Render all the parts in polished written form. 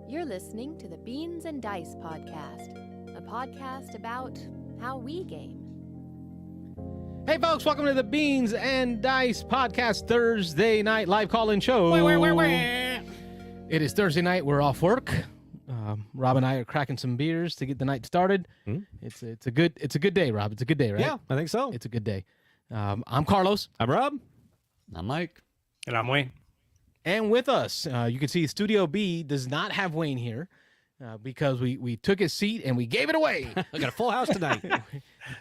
You're listening to the Beans and Dice podcast, a podcast about how we game. Hey, folks, welcome to the Beans and Dice podcast Thursday night live call-in show. It is Thursday night. We're off work. Rob and I are cracking some beers to get the night started. It's a good day, Rob. It's a good day, right? Yeah, I think so. It's a good day. I'm Carlos. I'm Rob. I'm Mike. And I'm Wayne. And with us, you can see Studio B does not have Wayne here because we took his seat and we gave it away. I got a full house tonight.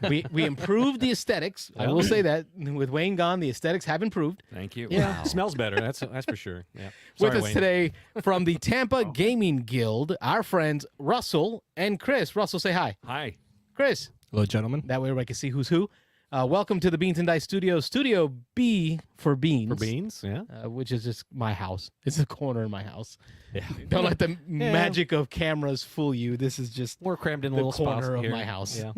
we improved the aesthetics. I will say that with Wayne gone, the aesthetics have improved. Thank you. Yeah, smells better. That's for sure. Yeah. With Sorry, us Wayne. today from the Tampa Gaming Guild, our friends Russell and Chris. Russell, say hi. Hi. Chris. Hello, gentlemen. That way everybody can see who's who. Welcome to the Beans and Dice Studio. Studio B for Beans. For beans, yeah. Which is just my house. It's a corner in my house. Yeah. Don't let the magic of cameras fool you. This is just We're crammed in a the little spot corner of here. my house. Yeah.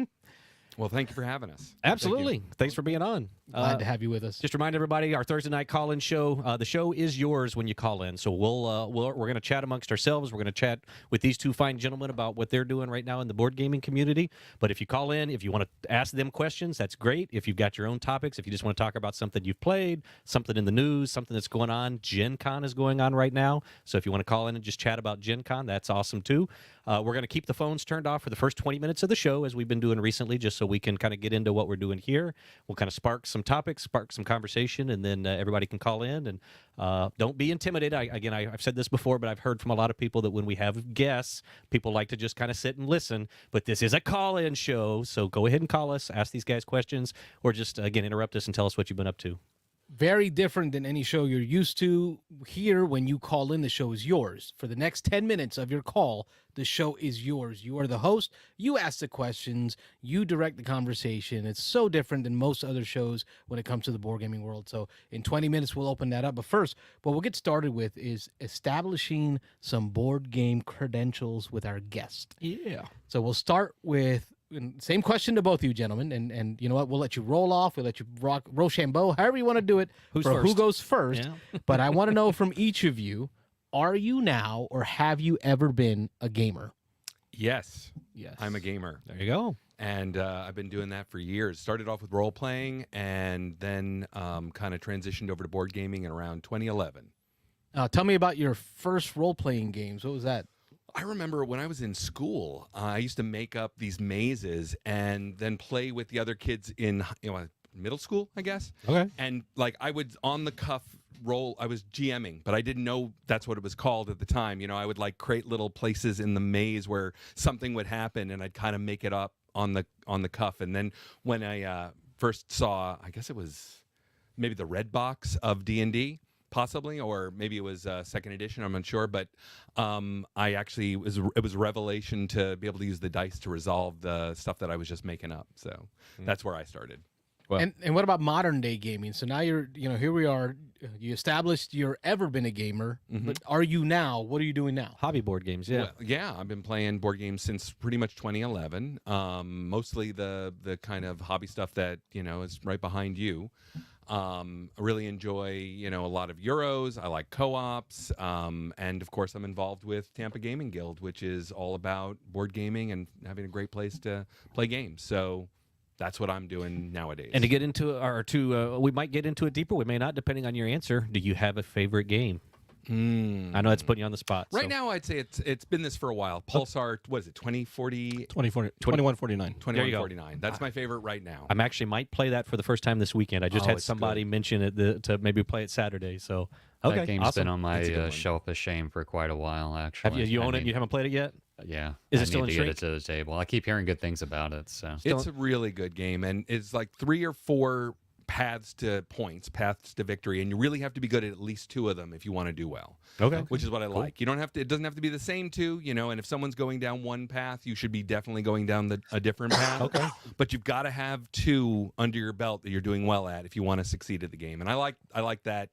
Well, thank you for having us. Absolutely. Thanks for being on. Glad to have you with us. Just remind everybody, our Thursday night call-in show. The show is yours when you call in. So we're going to chat amongst ourselves. We're going to chat with these two fine gentlemen about what they're doing right now in the board gaming community. But if you call in, if you want to ask them questions, that's great. If you've got your own topics, if you just want to talk about something you've played, something in the news, something that's going on, Gen Con is going on right now. So if you want to call in and just chat about Gen Con, that's awesome too. We're going to keep the phones turned off for the first 20 minutes of the show, as we've been doing recently, just so we can kind of get into what we're doing here. We'll kind of spark some topics, spark some conversation, and then everybody can call in. And don't be intimidated. I've said this before, but I've heard from a lot of people that when we have guests, people like to just kind of sit and listen. But this is a call-in show, so go ahead and call us, ask these guys questions, or just, again, interrupt us and tell us what you've been up to. Very different than any show you're used to. Here, when you call in, the show is yours. For the next 10 minutes of your call, the show is yours. You are the host. You ask the questions. You direct the conversation. It's so different than most other shows when it comes to the board gaming world. So in 20 minutes, we'll open that up. But first, what we'll get started with is establishing some board game credentials with our guest. Yeah. So we'll start with same question to both of you gentlemen, and you know what? We'll let you roll off. We'll let you rock Rochambeau, however you want to do it. Who's for first? who goes first. Yeah. But I want to know from each of you, are you now or have you ever been a gamer? Yes. Yes. I'm a gamer. There you go. And I've been doing that for years. Started off with role-playing and then kind of transitioned over to board gaming in around 2011. Tell me about your first role-playing games. What was that? I remember when I was in school, I used to make up these mazes and then play with the other kids in middle school, I guess. Okay. And like I would on the cuff roll, I was GMing, but I didn't know that's what it was called at the time. You know, I would like create little places in the maze where something would happen, and I'd kind of make it up on the cuff. And then when I first saw, I guess it was maybe the red box of D&D. Possibly, or maybe it was second edition. I'm unsure, but I actually it was a revelation to be able to use the dice to resolve the stuff that I was just making up. So that's where I started. Well, And what about modern day gaming? So now here we are. You established you're ever been a gamer, but are you now? What are you doing now? hobby board games, yeah. Well, yeah, I've been playing board games since pretty much 2011. Mostly the kind of hobby stuff that is right behind you. I really enjoy, a lot of Euros. I like co-ops. And of course, I'm involved with Tampa Gaming Guild, which is all about board gaming and having a great place to play games. So that's what I'm doing nowadays. And to get into we might get into it deeper. We may not, depending on your answer. Do you have a favorite game? I know that's putting you on the spot. Right now, I'd say it's been this for a while. Pulsar, what is it, 2040? 2149. 2149. That's my favorite right now. I actually might play that for the first time this weekend. I just had it's somebody good. mention it to maybe play it Saturday. So okay, That game's awesome. been on That's a good my one. shelf of shame for quite a while, actually. Have you own it? You haven't played it yet? Yeah. Is I it still need in to get shrink? it to the table. I keep hearing good things about it. So It's a really good game, and it's like 3 or 4 paths to points, paths to victory, and you really have to be good at least 2 of them if you want to do well. Okay. Which is what I like. You don't have to. It doesn't have to be the same 2, and if someone's going down one path, you should be definitely going down a different path. Okay. But you've got to have 2 under your belt that you're doing well at if you want to succeed at the game. And I like that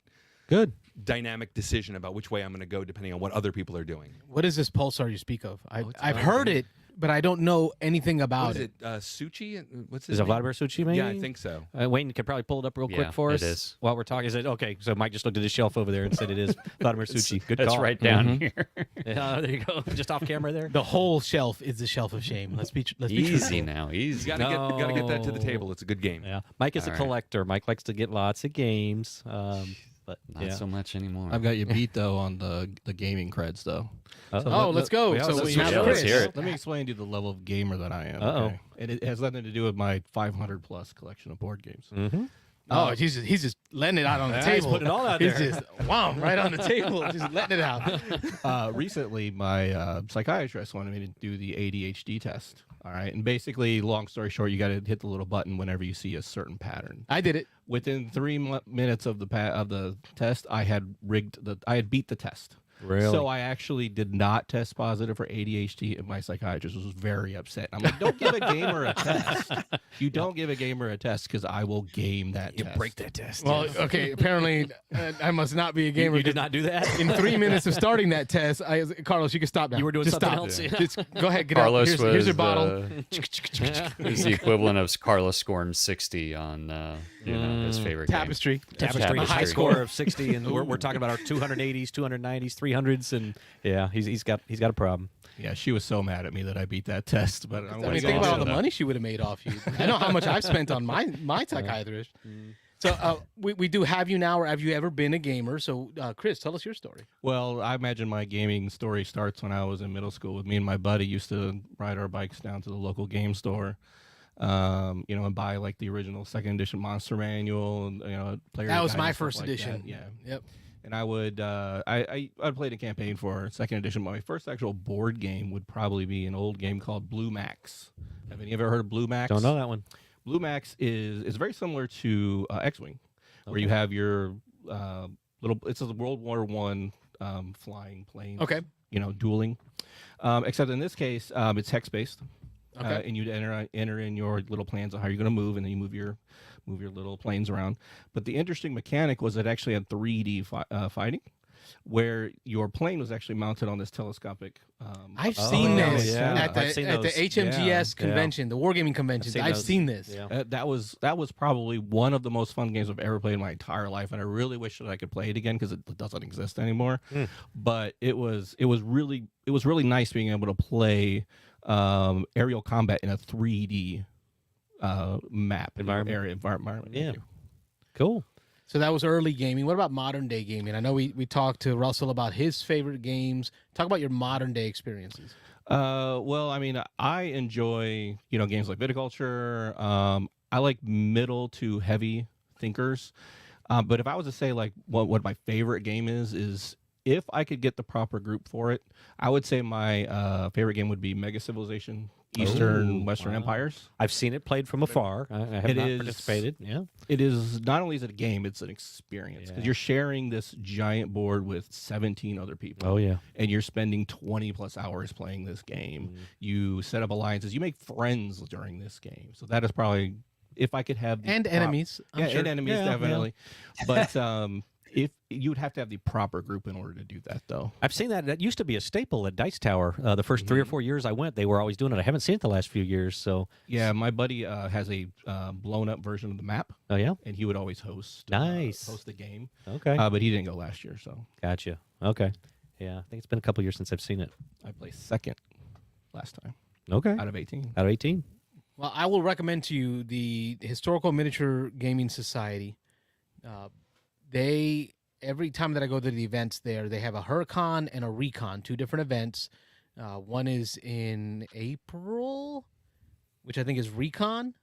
Good. dynamic decision about which way I'm going to go depending on what other people are doing. What is this Pulsar you speak of? it's I've a heard game. it, but I don't know anything about What is it? Suchi? What's his Is it name? Vladimir Suchi, maybe? Yeah, I think so. Wayne could probably pull it up real quick Yeah, for it us is. while we're talking. Is it okay? So Mike just looked at his shelf over there and said it is Vladimir Suchi. Good It's call. right down here. Yeah, there you go. Just off camera there. The whole shelf is the shelf of shame. Let's be Easy truthful. now, You easy. gotta get that to the No. table. It's a good game. Yeah, Mike is a All right. collector. Mike likes to get lots of games. But Not yeah. so much anymore. I've got you beat though on the gaming creds though. Oh, let's go. Yeah, So let's we switch have it up. Chris. Let's hear it. Let me explain to you the level of gamer that I am. Uh-oh. Okay? And it has nothing to do with my 500 plus collection of board games. Mm-hmm. Oh, he's just letting it out on the Yeah, table. he's putting it all out He's there. just wham, right on the table, just letting it out. Recently, my psychiatrist wanted me to do the ADHD test. All right, and basically, long story short, you got to hit the little button whenever you see a certain pattern. I did it. Within 3 minutes of the test, I had beat the test. Really? So I actually did not test positive for ADHD, and my psychiatrist was very upset. I'm like, don't give a gamer a test. You don't give a gamer a test because I will game that test. that test. Well, okay. Apparently, I must not be a gamer. you did not do that. In 3 minutes of starting that test, Carlos, you can stop now. You were doing Just something stop. else. Just go ahead, get Carlos out. was Here's your bottle. is the equivalent of Carlos scoring 60 on his favorite game. Tapestry. Tapestry, a high Tapestry. score of 60, and we're talking about our 280s, 290s, 300s, and yeah, he's got a problem. Yeah, she was so mad at me that I beat that test. But I mean, think about all the money she would have made off you. I know how much I've spent on my psychiatrist. So we do have you now, or have you ever been a gamer? So Chris, tell us your story. Well, I imagine my gaming story starts when I was in middle school. With me and my buddy used to ride our bikes down to the local game store, and buy like the original second edition Monster Manual, and player. That was guide my and stuff first like edition. that. Yeah. Yep. And I would, I played a campaign for second edition. But my first actual board game would probably be an old game called Blue Max. Have any ever heard of Blue Max? Don't know that one. Blue Max is very similar to X-Wing, where you have your it's a World War I flying planes. Okay. Dueling. Except in this case, it's hex based. Okay. And you'd enter in your little plans on how you're going to move, and then you move your little planes around. But the interesting mechanic was it actually had 3D fighting, where your plane was actually mounted on this telescopic. I've seen this yeah. at the I've seen at the those. HMGS Yeah. convention, the wargaming conventions. seen I've those. seen this. Yeah. That was probably one of the most fun games I've ever played in my entire life, and I really wish that I could play it again because it doesn't exist anymore. But it was really nice being able to play aerial combat in a 3D map environment. Yeah. Cool. So that was early gaming. What about modern day gaming? I know we talked to Russell about his favorite games. Talk about your modern day experiences. Well, I mean, I enjoy games like Viticulture. I like middle to heavy thinkers. But if I was to say like what my favorite game is if I could get the proper group for it, I would say my favorite game would be Mega Civilization, Eastern, Western Empires. I've seen it played from afar. I have not is- participated. Yeah. It is not only is it a game, it's an experience because Yeah. you're sharing this giant board with 17 other people. Oh yeah. And you're spending 20 plus hours playing this game. You set up alliances. You make friends during this game. So that is probably, if I could have the And enemies. I'm yeah, sure. and enemies Yeah, definitely. But if you would have to have the proper group in order to do that, though. I've seen that. That used to be a staple at Dice Tower. The first 3 or 4 years I went, they were always doing it. I haven't seen it the last few years. So, Yeah, my buddy has a blown up version of the map, oh yeah, and he would always host Nice. host the game. okay, But he didn't go last year, so gotcha. Okay, yeah, I think it's been a couple years since I've seen it. I placed second last time Okay, out of 18. out of 18. Well, I will recommend to you the Historical Miniature Gaming Society. Every time that I go to the events there, they have a Huracan and a Recon, 2 different events. One is in April, which I think is Recon.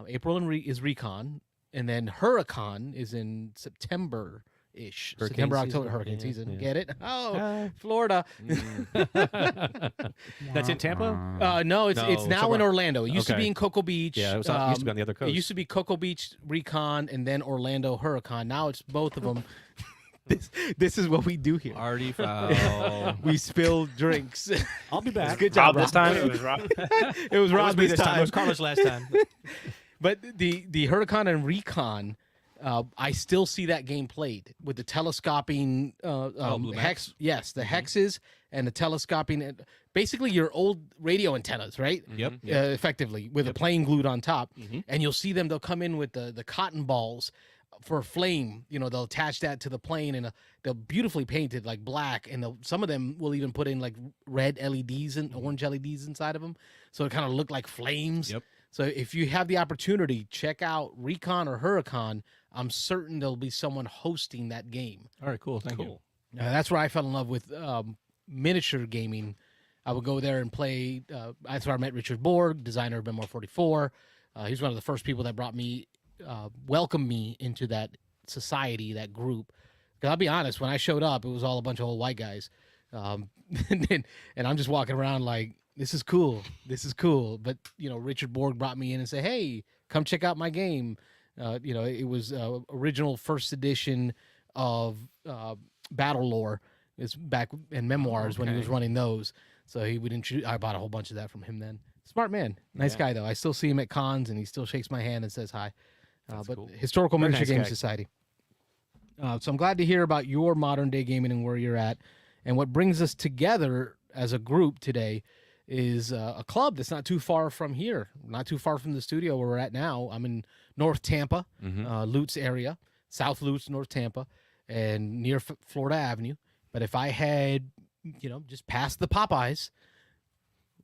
April is Recon, and then Huracan is in September-ish. Hurricane September, season? October, hurricane Yeah, season. yeah. Get it? Oh, Ah. Florida. That's in Tampa. No, it's No, now somewhere- in Orlando. It used to Okay. be in Cocoa Beach. Yeah, it was used to be on the other coast. It used to be Cocoa Beach Recon and then Orlando Huracan. Now it's both of them. This is what we do here. Artie foul. We spill drinks. I'll be back. Good job, Rob this Rob. time. It was Rob. It was It was Rob me this this time. It time. was Carlos last time. But the Huracan and Recon, I still see that game played with the telescoping Blue hex. Max? Yes, the hexes and the telescoping. Basically, your old radio antennas, right? Yep. Effectively, with a plane glued on top. Mhm. And you'll see them. They'll come in with the cotton balls for flame. They'll attach that to the plane, and they're beautifully painted like black. And some of them will even put in like red LEDs and orange LEDs inside of them, so it kind of look like flames. Yep. So if you have the opportunity, check out Recon or Huracan. I'm certain there'll be someone hosting that game. All right, cool. Thank you. That's where I fell in love with miniature gaming. I would go there and play. That's where I met Richard Borg, designer of Memoir 44. He's one of the first people that welcomed me into that society, that group. Because I'll be honest, when I showed up, it was all a bunch of old white guys. And I'm just walking around like, this is cool. This is cool. But, Richard Borg brought me in and said, hey, come check out my game. It was original first edition of Battle Lore. It's back in Memoirs when he was running those. So he would introduce. I bought a whole bunch of that from him then. Smart man. Nice guy, though. I still see him at cons, and he still shakes my hand and says hi. But cool. Historical Very Miniature nice Game guy. Society. So I'm glad to hear about your modern day gaming and where you're at. And what brings us together as a group today is a club that's not too far from here, not too far from the studio where we're at now. I'm in North Tampa, Lutz area, South Lutz, North Tampa, and near Florida Avenue. But if I had, just past the Popeyes,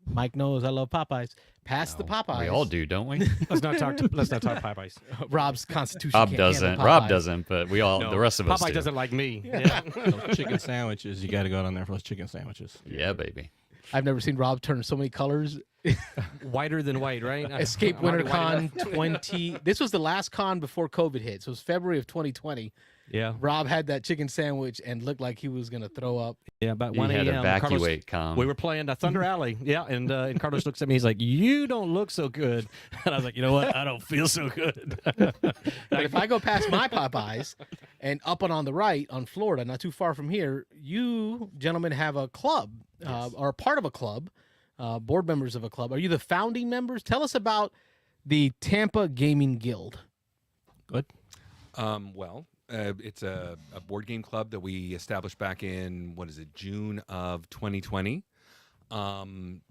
Mike knows I love Popeyes. Past the Popeyes, We all do, don't we? Let's not talk Popeyes. Rob's constitution. Rob can't handle doesn't. Popeyes. Rob doesn't, but we all, the rest of us Popeye do. doesn't like me. Yeah. Those chicken sandwiches, you got to go down there for those chicken sandwiches. Yeah, baby. I've never seen Rob turn so many colors. Whiter than white, right? Escape I'm already WinterCon white enough. 20. This was the last con before COVID hit, so it was February of 2020. Yeah. Rob had that chicken sandwich and looked like he was gonna throw up. Yeah, about He 1 had a.m. evacuate com. We were playing Thunder Alley. Yeah, and Carlos looks at me. He's like, "You don't look so good." And I was like, "You know what? I don't feel so good." But if I go past my Popeyes and up and on the right on Florida, not too far from here, you gentlemen have a club or a part of a club, board members of a club. Are you the founding members? Tell us about the Tampa Gaming Guild. Good. It's a board game club that we established back in, June of 2020.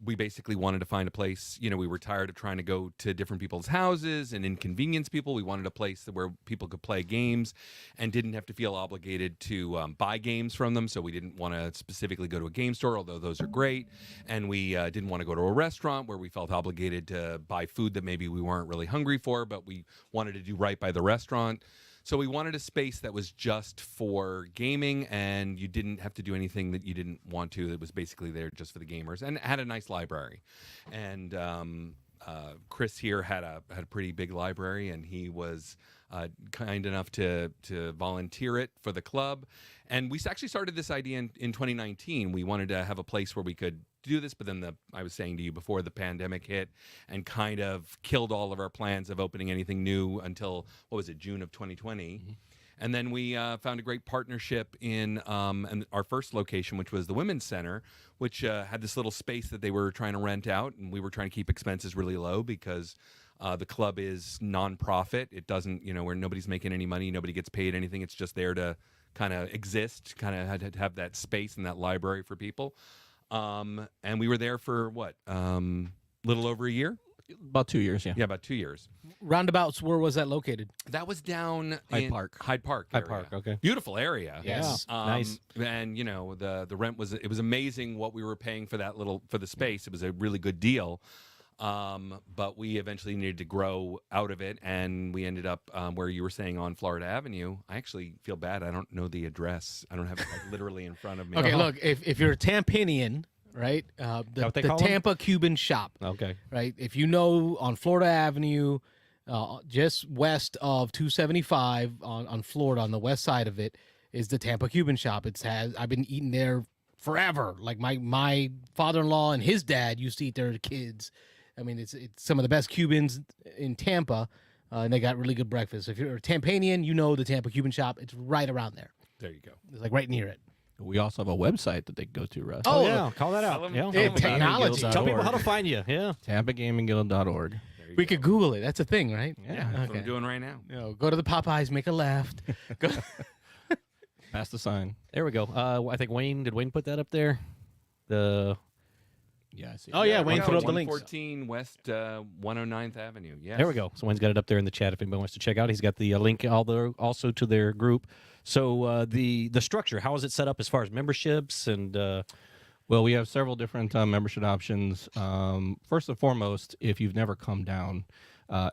We basically wanted to find a place, we were tired of trying to go to different people's houses and inconvenience people. We wanted a place where people could play games and didn't have to feel obligated to buy games from them. So we didn't want to specifically go to a game store, although those are great. And we didn't want to go to a restaurant where we felt obligated to buy food that maybe we weren't really hungry for, but we wanted to do right by the restaurant. So we wanted a space that was just for gaming, and you didn't have to do anything that you didn't want to. It was basically there just for the gamers, and it had a nice library. And Chris here had a pretty big library, and he was kind enough to volunteer it for the club. And we actually started this idea in 2019. We wanted to have a place where we could do this, but then I was saying to you before, the pandemic hit and kind of killed all of our plans of opening anything new until, June of 2020. Mm-hmm. And then we found a great partnership in our first location, which was the Women's Center, which had this little space that they were trying to rent out, and we were trying to keep expenses really low because the club is nonprofit. It doesn't, where nobody's making any money, nobody gets paid anything. It's just there to kind of exist, kind of had to have that space and that library for people. And we were there for little over a year? About 2 years, yeah. Yeah, about 2 years. Roundabouts, where was that located? That was down Hyde in Park. Hyde Park. Hyde area. Park, okay. Beautiful area. Yes. Nice. And the rent was amazing what we were paying for for the space. It was a really good deal. But we eventually needed to grow out of it, and we ended up where you were saying on Florida Avenue. I actually feel bad. I don't know the address. I don't have it literally in front of me. Okay, look, if you're a Tampanian, right, the they call 'em? Tampa Cuban Shop, Okay. right? If you know on Florida Avenue, just west of 275 on Florida, on the west side of it, is the Tampa Cuban Shop. I've been eating there forever. Like my father-in-law and his dad used to eat there as kids. I mean, it's some of the best Cubans in Tampa, and they got really good breakfast. If you're a Tampanian, you know the Tampa Cuban Shop. It's right around there. There you go. It's like right near it. We also have a website that they can go to, Russ. Oh, yeah, call that out. Yeah. Technology. Tell people how to find you. Yeah. TampaGamingGuild.org. We could Google it. That's a thing, right? Yeah, that's what Okay. I'm doing right now. Go to the Popeyes, make a left. Go. Pass the sign. There we go. I think did Wayne put that up there? The Yeah, I see. Oh, yeah, Wayne put up the links. 114 West 109th Avenue. Yes. There we go. So Wayne's got it up there in the chat if anybody wants to check out. He's got the link also to their group. So the structure, how is it set up as far as memberships and? Well, we have several different membership options. First and foremost, if you've never come down,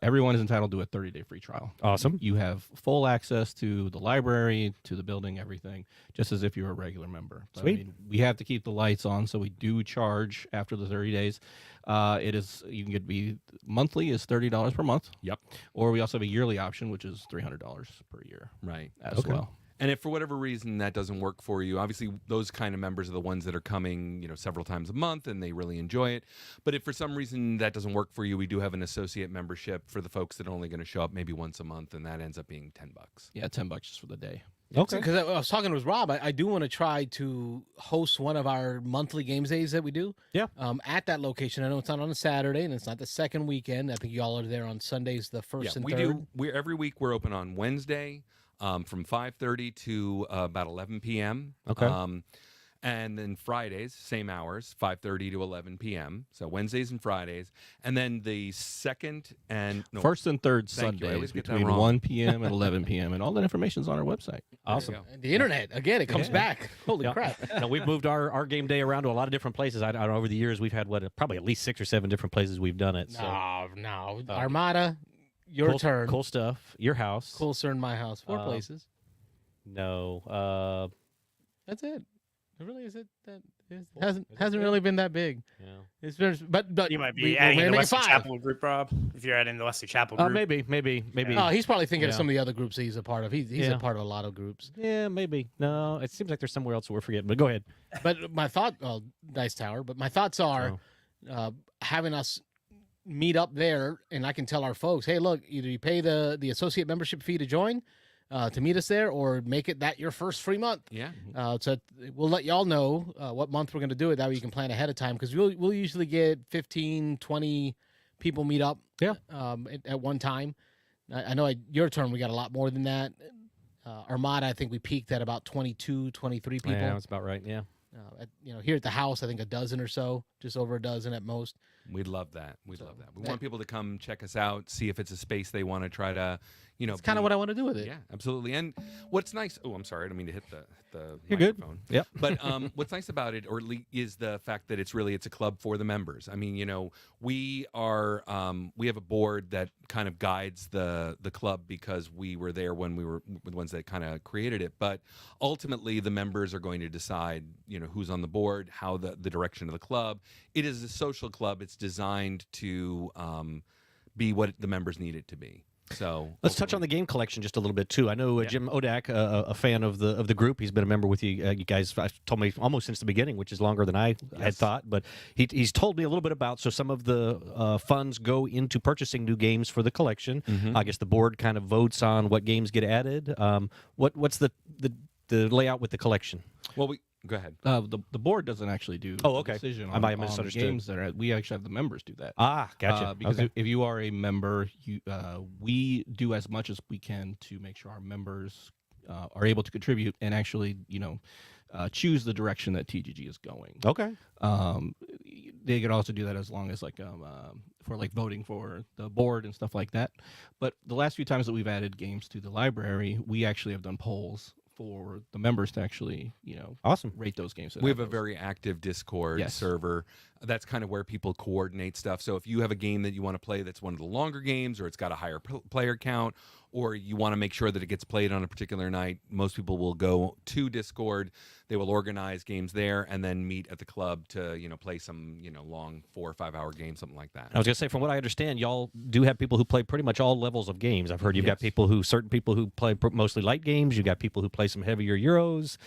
everyone is entitled to a 30-day free trial. Awesome. You have full access to the library, to the building, everything, just as if you're a regular member. But, Sweet. I mean, we have to keep the lights on, so we do charge after the 30 days. You can get monthly is $30 per month. Yep. Or we also have a yearly option, which is $300 per year Right. as well. And if for whatever reason that doesn't work for you, obviously those kind of members are the ones that are coming, several times a month and they really enjoy it. But if for some reason that doesn't work for you, we do have an associate membership for the folks that are only going to show up maybe once a month, and that ends up being $10. Yeah, $10 just for the day. Okay. Because I was talking with Rob, I do want to try to host one of our monthly games days that we do. Yeah. At that location. I know it's not on a Saturday and it's not the second weekend. I think y'all are there on Sundays, the first and we third. do. Every week we're open on Wednesday from 5:30 to about 11 p.m. Okay. And then Fridays, same hours, 5:30 to 11 p.m. So Wednesdays and Fridays. And then the second and First and third Thank you. I always Sundays get that between wrong. 1 p.m. and 11 p.m. And all that information's on our website. Awesome. And the internet, again, it comes back. Holy Yeah. crap. No, we've moved our game day around to a lot of different places. I don't know, over the years we've had probably at least 6 or 7 different places we've done it. So No. Armada, your cool, turn. Cool stuff. Your house. Cool, sir, in my house. 4 places. No. That's it. It really is it. That hasn't really been that big. Yeah. It's been, but You might be we're adding gonna the make it Wesley 5. Chapel group, Rob. If you're adding the Wesley Chapel group. Maybe. Oh, he's probably thinking of Yeah. some of the other groups that he's a part of. He's Yeah. a part of a lot of groups. Yeah, maybe. No, it seems like there's somewhere else that we're forgetting. But go ahead. But my thought, Dice Tower. But my thoughts are having us meet up there, and I can tell our folks, hey, look, either you pay the associate membership fee to join, to meet us there, or make it that your first free month. Yeah. So we'll let y'all know what month we're going to do it. That way you can plan ahead of time, because we'll usually get 15, 20 people meet up. Yeah. At one time. I know your turn we got a lot more than that. Armada, I think we peaked at about 22, 23 people. Yeah, that's about right. Yeah. Here at the house, I think a dozen or so, just over a dozen at most. We'd love that. We'd love that. We want people to come check us out, see if it's a space they want to try to, It's kind of what I want to do with it. Yeah, absolutely. And what's nice? Oh, I'm sorry. I don't mean to hit the You're good. microphone. Yep. But what's nice about it, is the fact that it's a club for the members. I mean, we have a board that kind of guides the club, because we were there when we were the ones that kind of created it. But ultimately, the members are going to decide, who's on the board, how the direction of the club. It is a social club. It's designed to be what the members need it to be. So let's touch on the game collection just a little bit too. I know Jim Odak, a fan of the group. He's been a member with you guys. Told me almost since the beginning, which is longer than I had thought. But he's told me a little bit about. So some of the funds go into purchasing new games for the collection. I guess the board kind of votes on what games get added. What's the layout with the collection? Well, go ahead. The board doesn't actually do Oh, the okay. decision I on, might have on the misunderstood. games that are. We actually have the members do that. Gotcha. Because Okay. if you are a member, we do as much as we can to make sure our members are able to contribute and actually, choose the direction that TGG is going. Okay. They could also do that as long as for voting for the board and stuff like that. But the last few times that we've added games to the library, we actually have done polls for the members to actually, Awesome. rate those games. We have a very active Discord Yes. server. That's kind of where people coordinate stuff. So if you have a game that you want to play that's one of the longer games, or it's got a higher player count, or you want to make sure that it gets played on a particular night, most people will go to Discord. They will organize games there and then meet at the club to, play some, long 4 or 5 hour game, something like that. I was gonna say, from what I understand, y'all do have people who play pretty much all levels of games. I've heard you've got certain people who play mostly light games. You got people who play some heavier Euros.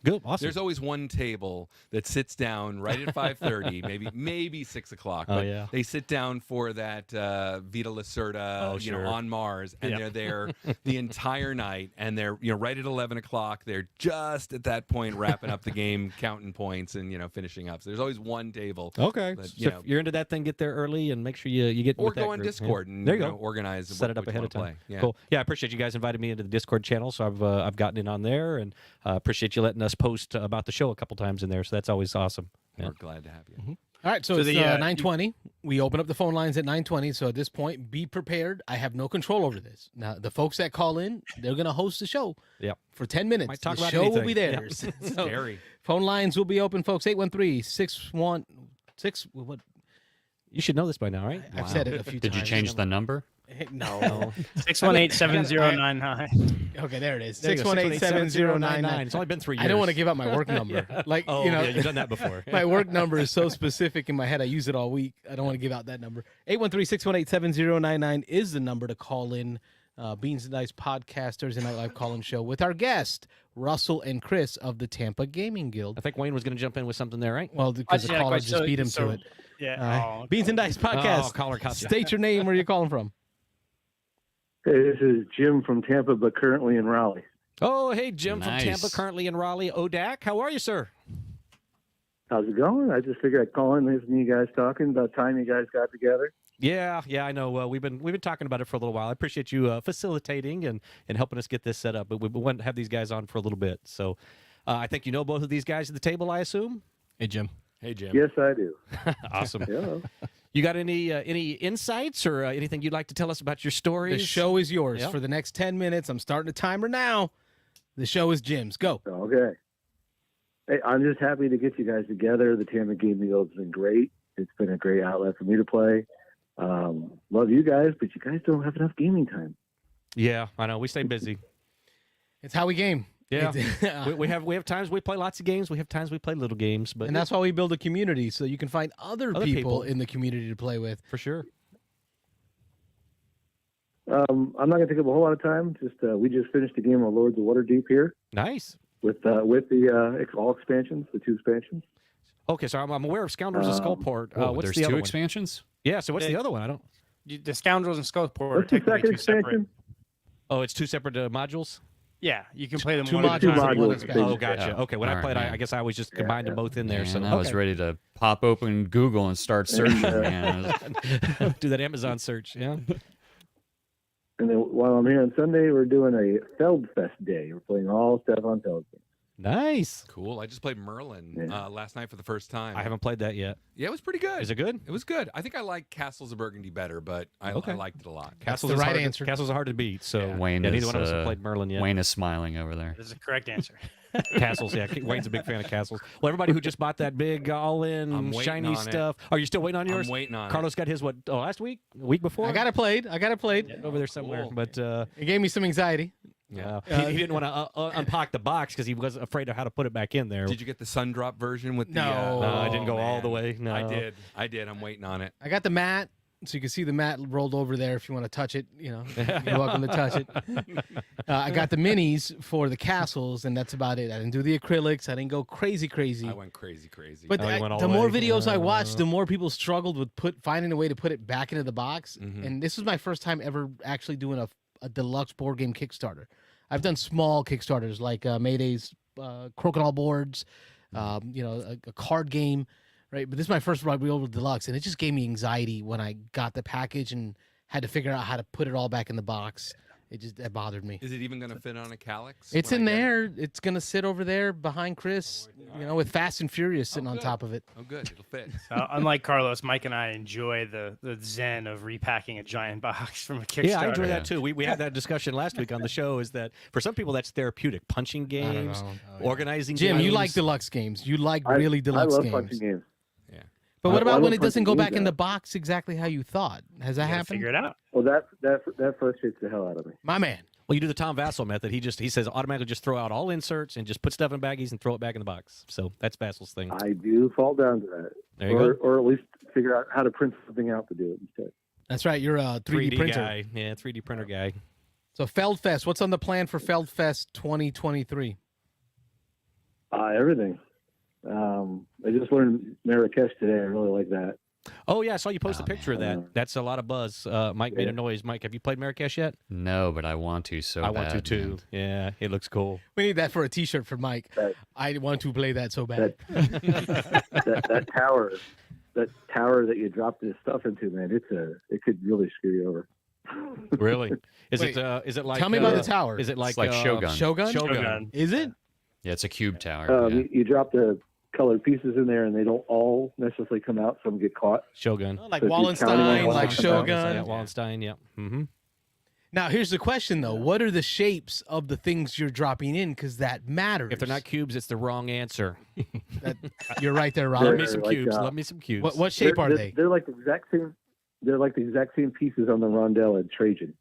Good, awesome. There's always one table that sits down right at 5:30, maybe 6 o'clock. Oh, But yeah. they sit down for that Vita Lacerda, sure. on Mars, and they're there the entire night. And they're right at 11 o'clock. They're just at that point wrapping up the game, counting points, and finishing up. So there's always one table. Okay. But, So if you're into that thing, get there early and make sure you get or with that go on group. Discord Yeah. and There you go. organize. Set it up what you ahead of wanna time. Play. Yeah. Cool. Yeah, I appreciate you guys inviting me into the Discord channel, so I've gotten in on there, and appreciate you letting us post about the show a couple times in there. So that's always awesome. Yeah. We're glad to have you. All right, so, So it's the, 9:20. We open up the phone lines at 9:20. So at this point, be prepared. I have no control over this. Now, the folks that call in, they're going to host the show Yep. for 10 minutes. Might talk the about show will be anything. theirs. Yep. So Scary. phone lines will be open, folks. 813-616. What? You should know this by now, right? I've said it a few Did times. you change the number? No. 618-7099. Okay, there it is. There you go, 618-7099. It's only been 3 years. I don't want to give out my work number. Like, Oh, yeah, you've done that before. my work number is so specific in my head. I use it all week. I don't want to give out that number. 813-618-7099 is the number to call in. Beans and Dice podcast Thursday Night Live call-in show with our guest, Russell and Chris of the Tampa Gaming Guild. I think Wayne was going to jump in with something there, right? Well, because the caller just beat him to it. Yeah. Beans and Dice podcast. Oh, caller caught you. State your name, where you're calling from. Hey, this is Jim from Tampa, but currently in Raleigh. Oh, hey, Jim Nice. from Tampa, currently in Raleigh. ODAC, how are you, sir? How's it going? I just figured I'd call in, listen to you guys talking about time you guys got together. Yeah, I know. We've been talking about it for a little while. I appreciate you facilitating and helping us get this set up. But we want to have these guys on for a little bit. So I think you know both of these guys at the table, I assume? Hey, Jim. Hey, Jim. Yes, I do. Awesome. Yeah. You got any insights or anything you'd like to tell us about your stories? The show is yours Yeah. for the next 10 minutes. I'm starting the timer now. The show is Jim's. Go. Okay. Hey, I'm just happy to get you guys together. The Tampa Gaming Guild's been great. It's been a great outlet for me to play. Love you guys, but you guys don't have enough gaming time. Yeah, I know. We stay busy. It's how we game. Yeah. It's- we have times we play lots of games. We have times we play little games. But and that's why we build a community, so you can find other people in the community to play with. for sure. I'm not going to take up a whole lot of time. We just finished the game of Lords of Waterdeep here Nice. with the all expansions, the 2 expansions. Okay, so I'm aware of Scoundrels of Skullport. Whoa, What's there's the other two one? expansions? Yeah, so what's the other one? I don't. The Scoundrels and Skullport are What's the technically second two separate. expansion? Oh, it's 2 separate modules? Yeah, you can play them Two one at a modules. time. Two One modules. expansion. Oh, gotcha. Yeah. Okay, when I All played, right, I man. guess I always just combined them both in there. Man, So I was okay. ready to pop open Google and start searching. man. Do that Amazon search, yeah. And then while I'm here on Sunday, we're doing a Feldfest day. We're playing all stuff on Feld. Nice. Cool. I just played Merlin Yeah. last night for the first time. I haven't played that yet. Yeah, it was pretty good. Is it good? It was good. I think I like Castles of Burgundy better, but I liked it a lot. Castles the is right hard answer. Castles are hard to beat. So Yeah. Wayne neither is, one of us have played Merlin yet. Wayne is smiling over there. That is the correct answer. Castles, yeah. Wayne's a big fan of castles. Well, everybody who just bought that big I'm all-in waiting shiny on it. stuff. Are you still waiting on yours? I'm waiting on Carlos got his last week? A week before? I got it played. over there somewhere. Cool. But It gave me some anxiety. Yeah. he didn't want to unpack the box because he was afraid of how to put it back in there. Did you get the Sundrop version with the? No. No, I didn't go all man. the way. No. I did. I'm waiting on it. I got the mat, so you can see the mat rolled over there if you want to touch it. You're welcome to touch it. I got the minis for the castles, and that's about it. I didn't do the acrylics. I didn't go crazy. I went crazy. But Oh, you went all the the more way? videos I watched, the more people struggled with finding a way to put it back into the box. Mhm. And this was my first time ever actually doing a deluxe board game Kickstarter. I've done small Kickstarters like Mayday's Crocodile boards, a card game, right? But this is my first real deluxe, and it just gave me anxiety when I got the package and had to figure out how to put it all back in the box. That bothered me. Is it even going to fit on a calyx? It's when in I get it? there. It's gonna sit over there behind Chris, with Fast and Furious sitting on good. top of it. Oh, good. It'll fit. Unlike Carlos, Mike and I enjoy the zen of repacking a giant box from a Kickstarter. Yeah, I enjoy that too. We had that discussion last week on the show. Is that for some people that's therapeutic? Punching I don't games, know. organizing. Jim, games. you like deluxe games. You like really I deluxe love games. punching games. But what I about love when it doesn't punching go back games in the out. box exactly how you thought? Has that happened? Figure it out. Well, that frustrates the hell out of me. My man. Well, you do the Tom Vassell method. He says automatically just throw out all inserts and just put stuff in baggies and throw it back in the box. So that's Vassel's thing. I do fall down to that. There you go. Or at least figure out how to print something out to do it instead. That's right. You're a 3D printer. guy. Yeah, 3D printer guy. So Feldfest, what's on the plan for Feldfest 2023? Everything. I just learned Marrakesh today. I really like that. Oh yeah, I saw you post a Oh, picture of that. That's a lot of buzz. Mike made a noise. Mike, have you played Marrakesh yet? No, but I want to so I bad. want to too. man. Yeah, it looks cool. We need that for a T-shirt for Mike. That- I want to play that so bad. That tower that you drop this stuff into, man, it could really screw you over. Really? Is Wait, it like? Tell me about the tower. Is it like It's like Shogun. Shogun? Shogun. Is it? Yeah, it's a cube tower. yeah. You drop the colored pieces in there, and they don't all necessarily come out. Some get caught. Shogun. Like So if you're counting Wallenstein, on like Wallenstein, Shogun. Yeah, Wallenstein. Yeah. Mm-hmm. Now, here's the question, though. What are the shapes of the things you're dropping in? Because that matters. If they're not cubes, it's the wrong answer. You're right there, Love Rob. me some like, cubes. uh, Love me some cubes. What shape are they? They're like the exact same. They're like the exact same pieces on the rondelle at Trajan.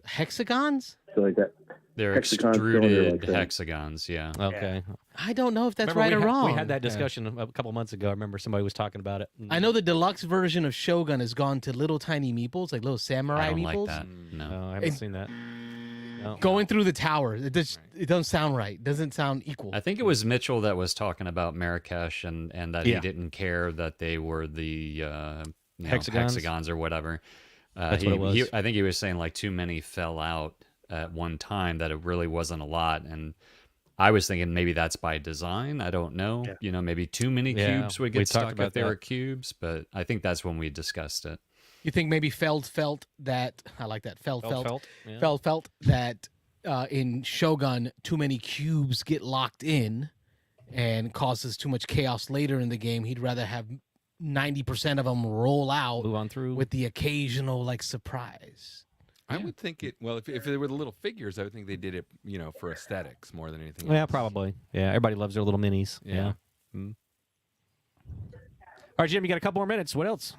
Hexagons? So like that. They're hexagon cylinder extruded like that. hexagons. Yeah. Okay. I don't know if that's Remember, right or wrong. We had that discussion a couple months ago. I remember somebody was talking about it. I know the deluxe version of Shogun has gone to little tiny meeples, like little samurai I don't meeples. like that. No. No, I haven't It- seen that. No. Going through the tower, it doesn't sound right. It doesn't sound equal. I think it was Mitchell that was talking about Marrakesh and that Yeah. he didn't care that they were the Hexagons? hexagons or whatever. That's what it was. I think he was saying like too many fell out at one time, that it really wasn't a lot. And I was thinking maybe that's by design. I don't know. Yeah. You know, maybe too many Yeah, cubes would we get talked stuck about if they were that. cubes. But I think that's when we discussed it. You think maybe felt that I like that felt Yeah. felt that in Shogun too many cubes get locked in and causes too much chaos later in the game. He'd rather have 90% of them roll out Move on through. with the occasional like surprise. I would think it. Well, if they were the little figures, I would think they did it, for aesthetics more than anything. Yeah, else. probably. Yeah, everybody loves their little minis. Yeah. Mm. All right, Jim, you got a couple more minutes. What else?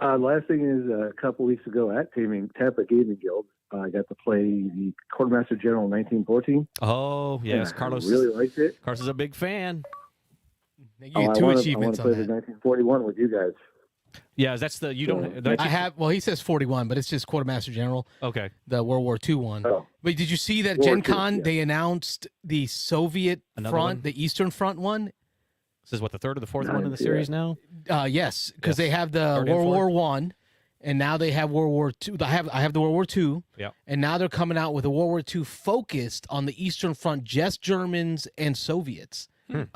Last thing is a couple weeks ago at Tampa Gaming Guild, I got to play the Quartermaster General 1914. Oh, yes, and Carlos. I really liked it. Carlos is a big fan. You I get two want achievements to on play that. the 1941 with you guys. Yeah, that's the you don't. So, I have. Well, he says 41, but it's just Quartermaster General, Okay. the World War II one. Oh. But did you see that World War Gen II, Con? yeah. They announced the Soviet Another front, one? the Eastern Front one. This is what, the third or the fourth Nice, one in the yeah. series now? Yes, because Yes. they have the Third and World War fourth? One, and now they have World War Two. I have the World War Two. Yeah. And now they're coming out with a World War II focused on the Eastern Front, just Germans and Soviets. Oh,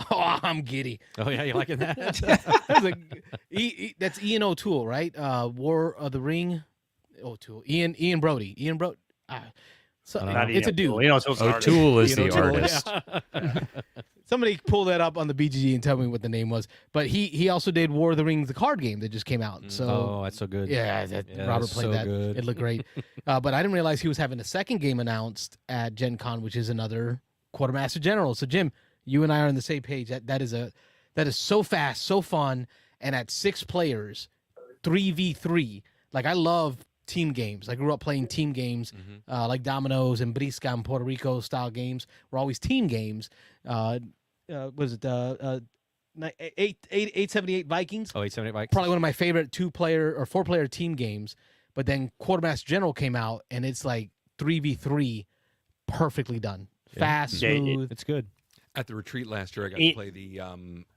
I'm giddy. Oh, yeah, you liking that? That's, that's Ian O'Toole, right? War of the Ring. O'Toole. Ian Brody. So, I don't Not know. it's a Ian dude. O'Toole. Ian O'Toole's an artist. O'Toole is Ian the O'Toole, artist. Somebody pull that up on the BGG and tell me what the name was. But he also did War of the Rings, the card game that just came out. So Oh, that's so good. yeah, Robert that's played so that. good. It looked great. But I didn't realize he was having a second game announced at Gen Con, which is another Quartermaster General. So Jim, you and I are on the same page. That is so fast, so fun, and at 6 players, 3v3. Like, I love team games. I grew up playing team games, like Dominoes and Brisca and Puerto Rico style games. Were always team games. Was it 878 Vikings? Oh, 878 Vikings. Probably one of my favorite 2-player or 4-player team games. But then Quartermaster General came out, and it's like 3v3, perfectly done, fast, Yeah, smooth. It's good. At the retreat last year, I got to play the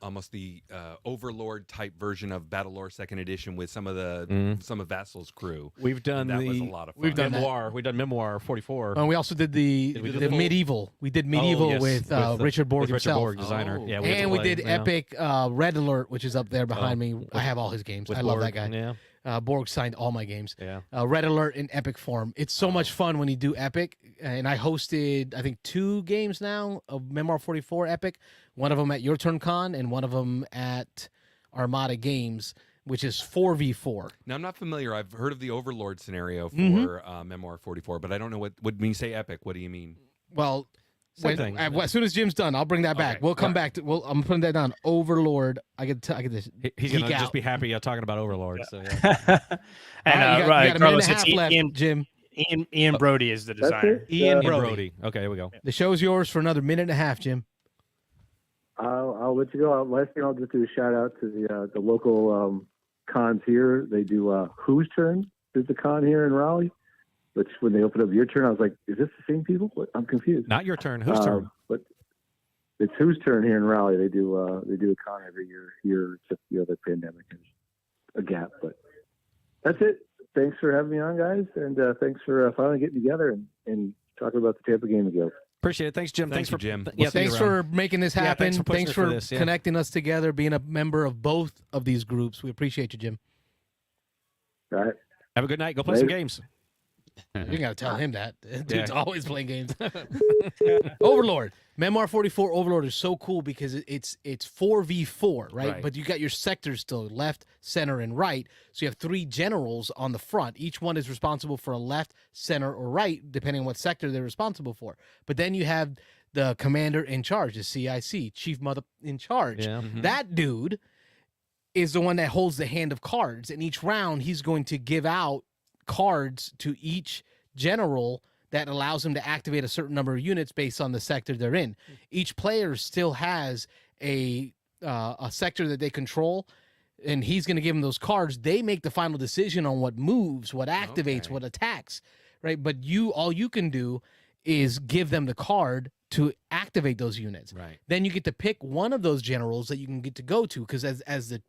almost the Overlord type version of Battlelore Second Edition with some of Vassal's crew. We've done That the was a lot of fun. We've done that. memoir. We've done Memoir 44. And we also did the Did we do the the full- medieval. We did medieval yes, with with Richard Borg with Richard himself. Borg, designer. Oh. Yeah, And we did Epic Red Alert, which is up there behind me. I have all his games. I love that guy. Yeah, Borg signed all my games. yeah. Red Alert in Epic form. It's so much fun when you do Epic. And I hosted, I think, 2 games now of Memoir 44 Epic. One of them at Your Turn Con and one of them at Armada Games, which is 4v4. Now, I'm not familiar. I've heard of the Overlord scenario for Mm-hmm. Memoir 44, but I don't know what when you say epic, what do you mean? Well, Same thing. as soon as Jim's done, I'll bring that back. Okay. We'll come back to. I'm putting that down. Overlord. I get this. He's gonna geek just out. be happy talking about Overlord. So yeah. And All right, you got a minute Carlos, and a it's half left, Ian, Jim. Ian Brody is the That's designer. it. Ian Ian Brody. Brody. Okay, here we go. The show's yours for another minute and a half, Jim. I'll let you go. Last thing I'll just do a shout out to the local cons here. They do Whose Turn is the con here in Raleigh. Which when they opened up Your Turn, I was like, is this the same people? What? I'm confused. Not your turn. Whose turn? But it's whose turn here in Raleigh. They do a con every year here, except the other pandemic is a gap. But that's it. Thanks for having me on, guys, and thanks for finally getting together and talking about the Tampa Gaming Guild. Appreciate it. Thanks, Jim. Thank thanks you, for Jim. Yeah, Thanks for making this happen. thanks for pushing thanks it for for this, yeah. connecting us together, being a member of both of these groups. We appreciate you, Jim. All right. Have a good night. Go play some games. You got to tell him that. Dude's Yeah. always playing games. Overlord. Memoir 44 Overlord is so cool because it's 4v4, right? Right. But you got your sectors still left, center, and right. So you have 3 generals on the front. Each one is responsible for a left, center, or right, depending on what sector they're responsible for. But then you have the commander in charge, the CIC, chief mother in charge. Yeah. That dude is the one that holds the hand of cards. And each round, he's going to give out cards to each general that allows him to activate a certain number of units based on the sector they're in. Each player still has a sector that they control, and he's going to give them those cards. They make the final decision on what moves, what activates, Okay. what attacks, right? But all you can do is give them the card to activate those units. Right. Then you get to pick one of those generals that you can get to go to, because as the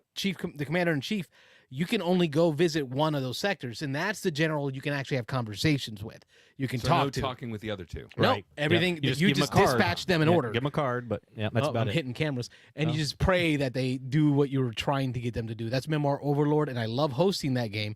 commander in chief, you can only go visit one of those sectors, and that's the general you can actually have conversations with. You can So talk no to. talking with the other two. No, Right. everything Yeah. you give 'em just a card. dispatch them in Yeah, order. Give them a card, but yeah, that's Oh, about I'm it. hitting cameras, and Oh. you just pray that they do what you were trying to get them to do. That's Memoir Overlord, and I love hosting that game.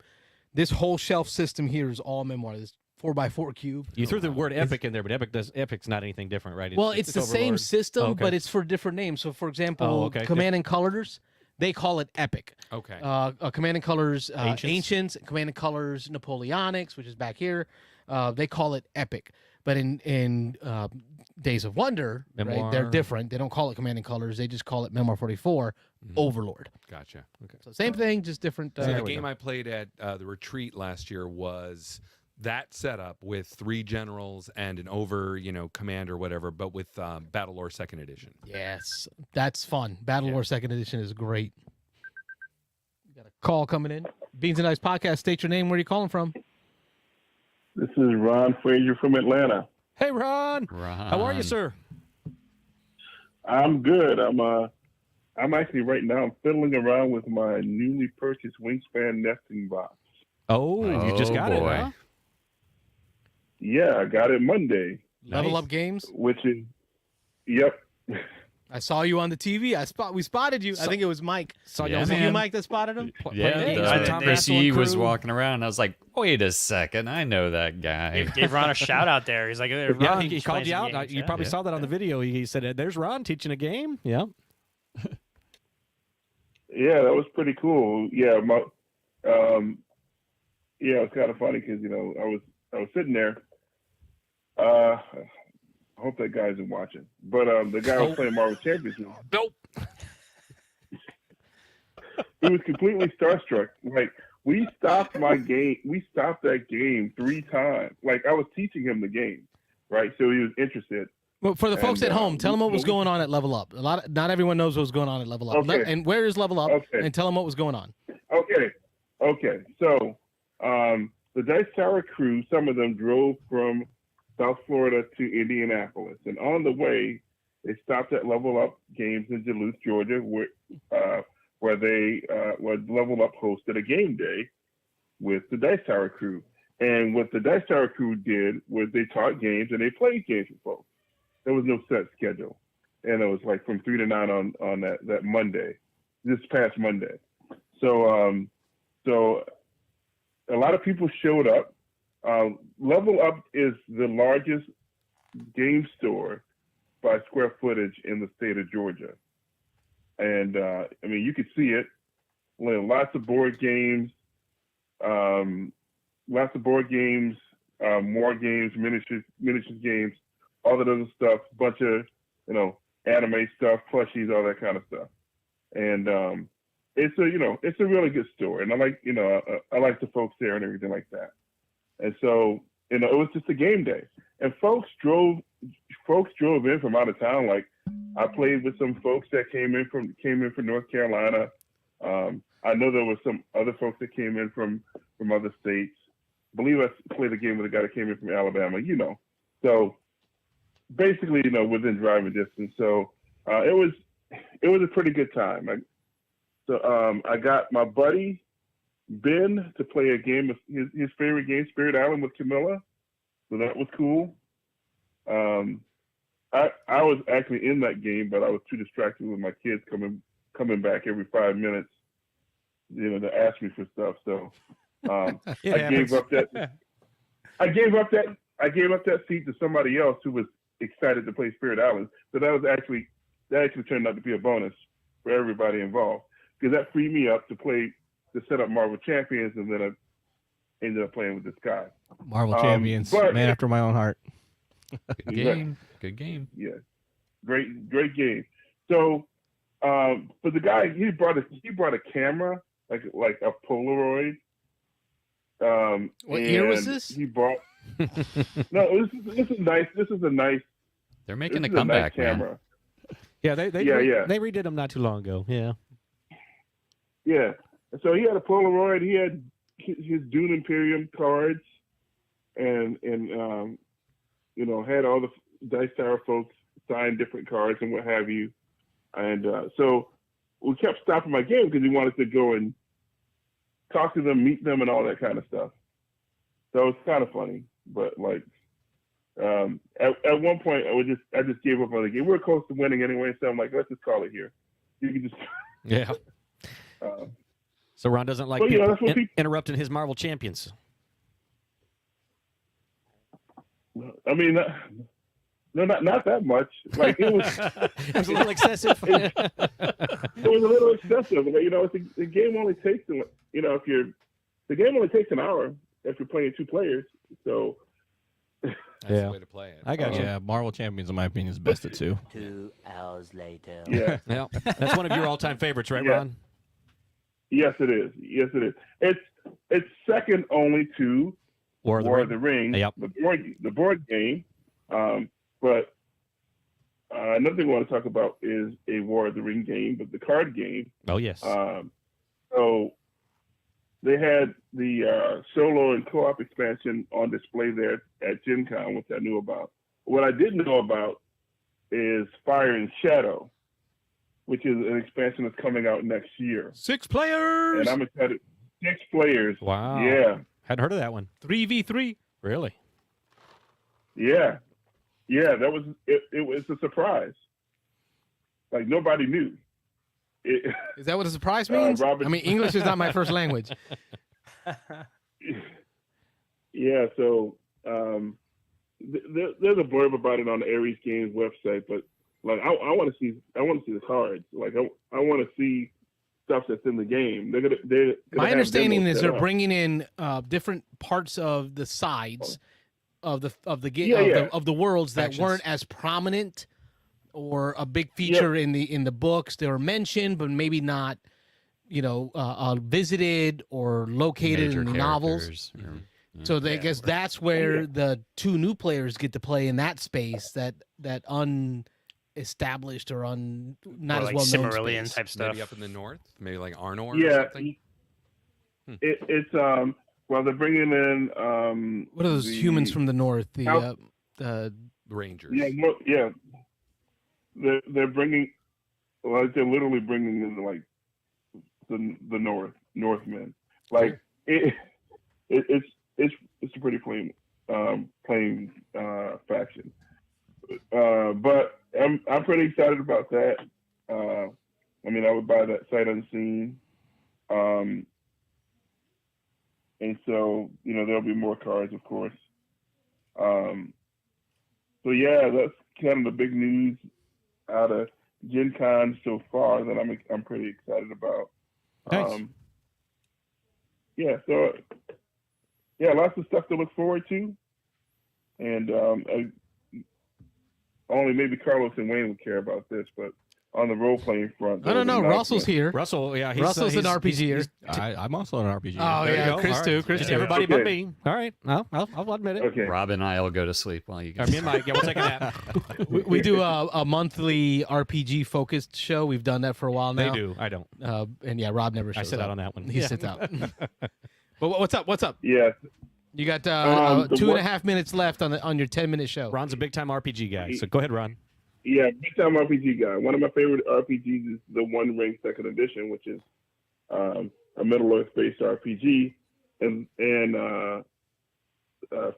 This whole shelf system here is all Memoir. This 4x4 cube. You threw the word epic in there, but Epic's not anything different, right? Well, it's the same Overlord. system, Oh, okay. but it's for different names. So, for example, Oh, okay. Command and Colors, they call it Epic. Okay. Command and Colors Ancients. Ancients, Command and Colors Napoleonics, which is back here, they call it Epic. But in Days of Wonder, right, they're Memoir. different. They don't call it Command and Colors. They just call it Memoir 44 Overlord. Gotcha. So same thing, just different. So the There we game go. I played at the retreat last year was that setup with 3 generals and an command or whatever, but with Battle Lore 2nd Edition. Yes, that's fun. Battle War 2nd Edition is great. We got a call coming in. Beans and Ice Podcast. State your name. Where are you calling from? This is Ron Frazier from Atlanta. Hey, Ron. How are you, sir? I'm good. I'm actually right now I'm fiddling around with my newly purchased Wingspan nesting box. Oh, you just got boy. it, huh? Yeah, I got it Monday, Level Nice. Up Games. which is yep. I saw you on the TV. We spotted you. I think it was Mike. Yeah, Was it you, man. Mike, that spotted him? Yeah, games the with Tom Chris Hassel and E was crew. walking around. I was like, wait a second, I know that guy. Gave Ron a shout out there. He's like, Yeah, Ron, he called you out. You probably Yeah. saw that on the video. He said, "There's Ron teaching a game." Yeah. Yeah, that was pretty cool. Yeah, yeah, it was kind of funny because I was sitting there. I hope that guy isn't watching, but the guy was playing Marvel Champions. Nope. He was completely starstruck. Like we stopped that game 3 times. Like I was teaching him the game, right? So he was interested. Well, for the folks And, at home, tell them what was we- going on at Level Up. Not everyone knows what was going on at Level Up. Okay. And where is Level Up? Okay. And tell them what was going on. Okay. So the Dice Tower crew, some of them drove from South Florida to Indianapolis, and on the way, they stopped at Level Up Games in Duluth, Georgia, where Level Up hosted a game day with the Dice Tower crew. And what the Dice Tower crew did was they taught games and they played games with folks. There was no set schedule, and it was like from 3 to 9 on that Monday, this past Monday. So a lot of people showed up. Level Up is the largest game store by square footage in the state of Georgia. And I mean, you could see it. Lots of board games, war games, miniatures games, all that other stuff, bunch of, anime stuff, plushies, all that kind of stuff. And it's a really good store. And I like the folks there and everything like that. And so, it was just a game day. And folks drove in from out of town. Like I played with some folks that came in from North Carolina. I know there was some other folks that came in from other states. I believe I played a game with a guy that came in from Alabama, So basically, within driving distance. So it was a pretty good time. I got my buddy Ben to play a game of his favorite game, Spirit Island, with Camilla. So that was cool. I was actually in that game, but I was too distracted with my kids coming back every 5 minutes, to ask me for stuff. So I gave up that seat to somebody else who was excited to play Spirit Island. So that actually turned out to be a bonus for everybody involved, because that freed me up to set up Marvel Champions, and then I ended up playing with this guy. Marvel Champions, man after my own heart. Good game. Good game. Yeah, great game. So, for the guy, he brought a camera, like a Polaroid. What year was this? He brought. No, this is nice. This is a nice. They're making a comeback, nice camera. man. Yeah, they redid them not too long ago. Yeah. Yeah. So he had a Polaroid. He had his Dune Imperium cards, and had all the Dice Tower folks sign different cards and what have you. And so we kept stopping my game because he wanted to go and talk to them, meet them, and all that kind of stuff. So it's kind of funny, but at one point I just gave up on the game. We were close to winning anyway, so I'm like, let's just call it here. You can just Yeah. So Ron doesn't like interrupting his Marvel Champions. I mean, no, not that much. Like it was, it was a little excessive. It was a little excessive. The game only takes the game only takes an hour if you're playing 2 players. So that's the way to play it. I got you. Yeah, Marvel Champions, in my opinion, is best at 2. 2 hours later. Yeah, that's one of your all-time favorites, right, Ron? Yes, it is. Yes, it is. It's second only to War of the Ring, yep. the board game. But another thing I want to talk about is a War of the Ring game, but the card game. Oh, yes. So they had the solo and co-op expansion on display there at Gen Con, which I knew about. What I didn't know about is Fire and Shadow, which is an expansion that's coming out next year. 6 players! And I'm excited. 6 players. Wow. Yeah. Hadn't heard of that one. 3v3. Really? Yeah. Yeah, that was it. It was a surprise. Like nobody knew. Is that what a surprise means? English is not my first language. Yeah, so there's a blurb about it on the Aries Games website, but like I want to see the cards. Like I want to see stuff that's in the game. My understanding is they're bringing in different parts of the sides of the game of the worlds that weren't as prominent or a big feature in the books. They were mentioned, but maybe not, visited or located Major in the novels. So I guess that's where the 2 new players get to play in that space, that unestablished or not as well known Cimmerillion space. type stuff. Maybe up in the north, maybe like Arnor Yeah, or something. it's well, they're bringing in What are those humans from the north? The Rangers. Yeah. They're bringing, they're literally bringing in like the Northmen. Like it's a pretty plain faction. But I'm pretty excited about that. I would buy that sight unseen. And so, there'll be more cards, of course. So yeah, that's kind of the big news out of Gen Con so far that I'm pretty excited about. Nice. Lots of stuff to look forward to. And only maybe Carlos and Wayne would care about this, but on the role-playing front. I don't know. Russell's here. Russell, yeah. Russell's an RPGer. I'm also an RPG. Oh, There you yeah. go. Chris All too. right. Chris Just too. everybody Okay. but me. All right. I'll admit it. Okay. Rob and I will go to sleep while you All guys. right, me and Mike, we'll take a nap. We do a monthly RPG focused show. We've done that for a while They now. do. I don't. And yeah, Rob never shows I sit up. out on that one. He sits out. But what's up? What's up? Yeah. You got the 2.5 minutes left on your 10-minute show. Ron's a big-time RPG guy, so go ahead, Ron. Yeah, big time RPG guy. One of my favorite RPGs is the One Ring Second Edition, which is a Middle Earth based RPG, and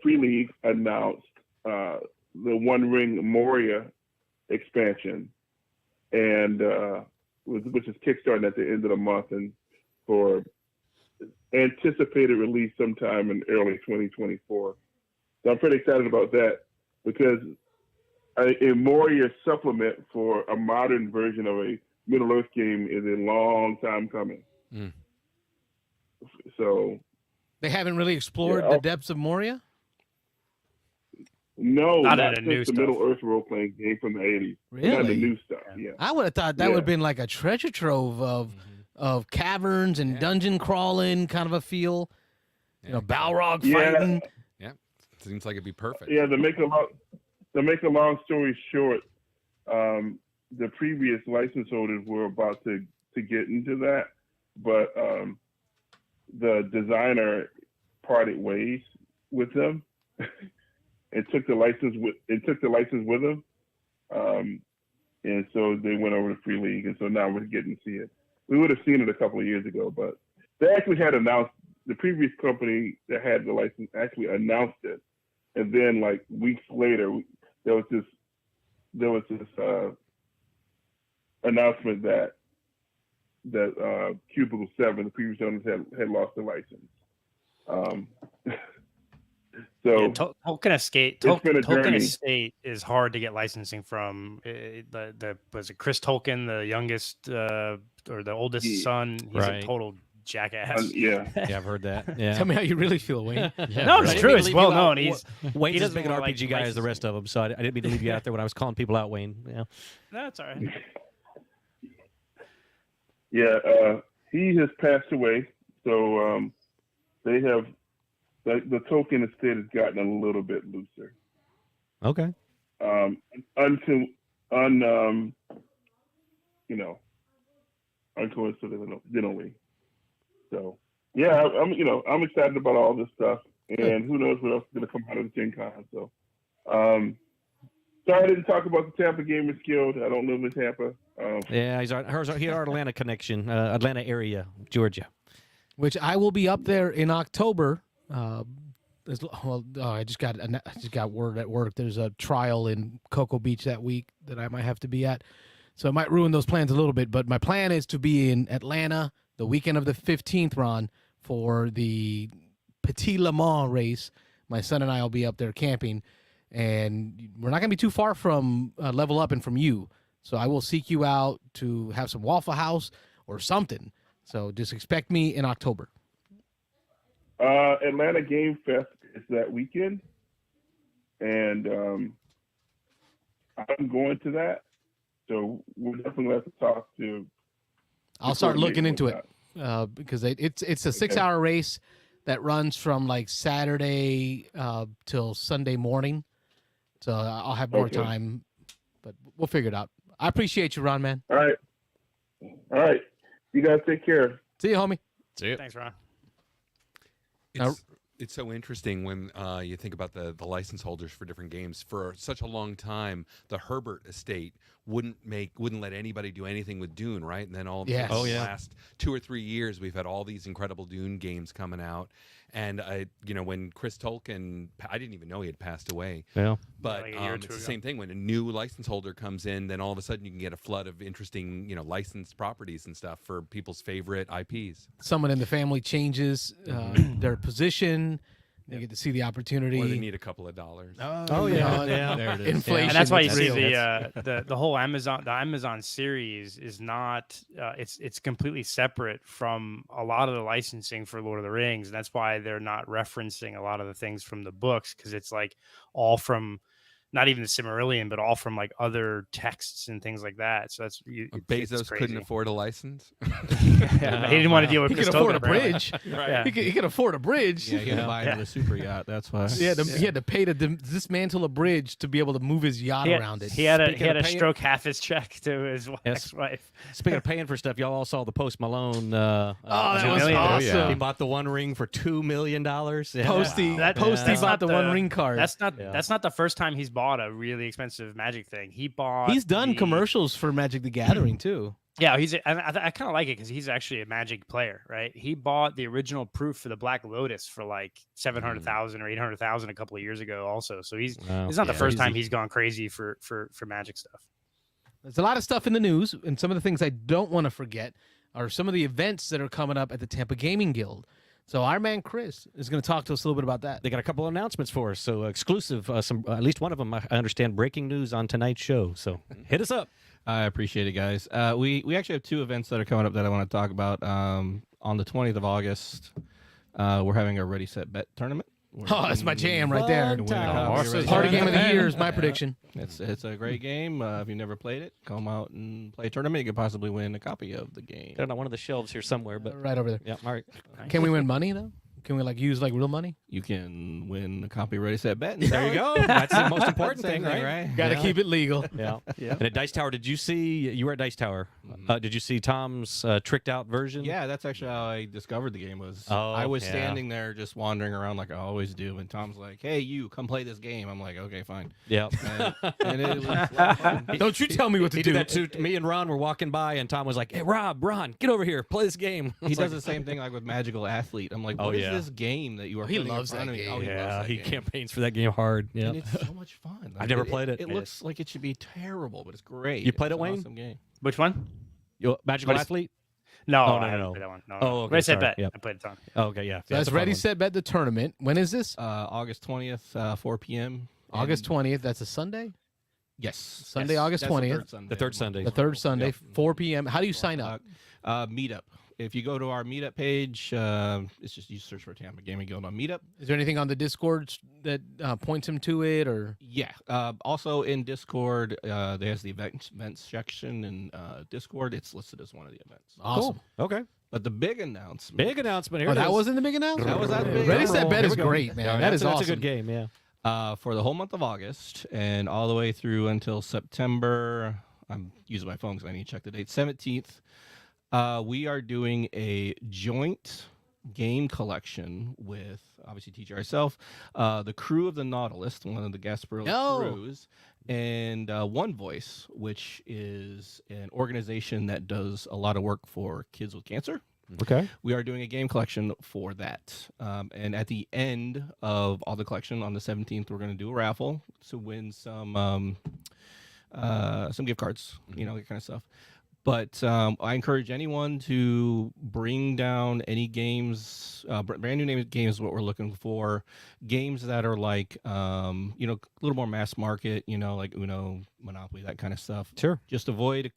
Free League announced the One Ring Moria expansion, and which is kickstarting at the end of the month, and for anticipated release sometime in early 2024. So I'm pretty excited about that because a Moria supplement for a modern version of a Middle Earth game is a long time coming. Mm. So They haven't really explored the depths of Moria? no, Not not in the new since the stuff. Middle Earth role-playing game from the 80s. Not the Really? new stuff, yeah. I would have thought that would have been like a treasure trove of caverns and dungeon crawling kind of a feel. You know, Balrog fighting. Yeah, seems like it'd be perfect. Yeah, to make a long story short, the previous license holders were about to get into that, but the designer parted ways with them and took the license with them, and so they went over to Free League, and so now we're getting to see it. We would have seen it a couple of years ago, but they actually had announced, the previous company that had the license actually announced it, and then like weeks later there was this announcement that Cubicle 7, the previous owners, had lost the license. So Yeah, Tolkien Estate. it's been a Tolkien journey. Estate is hard to get licensing from. Was it Chris Tolkien, the youngest or the oldest Yeah. son? He's Right. a total jackass. Yeah. Yeah, I've heard that. Yeah. Tell me how you really feel, Wayne. Yeah, No, it's right. true. It's well known. Wayne's he as doesn't big an wanna RPG like guy as the rest of them, so I didn't mean to leave you out there when I was calling people out, Wayne. Yeah. That's all right. Yeah, he has passed away, so they have the Tolkien estate has gotten a little bit looser. Okay. Uncoincidentally. So yeah, I'm excited about all this stuff, and who knows what else is going to come out of the Gen Con. So, sorry I didn't talk about the Tampa Gamers Guild. I don't live in Tampa. Yeah, he had our Atlanta connection, Atlanta area, Georgia. Which I will be up there in October. I just got word at work. There's a trial in Cocoa Beach that week that I might have to be at, so it might ruin those plans a little bit. But my plan is to be in Atlanta the weekend of the 15th, Ron, for the Petit Le Mans race. My son and I will be up there camping, and we're not going to be too far from Level Up and from you. So I will seek you out to have some Waffle House or something. So just expect me in October. Atlanta Game Fest is that weekend, and I'm going to that. So we're definitely going to have to talk to. I'll start looking into it because it's a 6-hour race that runs from like Saturday till Sunday morning. So I'll have more time, but we'll figure it out. I appreciate you, Ron, man. All right. You guys take care. See you, homie. See you. Thanks, Ron. It's so interesting when you think about the license holders for different games. For such a long time, the Herbert estate wouldn't let anybody do anything with Dune, right? And then all of Yes. the last 2 or 3 years, we've had all these incredible Dune games coming out. And when Chris Tolkien, I didn't even know he had passed away. Yeah. But Like a year or it's two the ago. same thing. When a new license holder comes in, then all of a sudden you can get a flood of interesting, licensed properties and stuff for people's favorite IPs. Someone in the family changes their position. They get to see the opportunity. Or they need a couple of dollars. Oh, yeah. Yeah. There it is. Inflation. And that's why you is see real. the whole Amazon series is not it's completely separate from a lot of the licensing for Lord of the Rings, and that's why they're not referencing a lot of the things from the books, because it's like all from not even the Silmarillion, but all from like other texts and things like that. So that's Bezos couldn't afford a license. Yeah, he didn't want to deal with. He could Chris afford a Tolkien, apparently. bridge. Yeah. He could afford a bridge. Yeah, he had to buy into the super yacht. That's why. He had to pay to dismantle a bridge to be able to move his yacht around it. He had Speaking of a paying- stroke half his check to his Yes. ex-wife. Speaking of paying for stuff, y'all all saw the Post Malone. that was million. awesome. He bought the One Ring for $2 million. Yeah. Posty That- bought that's the not One the- Ring card. That's not the first time he's bought bought a really expensive Magic thing. He bought. He's done commercials for Magic the Gathering too. Yeah, I kind of like it because he's actually a Magic player, right? He bought the original proof for the Black Lotus for like 700,000 or 800,000 a couple of years ago, also. So it's not the first time he's gone crazy for Magic stuff. There's a lot of stuff in the news, and some of the things I don't want to forget are some of the events that are coming up at the Tampa Gaming Guild. So our man Chris is going to talk to us a little bit about that. They got a couple of announcements for us, so exclusive. Some at least one of them, I understand, breaking news on tonight's show. So hit us up. I appreciate it, guys. We actually have 2 events that are coming up that I want to talk about. On the 20th of August, we're having a Ready Set Bet tournament. Oh, that's my jam right there. Awesome. Party game of the year is my prediction. It's a great game. If you've never played it, come out and play a tournament. You could possibly win a copy of the game. They're on one of the shelves here somewhere, but Right over there. yeah, all right. Can we win money though? Can we use real money? You can win a copy of Ready Set Bet. There you go. That's the most important thing, right? Got to keep it legal. Yeah. And at Dice Tower, did you see? You were at Dice Tower. Did you see Tom's tricked out version? Yeah, that's actually how I discovered the game. Oh, I was yeah. standing there just wandering around like I always do, and Tom's like, "Hey, you come play this game." I'm like, "Okay, fine." Yeah. And it was a lot of fun. Don't you tell me what to He do. did that to me and Ron were walking by, and Tom was like, "Hey, Ron, get over here, play this game." He does the same thing like with Magical Athlete. I'm like, "What is yeah. this game that you are?" He putting in loves front that of me?" game. Oh, he loves that he game. campaigns for that game hard. Yeah. And it's so much fun. I've never played it. It looks like it should be terrible, but it's great. You played It's it, an Wayne? Awesome game. Which one? Magical What is- Athlete? No, Oh, no, I haven't no. played that one. No, Oh, okay, Ready Set sorry. Bet. Yep. I played a ton. Oh, okay, yeah. So that's Ready Set Bet the tournament. When is this? August 20th, 4 p.m. August 20th. That's a Sunday? Yes. Sunday, August 20th. The third Sunday. The third Sunday, 4 p.m. How do you sign up? Meetup. If you go to our Meetup page, it's just you search for Tampa Gaming Guild on Meetup. Is there anything on the Discord that points him to it, or? Yeah. Also in Discord, there's the events section in Discord. It's listed as one of the events. Awesome. Okay. But the big announcement. Big announcement here. Oh, it that is. wasn't the big announcement? That was not the big Ready Set announcement. Bet Here is we go. great, man. Yeah, That is that's awesome. a good game, yeah. For the whole month of August and all the way through until September. I'm using my phone because I need to check the date. 17th. We are doing a joint game collection with obviously teacher herself, the crew of the Nautilus, one of the Gasparilla crews, and One Voice, which is an organization that does a lot of work for kids with cancer. Okay. We are doing a game collection for that. And at the end of all the collection on the 17th, we're going to do a raffle to win some gift cards, you know, that kind of stuff. But I encourage anyone to bring down any games, brand new games is what we're looking for. Games that are like, a little more mass market, like Uno, Monopoly, that kind of stuff. Sure. Just avoid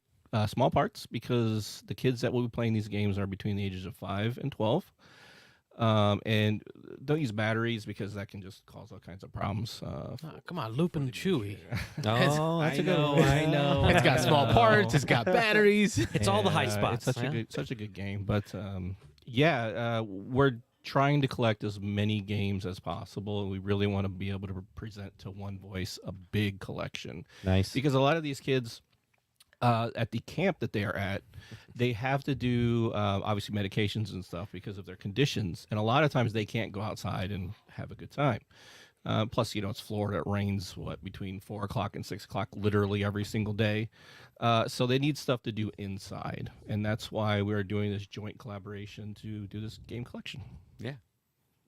small parts because the kids that will be playing these games are between the ages of 5 and 12. And don't use batteries because that can just cause all kinds of problems. Come on, Loopin' Chewy. Oh, that's a good one. I know. It's got small parts. It's got batteries. It's all the high spots. It's such a good game. But we're trying to collect as many games as possible. We really want to be able to present to One Voice a big collection. Nice. Because a lot of these kids at the camp that they are at, they have to do obviously medications and stuff because of their conditions, and a lot of times they can't go outside and have a good time. Plus, it's Florida. It rains between 4 o'clock and 6 o'clock literally every single day. So they need stuff to do inside, and that's why we're doing this joint collaboration to do this game collection. Yeah.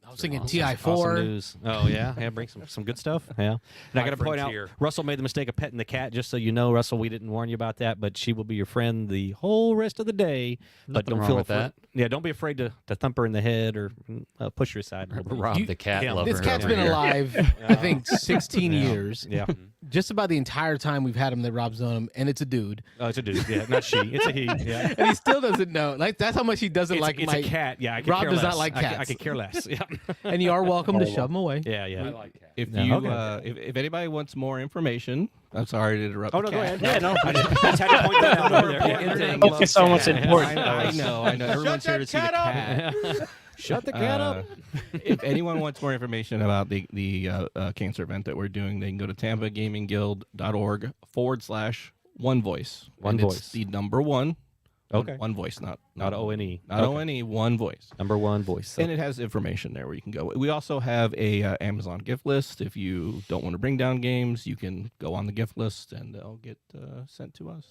I was thinking Awesome. TI4. Awesome news. Oh, yeah. Bring some good stuff. Yeah. And I got to point out, frontier. Russell made the mistake of petting the cat, just so you know, Russell, we didn't warn you about that, but she will be your friend the whole rest of the day. But Nothing don't wrong feel with that. Yeah, don't be afraid to thump her in the head or push her aside a little bit. Rob the cat yeah, lover. This cat's over been here. alive, I think, 16 years. Yeah. Just about the entire time we've had him that Rob's known him, and it's a dude. Oh, it's a dude. Yeah, not she. It's a he. Yeah. And he still doesn't know. Like, that's how much he doesn't It's, like it's my a cat. Yeah, I could Rob care does less. not like I cats. could care less. Yeah. And you are welcome to shove him away. Yeah, yeah. I like cats. If No, you okay. if anybody wants more information, I'm sorry to interrupt. Oh, the no, go cat. ahead. Yeah, no. I just had to point that out over there. Yeah. Focus on what's important. I know. Everyone's here to see the cat. Shut the cat up. If anyone wants more information about the cancer event that we're doing, they can go to tampagamingguild.org/One Voice. One And it's Voice. the number 1 Okay. One voice, not ONE. Not ONE, one voice. Number one voice. So. And it has information there where you can go. We also have a Amazon gift list. If you don't want to bring down games, you can go on the gift list and they'll get sent to us.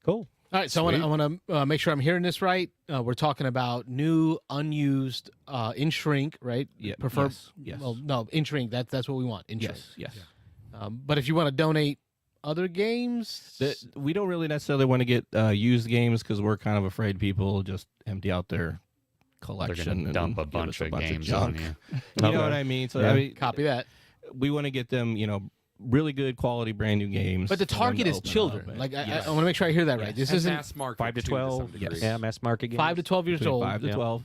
Cool. All right, so I want to make sure I'm hearing this right. We're talking about new, unused, in shrink, right? Yeah. Prefer. Yes. Well, no, in shrink. That's what we want. In shrink. Yes. But if you want to donate other games, We don't really necessarily want to get used games because we're kind of afraid people just empty out their collection They're gonna and dump a give bunch us of games junk. on you. You know what I mean? So Yeah. I mean, copy that. we want to get them, really good quality brand new games. But the for them target to is open up children. and- Like Yes. I want to make sure I hear that right. This And isn't mass market 5 to too, 12. some degree. Yeah, mass market games. 5 to 12 years between old. 5 to Yeah. 12.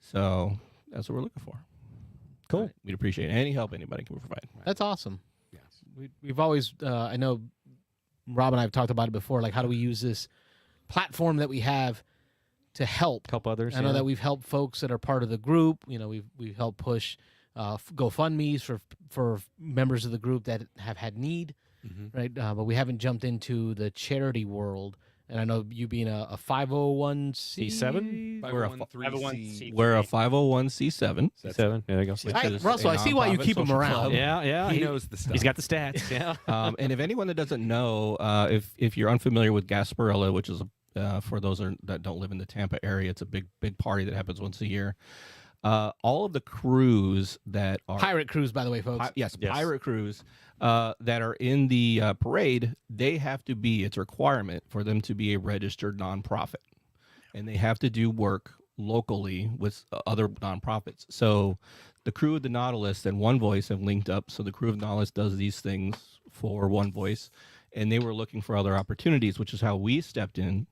So that's what we're looking for. Cool. All right. We'd appreciate any help anybody can provide. That's awesome. Yes. We've always, I know Rob and I have talked about it before, like how do we use this platform that we have to help others. I know that we've helped folks that are part of the group. We've helped push GoFundMe's for members of the group that have had need, right? But we haven't jumped into the charity world. And I know you being a 501c7. We're a 501(c)(3). We're a 501c7. 7. There you go. which Hey, is Russell, a I see why you nonprofit keep 'em social around. club. Yeah. He knows the stuff. He's got the stats. Yeah. And if anyone that doesn't know, if you're unfamiliar with Gasparilla, which is for those that don't live in the Tampa area, it's a big party that happens once a year. All of the crews that are Pirate cruise, by the way, folks. Yes. pirate crews that are in the parade, they have to be. It's a requirement for them to be a registered nonprofit, and they have to do work locally with other nonprofits. So the crew of the Nautilus and One Voice have linked up. So the crew of Nautilus does these things for One Voice, and they were looking for other opportunities, which is how we stepped in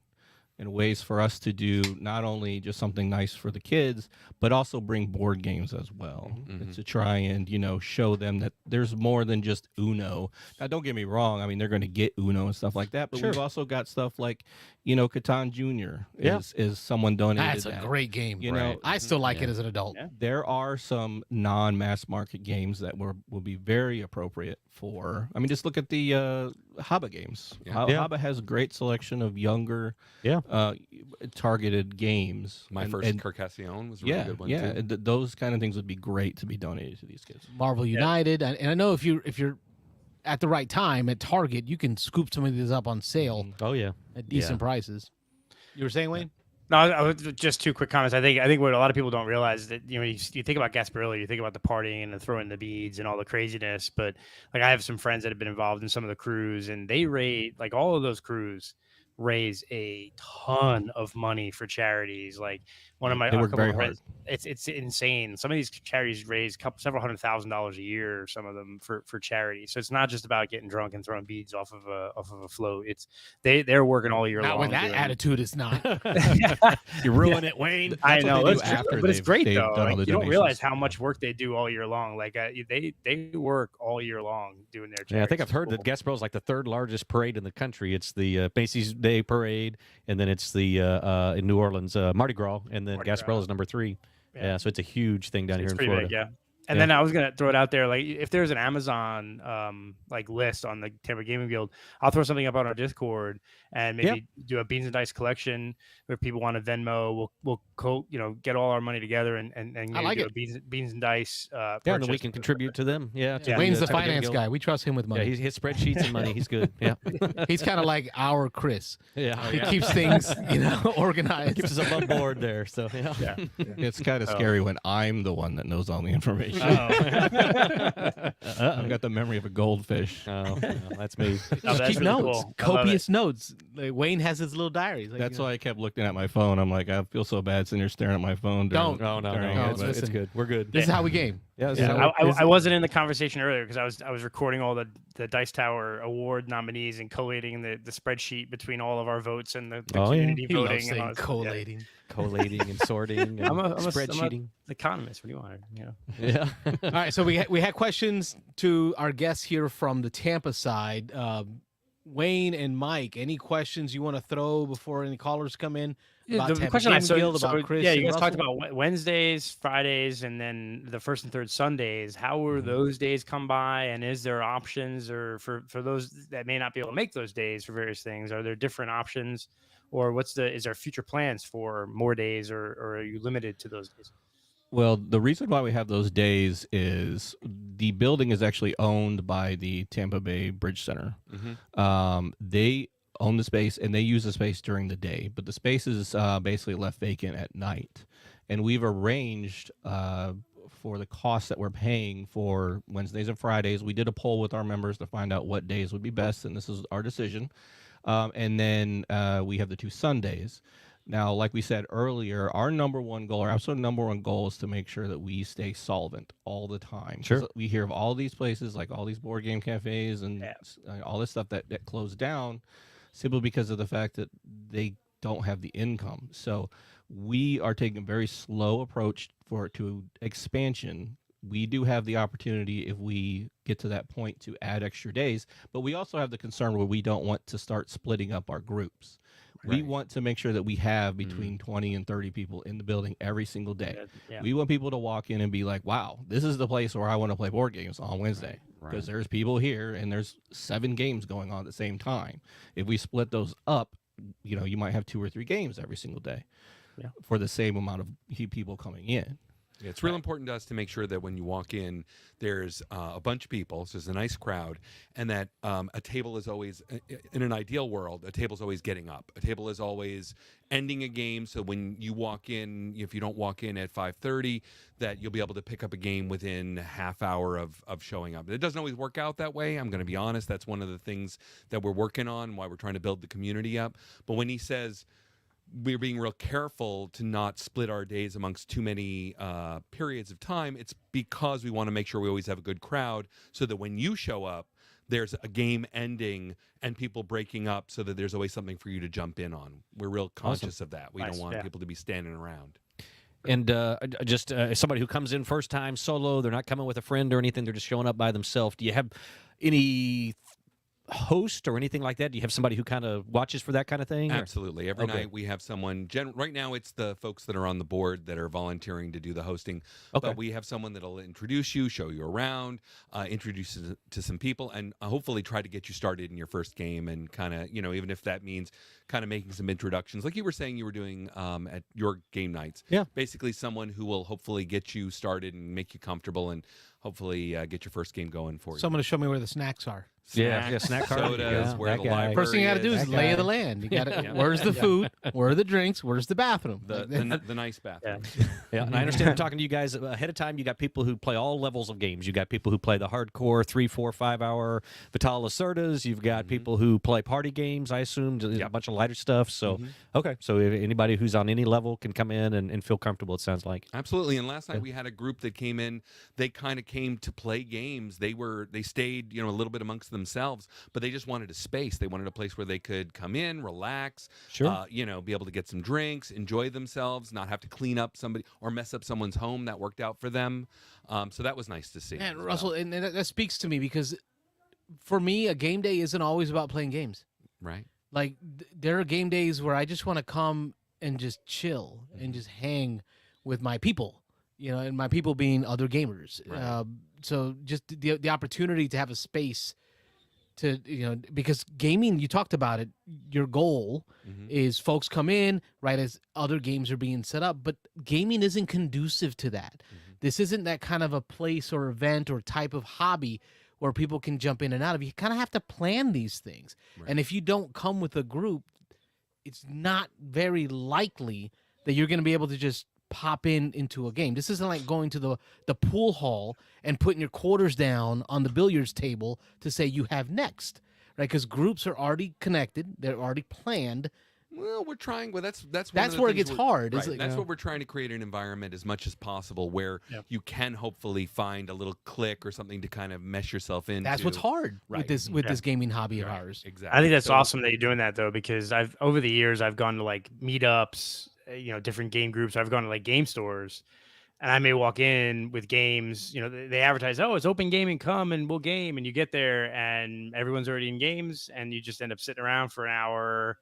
ways for us to do not only just something nice for the kids, but also bring board games as well, to try and show them that there's more than just Uno. Now, don't get me wrong. I mean, they're going to get Uno and stuff like that, but we've also got stuff like Catan Jr. is someone donated. That's a great game. Right. I still like it as an adult. Yeah. There are some non-mass market games that will be very appropriate for. I mean, just look at the Haba games. Haba has a great selection of younger, targeted games. My first Carcassonne was a really good one too. Those kind of things would be great to be donated to these kids. Marvel United, and I know if you're at the right time at Target, you can scoop some of these up on sale Oh yeah. at decent prices. You were saying, Wayne? No, I was just two quick comments. I think what a lot of people don't realize is that you think about Gasparilla, you think about the partying and the throwing the beads and all the craziness. But like I have some friends that have been involved in some of the crews, and they like all of those crews raise a ton of money for charities. Like one of my They work very hard. It's insane. Some of these charities raise several $100,000 a year. Some of them for charity. So it's not just about getting drunk and throwing beads off of a float. It's they're working all year Not long. with that attitude, it's not. You ruin it, Wayne. I know, what they do after but it's they've great done though. all Like, the you don't donations. realize how much work they do all year long. Like they work all year long doing their. Yeah, I think charities. I've heard that Gasparilla is like the third largest parade in the country. It's the Macy's Day Parade, and then it's the in New Orleans Mardi Gras, and then Mardi Gasparilla Gras. is number 3. Yeah, so it's a huge thing down It's here in pretty Florida. big, yeah. And then I was gonna throw it out there, like if there's an Amazon like list on the Tampa Gaming Guild, I'll throw something up on our Discord and maybe do a beans and dice collection where people want to Venmo. We'll get all our money together and I like do it. a beans and dice. Yeah, and then we purchase. can contribute to them. Yeah, to Wayne's the Tampa Gaming finance Guild. guy. We trust him with Yeah, money. his spreadsheets and money. He's good. Yeah, He's kind of like our Chris. yeah. He keeps things, organized. Keeps us above board there. So yeah. It's kind of scary when I'm the one that knows all the information. I've got the memory of a goldfish. Oh, no, that's me. Just that's keep really notes, cool. I love copious notes. Like Wayne has his little diaries. Like, That's why I kept looking at my phone. I'm like, I feel so bad sitting here staring at my phone. Don't. No, during no, it, It's, but- it's good. We're good. This is how we game. Yeah, this Yeah, is how I wasn't in the conversation earlier because I was recording all the Dice Tower Award nominees and collating the spreadsheet between all of our votes and the Oh, yeah. community He loves voting. And saying all that- collating. collating and sorting and I'm a spreadsheeting. economist. What do you want? Yeah. All right, so we had questions to our guests here from the Tampa side. Wayne and Mike, any questions you want to throw before any callers come in? About The Tampa question I Gaming Guild, so about Chris yeah, and you guys talked Russell? about Wednesdays, Fridays, and then the first and third Sundays. How were Mm-hmm. those days come by, and is there options or for those that may not be able to make those days for various things? Are there different options or is there future plans for more days, or are you limited to those days? Well, the reason why we have those days is the building is actually owned by the Tampa Bay Bridge Center. They own the space and they use the space during the day, but the space is basically left vacant at night. And we've arranged for the costs that we're paying for Wednesdays and Fridays. We did a poll with our members to find out what days would be best, and this is our decision. And then we have the 2 Sundays. Now, like we said earlier, our absolute number one goal is to make sure that we stay solvent all the time. Sure. We hear of all these places, like all these board game cafes and all this stuff that closed down simply because of the fact that they don't have the income. So we are taking a very slow approach to expansion. We do have the opportunity, if we get to that point, to add extra days, but we also have the concern where we don't want to start splitting up our groups. We want to make sure that we have between 20 and 30 people in the building every single day. We want people to walk in and be like, wow, this is the place where I want to play board games on Wednesday, because there's people here and there's 7 games going on at the same time. If we split those up, you might have 2 or 3 games every single day for the same amount of people coming in. Yeah, it's real important to us to make sure that when you walk in, there's a bunch of people, so there's a nice crowd, and that a table is always, in an ideal world, a table is always getting up. A table is always ending a game, so when you walk in, if you don't walk in at 5:30, that you'll be able to pick up a game within a half hour of showing up. It doesn't always work out that way. I'm going to be honest. That's one of the things that we're working on, why we're trying to build the community up. But when he says we're being real careful to not split our days amongst too many periods of time, it's because we want to make sure we always have a good crowd, so that when you show up, there's a game ending and people breaking up, so that there's always something for you to jump in on. We're real conscious of that. We don't want people to be standing around. And just somebody who comes in first time solo, they're not coming with a friend or anything, they're just showing up by themselves. Do you have any host or anything like that? Do you have somebody who kind of watches for that kind of thing? Absolutely. Every night we have someone. Right now it's the folks that are on the board that are volunteering to do the hosting. But we have someone that'll introduce you, show you around, introduce you to some people, and hopefully try to get you started in your first game, and kind of, even if that means kind of making some introductions, like you were saying you were doing at your game nights. Yeah. Basically someone who will hopefully get you started and make you comfortable, and hopefully get your first game going for you. Someone to show me where the snacks are. Snack cart. Sodas, where the library First thing you got to do is That lay guy. of the land. You got to. Where's the food? Where are the drinks? Where's the bathroom? the nice bathroom. Yeah, and I understand I'm talking to you guys ahead of time. You got people who play all levels of games. You got people who play the hardcore 3, 4, 5 hour Vital Lacerdas. You've got people who play party games, I assume, a bunch of lighter stuff. So, okay. So if anybody who's on any level can come in and feel comfortable, it sounds like. Absolutely. And last night we had a group that came in. They kind of came to play games. They stayed, a little bit amongst themselves, but they just wanted a space. They wanted a place where they could come in, relax, be able to get some drinks, enjoy themselves, not have to clean up somebody or mess up someone's home. That worked out for them. So that was nice to see. And Russell, and that speaks to me, because for me, a game day isn't always about playing games. Right. Like there are game days where I just want to come and just chill and just hang with my people, and my people being other gamers. Right. So just the opportunity to have a space to, because gaming, you talked about it, your goal is folks come in right as other games are being set up, but gaming isn't conducive to that. This isn't that kind of a place or event or type of hobby where people can jump in and out of. You kind of have to plan these things. Right. And if you don't come with a group, it's not very likely that you're going to be able to just pop into a game. This isn't like going to the pool hall and putting your quarters down on the billiards table to say you have next, right? Because groups are already connected. They're already planned. Well, we're trying. Well, that's where it gets hard. Right. Is That's what we're trying to create an environment as much as possible where you can hopefully find a little click or something to kind of mesh yourself into. That's what's hard with this gaming hobby of ours. Exactly. I think that's awesome that you're doing that, though, because over the years I've gone to like meetups, different game groups. I've gone to like game stores, and I may walk in with games. They advertise, "Oh, it's open gaming, come and we'll game." And you get there, and everyone's already in games, and you just end up sitting around for an hour,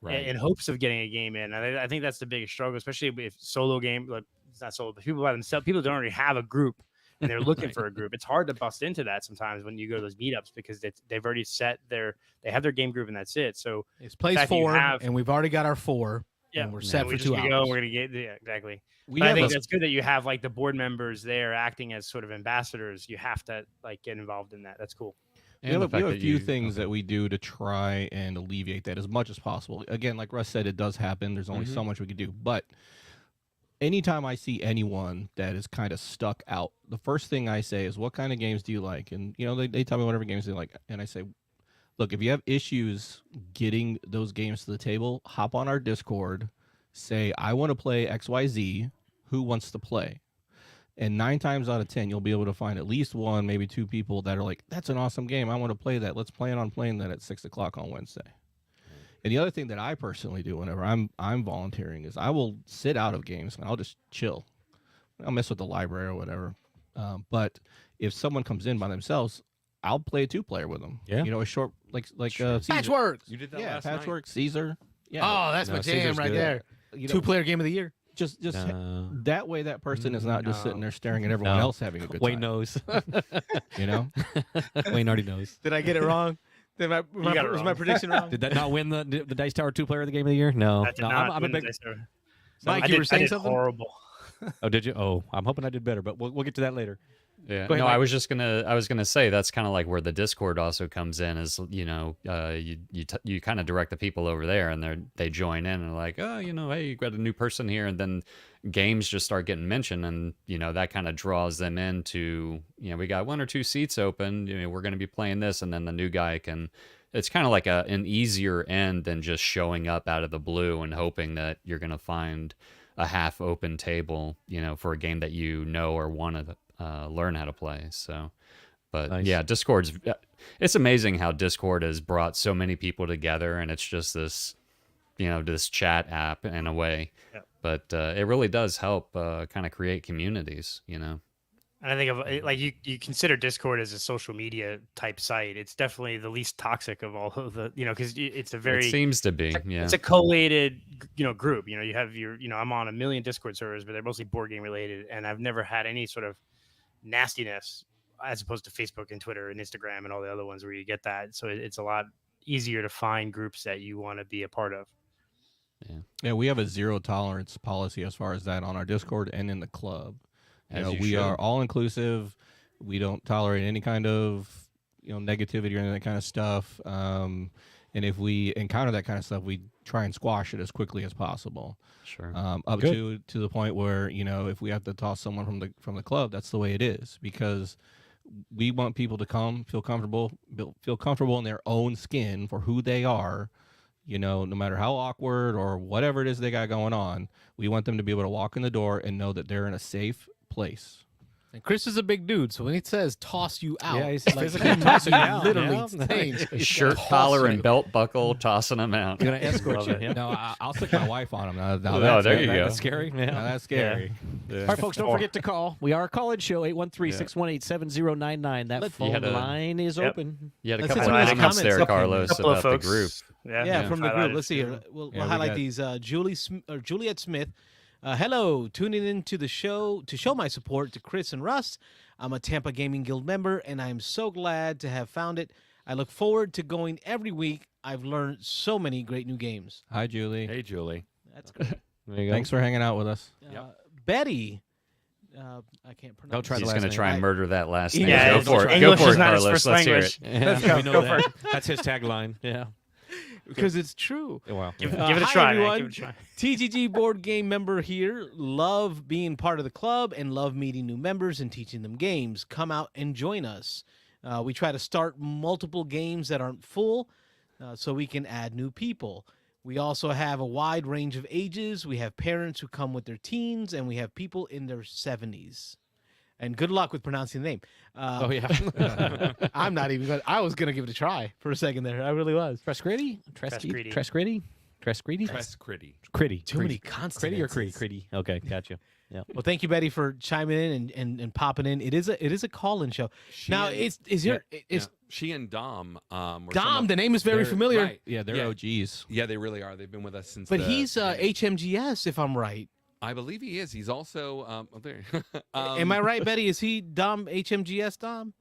in hopes of getting a game in. And I think that's the biggest struggle, especially if solo game, like it's not solo, but people by themselves, people don't already have a group and they're looking for a group. It's hard to bust into that sometimes when you go to those meetups because they've already they have their game group and that's it. So It's place fact that you 4, have- and we've already got our 4. yeah, and we're set we for just 2 gonna hours. go, we're gonna get exactly. We But I have think a- that's good that you have like the board members there acting as sort of ambassadors. You have to like get involved in that. That's cool. We And have, the we fact have a that few you- things that we do to try and alleviate that as much as possible. Again, like Russ said, it does happen. There's only so much we can do. But anytime I see anyone that is kind of stuck out, the first thing I say is, what kind of games do you like? And, they tell me whatever games they like. And I say, look, if you have issues getting those games to the table, hop on our Discord, say, I want to play XYZ. Who wants to play? And 9 times out of 10, you'll be able to find at least 1, maybe 2 people that are like, that's an awesome game. I want to play that. Let's plan on playing that at 6 o'clock on Wednesday. And the other thing that I personally do whenever I'm volunteering is I will sit out of games and I'll just chill. I'll mess with the library or whatever. But if someone comes in by themselves, I'll play a 2-player with them. Yeah. A short Caesar. Patchwork. You did that Yeah, last Patchwork, Caesar. Yeah. Oh, that's No, my jam Caesar's right good. there. 2-player game of the year. Just No. that way that person is not just sitting there staring at everyone No. else having a good Wayne time. knows. You know? Wayne already knows. Did I get it wrong? got it Was my wrong. prediction wrong? Did that not win the Dice Tower 2-player of the game of the year? No. That did No, not I'm a win the big. Dice Tower. Mike, I you were did- saying I did something? horrible. Oh, did you? Oh, I'm hoping I did better, but we'll get to that later. Yeah. Go ahead, No, Mike. I was gonna say that's kind of like where the Discord also comes in. Is you kind of direct the people over there, and they join in and are like, oh, hey, you got a new person here, and then games just start getting mentioned, and that kind of draws them into we got 1 or 2 seats open. We're going to be playing this, and then the new guy can. It's kind of like an easier end than just showing up out of the blue and hoping that you're going to find a half open table, for a game that or want to learn how to play. So, but Nice. yeah, it's amazing how Discord has brought so many people together, and it's just this, this chat app in a way. Yeah. But it really does help kind of create communities, And I think of like you consider Discord as a social media type site. It's definitely the least toxic of all of the, because it's a very it seems to be, yeah. it's a collated, group. You have your, I'm on 1 million Discord servers, but they're mostly board game related, and I've never had any sort of nastiness as opposed to Facebook and Twitter and Instagram and all the other ones where you get that. So it's a lot easier to find groups that you want to be a part of. Yeah, we have a 0 tolerance policy as far as that on our Discord and in the club. As you We should. are all inclusive. We don't tolerate any kind of negativity or any of that kind of stuff. And if we encounter that kind of stuff, we try and squash it as quickly as possible. Sure. Up Good. to the point where if we have to toss someone from the club, that's the way it is, because we want people to come feel comfortable in their own skin for who they are. No matter how awkward or whatever it is they got going on, we want them to be able to walk in the door and know that they're in a safe place. And Chris is a big dude, so when he says toss you out, Yeah, he's like, physically tossing you he out, literally yeah. saying, Shirt toss collar you. and belt buckle, tossing them out. You're gonna escort Love you. it. Yeah. No, I'll stick my wife on them. Now, Oh, that's, there you go. That's scary. Now Yeah. that's scary. All right, folks, don't forget to call. We are a call-in show, 813-618-7099. That Let's- phone You had a- line is Yep. open. You had a Let's couple hit of some of these comments comments. there, Carlos, Couple of about the folks. group. Yeah, from the group. highlighted. Let's see here. We'll we highlight got- these. Juliet Smith. Hello, tuning in to the show to show my support to Chris and Russ. I'm a Tampa Gaming Guild member, and I'm so glad to have found it. I look forward to going every week. I've learned so many great new games. Hi, Julie. Hey, Julie. That's great. There you go. Thanks for hanging out with us. Betty. I can't pronounce. Don't try He's the last going to name. try and murder that last name. Yeah, Go for it. English Go for is it, not his Carlos. first Let's hear language. it. Yeah, Let's go. we know Go that. for it. That's his tagline. Yeah. because it's true. Wow. Give it Hi, a try, man. everyone. Give it a try. TGG board game member here. Love being part of the club and love meeting new members and teaching them games. Come out and join us. We try to start multiple games that aren't full so we can add new people. We also have a wide range of ages. We have parents who come with their teens, and we have people in their 70s. And good luck with pronouncing the name. Oh, yeah. I'm not even going to. I was going to give it a try for a second there. I really was. Trescritty? Trescritty. Trescritty? Trescritty? Press Critty. Critty. Too many Critty or consonants. Critty? Critty. Okay, gotcha. Yeah. Well, thank you, Betty, for chiming in and popping in. It is a call-in show. Now, is She and Dom. Were some Dom? of- The name is very they're- familiar. Right. Yeah, they're Yeah. OGs. Yeah, they really are. They've been with us since. But the he's beginning. HMGS, if I'm right. I believe he is. He's also there. Am I right, Betty? Is he Dom HMGS Dom?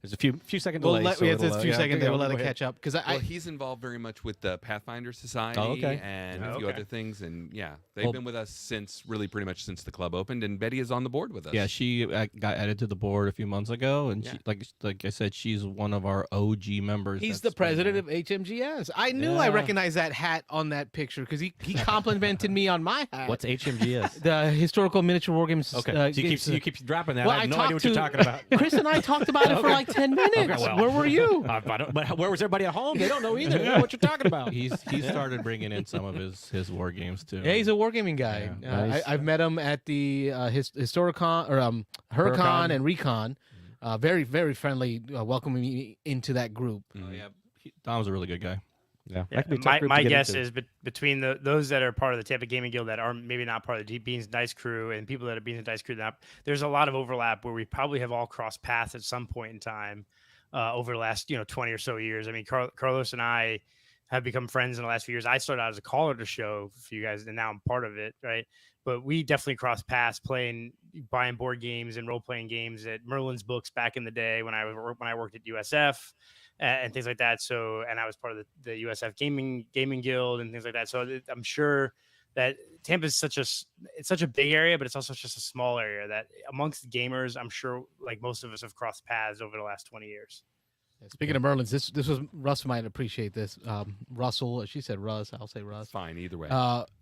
There's a few second We'll delay. let, so it's it'll, a few seconds there. We'll let go it ahead. catch up because Well, he's involved very much with the Pathfinder Society okay. and Oh, a few okay. other things. And yeah, they've Well- been with us since pretty much since the club opened. And Betty is on the board with us. Yeah, she got added to the board a few months ago, and Yeah. she, like I said, she's one of our OG members. he's that's the been president there. of HMGS. I knew I Yeah. recognized that hat on that picture because he complimented me on my hat. What's HMGS? The Historical Miniature War Games? Okay, so you keep dropping that. Well, I have no talked idea what you're to- talking about. Chris and I talked about it for like 10 minutes. Okay, well. Where were you? But where was everybody at home? They don't know either. They don't know what you're talking about. He started bringing in some of his war games too. Yeah, he's a wargaming guy. Yeah. Nice. I've met him at the Historicon or Hurricon and Recon. Very, very friendly, welcoming me into that group. Oh, yeah, Dom's a really good guy. Yeah, Yeah, that could be a tough group my to get guess into. is between those that are part of the Tampa Gaming Guild that are maybe not part of the Beans and Dice crew and people that are Beans and Dice crew, there's a lot of overlap where we probably have all crossed paths at some point in time over the last 20 or so years. I mean, Carlos and I have become friends in the last few years. I started out as a caller to show for you guys, and now I'm part of it, right? But we definitely crossed paths buying board games and role playing games at Merlin's Books back in the day when I worked at USF. And things like that. So, and I was part of the USF gaming guild and things like that. So I'm sure that Tampa is it's such a big area, but it's also just a small area that amongst gamers, I'm sure like most of us have crossed paths over the last 20 years. Speaking of Merlin's, this was Russ might appreciate this. Russell, she said Russ. I'll say Russ. Fine, either way.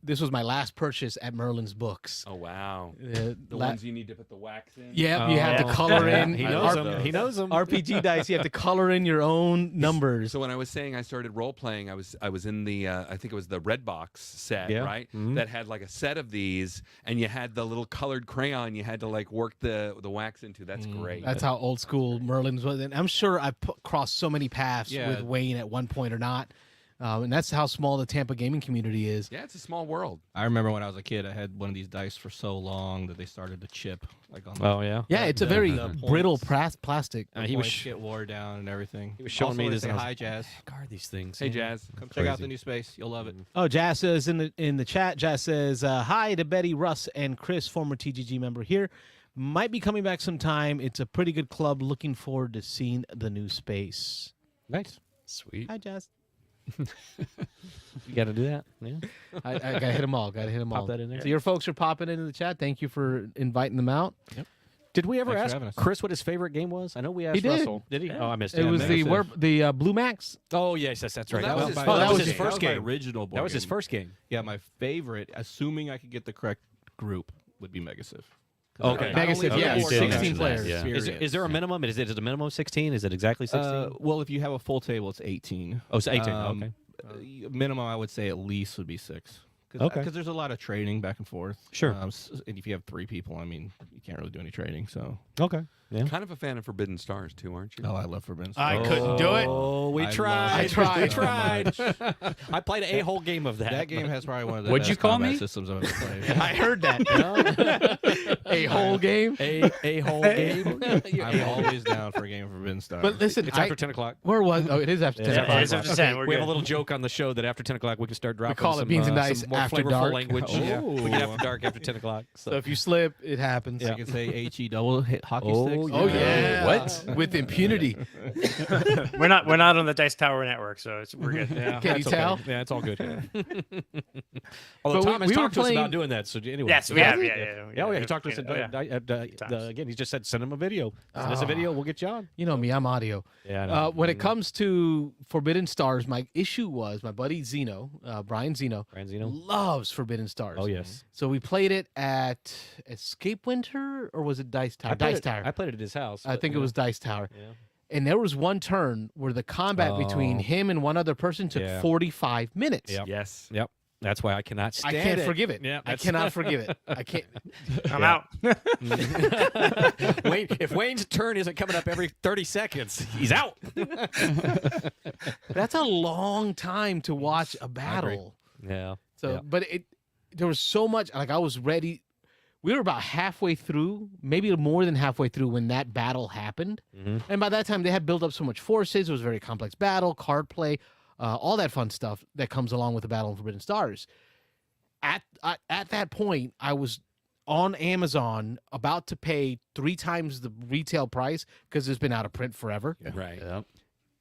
This was my last purchase at Merlin's Books. Oh wow. The ones you need to put the wax in. Yeah, you have to color in. He I knows love them. those. He knows them. RPG dice. You have to color in your own numbers. So when I was saying I started role playing, I was in the I think it was the Red Box set, Yeah. right? Mhm. That had like a set of these, and you had the little colored crayon you had to like work the wax into. That's great. That's how old school Merlin's was. And I'm sure I crossed so many paths with Wayne at one point or not. And that's how small the Tampa gaming community is. Yeah, it's a small world. I remember when I was a kid, I had one of these dice for so long that they started to chip. Like on Oh yeah. Yeah, it's a very the brittle points. plastic. he was get wore down and everything. He was showing Also me wanna this. Say and I was hi, Jazz. Guard these things. Hey, yeah. Jazz. Come check out Crazy. the new space. You'll love it. Oh, Jazz says in the chat, Jazz says, hi to Betty, Russ, and Chris, former TGG member here. Might be coming back sometime. It's a pretty good club. Looking forward to seeing the new space. Nice. Sweet. Hi, Jazz. You got to do that. Yeah. I gotta hit them all. Gotta hit them Pop all. that in there. So your folks are popping into the chat. Thank you for inviting them out. Did we ever Thanks for ask having us. Chris what his favorite game was? I know we asked did. Russell. Did he? Oh, I missed it. It was I missed the Blue Max. Oh yes, that's right. Well, that was his my- first that was game. his first my game. original board That was his game. first game. Yeah, my favorite, assuming I could get the correct group, would be Megasiv. Okay. Megasiv, yeah, you did 16 mention that, players. yeah. Is there a minimum? Is it a minimum of 16? Is it exactly 16? Well, if you have a full table, it's 18. Oh, it's 18. Um, Okay. Minimum, I would say at least would be 6. Okay. Because there's a lot of trading back and forth. Sure. And if you have 3 people, I mean, you can't really do any trading. So. Okay. Yeah. Kind of a fan of Forbidden Stars too, aren't you? Oh, I love Forbidden I Stars. couldn't do it. Oh, we I tried. love We it so tried. much. I played a whole game of that. That game has probably one of the What'd you best call combat me? systems I've ever played. I heard that. A whole game. a whole game. I'm always down for a game of Forbidden Stars. But listen, It's after 10 o'clock. where was? Oh, it is after 10 Yeah, o'clock. it is after 10. We're We have a good. little joke on the show that after 10 o'clock we can start dropping call it some, Beans and some Dice more after flavorful dark. language. Yeah. We Oh. get after dark after 10 o'clock. So if you slip, it happens. I can say HE double hit hockey Oh, sticks. Oh yeah. What? With impunity. We're not on the Dice Tower network, so we're good. Yeah, Can you that's okay. tell? Yeah, it's all good. Although But Tom has we were talked to us playing- about doing that. So anyway, Yes, we have. Yeah, yeah. Yeah, he talked to us. Yeah, yeah. Times. Again, he just said send him a video. Send us a video. We'll get you on. You know me, I'm audio. Yeah. I know. When it comes to Forbidden Stars, my issue was my buddy Zeno, Brian Zeno, Branzino. loves Forbidden Stars. Oh yes. So we played it at Escape Winter, or was it Dice Tower? Dice Tower. I played it at his house. I think it was Dice Tower. Yeah. And there was one turn where the combat between Oh. him and one other person took Yeah. 45 minutes. Yep. Yes. Yep. That's why I cannot I stand can't it. forgive it. Yeah, I that's- cannot forgive it. I can't. I'm out. Wayne, if Wayne's turn isn't coming up every 30 seconds, he's out. That's a long time to watch a battle. Yeah. So, Yeah. but there was so much. Like I was ready. We were about halfway through, maybe more than halfway through when that battle happened. Mhm. And by that time, they had built up so much forces. It was a very complex battle, card play, all that fun stuff that comes along with the Battle of Forbidden Stars. at that point, I was on Amazon about to pay 3 times the retail price because it's been out of print forever. Right. Yep.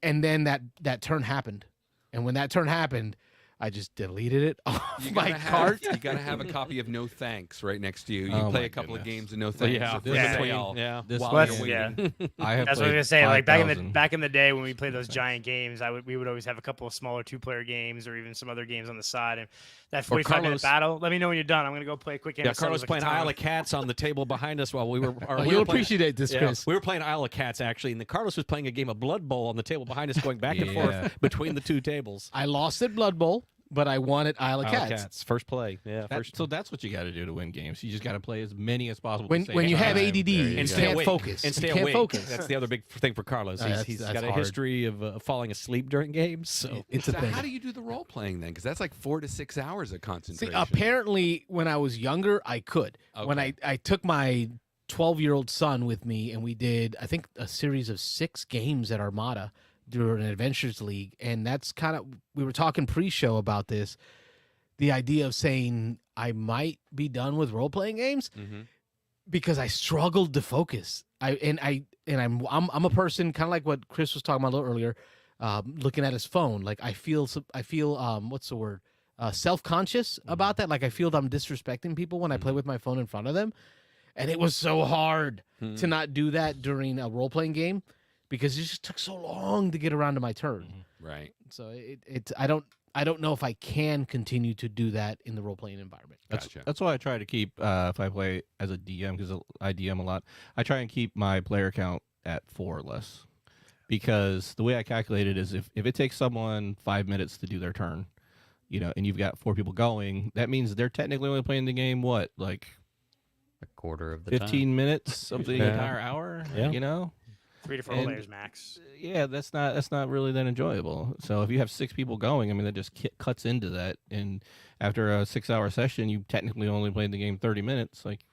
And then that turn happened. And when that turn happened, I just deleted it off my cart. You got to have a copy of No Thanks right next to you. You Oh, play my a couple of goodness. games of No Thanks. Yeah, for yeah, sale yeah. This while Well, you're that's- waiting. yeah. I have That's what I was played gonna say. Like 5,000. back in the day when we played those giant games, we would always have a couple of smaller 2-player games or even some other games on the side. And that 45-minute Carlos- battle. Let me know when you're done. I'm gonna go play a quick game. Yeah, of Settlers Carlos of playing Catan. Isle of Cats on the table behind us while we were. Oh, you'll appreciate this, Chris. We were playing Isle of Cats actually, and then Carlos was playing a game of Blood Bowl on the table behind us, going back and Yeah. forth between the two tables. I lost at Blood Bowl, but I won at Isle of Isle of Cats. First play, yeah. So that's what you got to do to win games. You just got to play as many as possible. When at the when same you have time. ADD, There you and go. stay can't awake. focus. And stay you can't awake. focus. That's the other big thing for Carlos. That's He's hard. got a history of falling asleep during games. So It's a So thing. how do you do the role playing then? Because that's like 4 to 6 hours of See, concentration. apparently, when I was younger, I could. When Okay. I took my 12-year-old son with me, and we did, I think, a series of 6 games at Armada during an Adventures League, and that's kind of, we were talking pre-show about this, the idea of saying I might be done with role-playing games Mhm. because I struggled to focus. I'm a person kind of like what Chris was talking about a little earlier, looking at his phone. Like I feel what's the word? Self-conscious about that. Like I feel that I'm disrespecting people when I play with my phone in front of them, and it was so hard to not do that during a role-playing game because it just took so long to get around to my turn. Right. So I don't know if I can continue to do that in the role-playing environment. Gotcha. That's why I try to keep, if I play as a DM, because I DM a lot, I try and keep my player count at 4 or less. Because the way I calculate it is if it takes someone 5 minutes to do their turn, and you've got 4 people going, that means they're technically only playing the game, like A quarter of the 15 time. minutes of the Yeah. entire hour? Yeah. 3 to 4 And- players max. Yeah, that's not really that enjoyable. So if you have 6 people going, I mean, that just cuts into that. And after a 6-hour session, you technically only played the game 30 minutes. Like,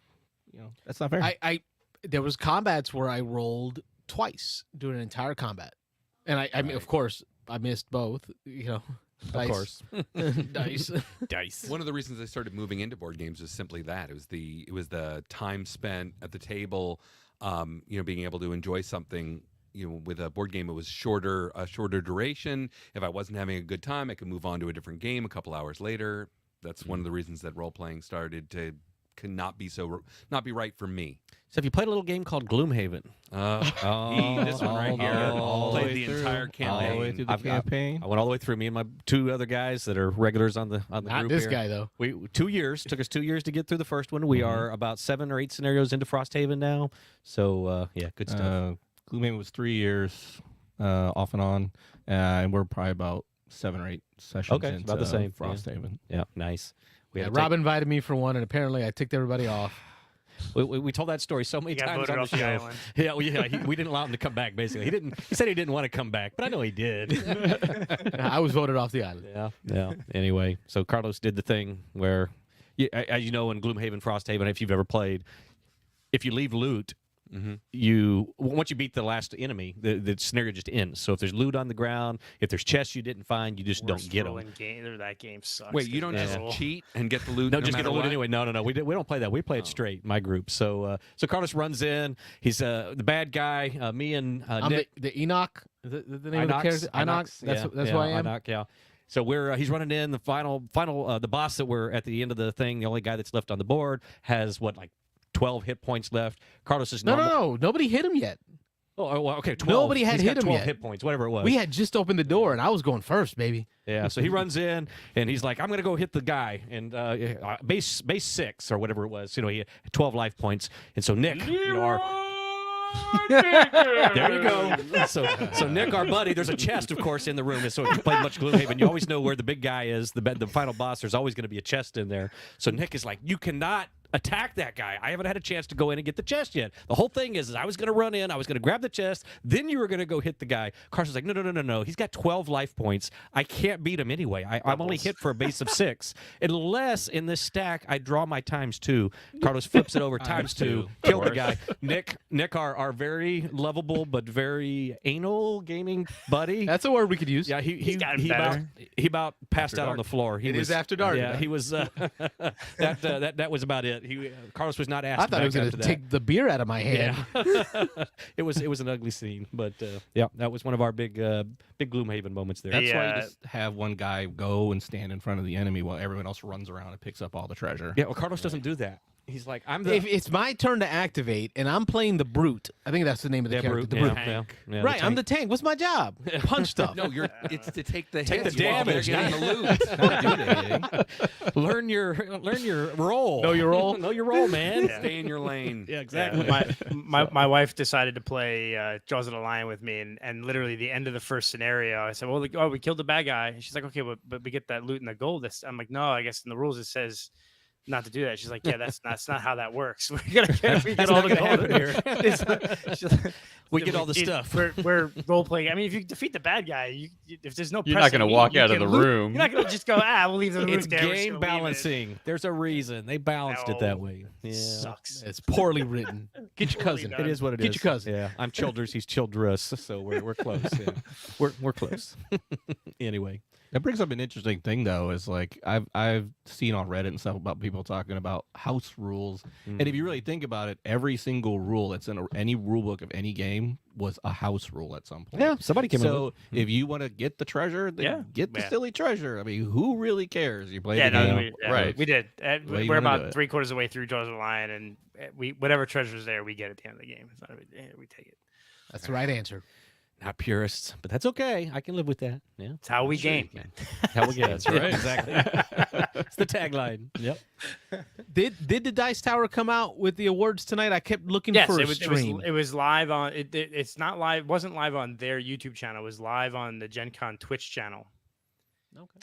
that's not fair. I there was combats where I rolled twice during an entire combat, and I mean, of course, I missed both. Of course. dice. Dice. One of the reasons I started moving into board games was simply that it was the time spent at the table, being able to enjoy something. With a board game, it was a shorter duration. If I wasn't having a good time, I could move on to a different game a couple hours later. That's one of the reasons that role playing started to not be right for me. So have you played a little game called Gloomhaven? This one right here. all the Played way the through. entire All the campaign. way through the campaign. I went all the way through. Me and my 2 other guys that are regulars on the Not group this here. guy though. We 2 years took us 2 years to get through the first one. We are about 7 or 8 scenarios into Frosthaven now. So yeah, good stuff. Gloomhaven was 3 years off and on, and we're probably about 7 or 8 sessions Okay, into about the same, yeah. Frosthaven. Yeah, nice. We Yeah, had to Rob invited me for one, and apparently I ticked everybody off. we told that story so He many got times voted on the off the show. island. Yeah, we didn't allow him to come back. Basically, he said he didn't want to come back, but I know he did. I was voted off the island. Yeah. Anyway, so Carlos did the thing where, as you know, in Gloomhaven, Frosthaven, if you've ever played, if you leave loot, once you beat the last enemy, the scenario just ends. So if there's loot on the ground, if there's chests you didn't find, you just don't get them. That game sucks. Wait, you don't just cheat and get the loot? No, just get the matter loot what? anyway. No. We don't play that. We play it straight. My group. So Carlos runs in. He's the bad guy. Me and I'm Nick. the Enoch. The name of the Inox, character. Enoch. Inox, That's who I am. Inox, yeah. So he's running in the final the boss that we're at the end of the thing. The only guy that's left on the board has 12 hit points left. Carlos is No. Nobody hit him yet. Oh, well, okay. 12. Nobody had He's got hit him 12 yet. hit points, whatever it was. We had just opened the door, and I was going first, baby. Yeah, so he runs in and he's like, "I'm gonna go hit the guy," and base 6 or whatever it was. He had 12 life points, and so Nick, there you go. So Nick, our buddy, there's a chest, of course, in the room. And so if you played much Gloomhaven, you always know where the big guy is, the final boss. There's always going to be a chest in there. So Nick is like, "You cannot attack that guy. I haven't had a chance to go in and get the chest yet." The whole thing is I was going to run in, I was going to grab the chest, then you were going to go hit the guy. Carson's like, no. He's got 12 life points. I can't beat him anyway. I'm only hit for a base of 6. Unless in this stack I draw my ×2. Carlos flips it over ×2, kill the guy. Nick, our very lovable but very anal gaming buddy. That's a word we could use. Yeah, He's gotten better. He about passed After out on dark. the floor. He It was is after dark. Yeah, he was. That was about it. Carlos was not asked. I thought he was back going after to that. take the beer out of my hand. Yeah. it was an ugly scene, but yeah, that was one of our big Gloomhaven moments there. That's why you just have one guy go and stand in front of the enemy while everyone else runs around and picks up all the treasure. Yeah, well, Carlos doesn't do that. He's like, I'm the If it's my turn to activate and I'm playing the brute, I think that's the name of the Yeah, character. brute, The yeah, brute. yeah, Right, I'm the tank. What's my job? Punch stuff. No, it's to take the Take hits the while they're damage, getting yeah. the loot. learn your role. Know your role? Know your role, man. Stay in your lane. Yeah, Yeah, exactly. my wife decided to play Jaws of the Lion with me, and literally the end of the first scenario, I said, "Well, we killed the bad guy." And she's like, "Okay, but we get that loot and the gold." I'm like, "No, I guess in the rules it says not to do that." She's like, "Yeah, that's not how that works. We get That's all not the gonna gold happen here. We get all the stuff. We're role playing. I mean, if you defeat the bad guy, if there's no, You're not going to walk out of the room. You're not going to just go, we'll leave the loot It's there. we're just game gonna leave it." balancing. There's a reason they balanced it that No. way. Yeah. Sucks. It's poorly written. Get your Poorly cousin. done. It is what it is. Get your cousin. Yeah, I'm Childress. He's Childress, so we're close. Yeah. We're close. Anyway, That brings up an interesting thing, though, is like I've seen on Reddit and stuff about people talking about house rules, and if you really think about it, every single rule that's in any rule book of any game was a house rule at some point. yeah, somebody came. So if you want to get the treasure, then Yeah. get the Yeah. silly treasure. I mean, who really cares? You play Yeah, the no, game. Right. we did. Way you We're wanna do about it. 3/4 of the way through Jaws of the Lion, and whatever treasure's there, we get at the end of the game. It's not we take it. That's the right answer. Not purists, but that's okay. I can live with that. Yeah, It's how we Sure you game. can. How we get. That's right. Exactly. It's the tagline. Yep. Did the Dice Tower come out with the awards tonight? I kept looking Yes, for a it was, stream. it was live on. It's not live. Wasn't live on their YouTube channel. It was live on the Gen Con Twitch channel.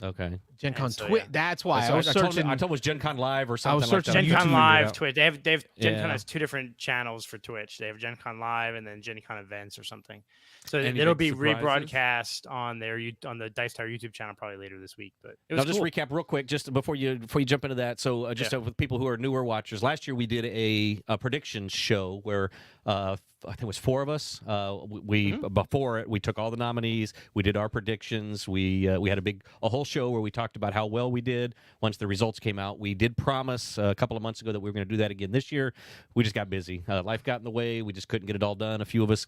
Okay. Gen Con so, Twitch. yeah. That's why So I was searching. I told it was Gen Con Live or something. searching like Gen that. YouTube Con video. Live, Twitch. They have Gen Con Yeah. has 2 different channels for Twitch. They have Gen Con Live and then Gen Con Events or something. So Any it'll big be surprises? rebroadcast on on the Dice Tower YouTube channel probably later this week. But it Now, was just cool. recap real quick, just before you jump into that. So, with people who are newer watchers, last year we did a prediction show where I think it was 4 of us. Before it, we took all the nominees. We did our predictions. We had a whole show where we talked about how well we did once the results came out. We did promise a couple of months ago that we were going to do that again this year. We just got busy. Life got in the way. We just couldn't get it all done. A few of us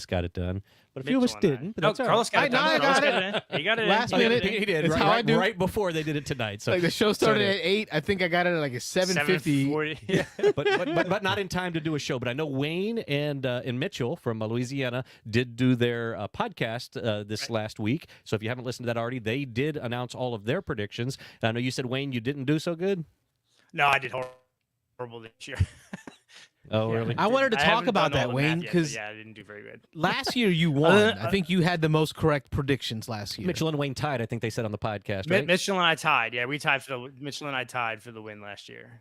got it done, but a few of us Mitchell and I. didn't. But No, that's all Carlos right. got it. done. I Carlos got it. in. He got it. in. Last He got it minute. in. He did. It's right, how I do. right before they did it tonight. So Like the show started so- at 8. I think I got it at like a 7:50. 7:40. Yeah. but not in time to do a show. But I know Wayne and Mitchell from Louisiana did do their podcast this last week. So if you haven't listened to that already, they did announce all of their predictions. And I know you said, Wayne, you didn't do so good. No, I did horrible this year. Oh, really? I wanted to I talk haven't about done that, all the Wayne, math yet, but because yeah, I didn't do very good. last year you won. I think you had the most correct predictions last year. Mitchell and Wayne tied, I think they said on the podcast, right? Mitchell and I tied. Yeah, Mitchell and I tied for the win last year.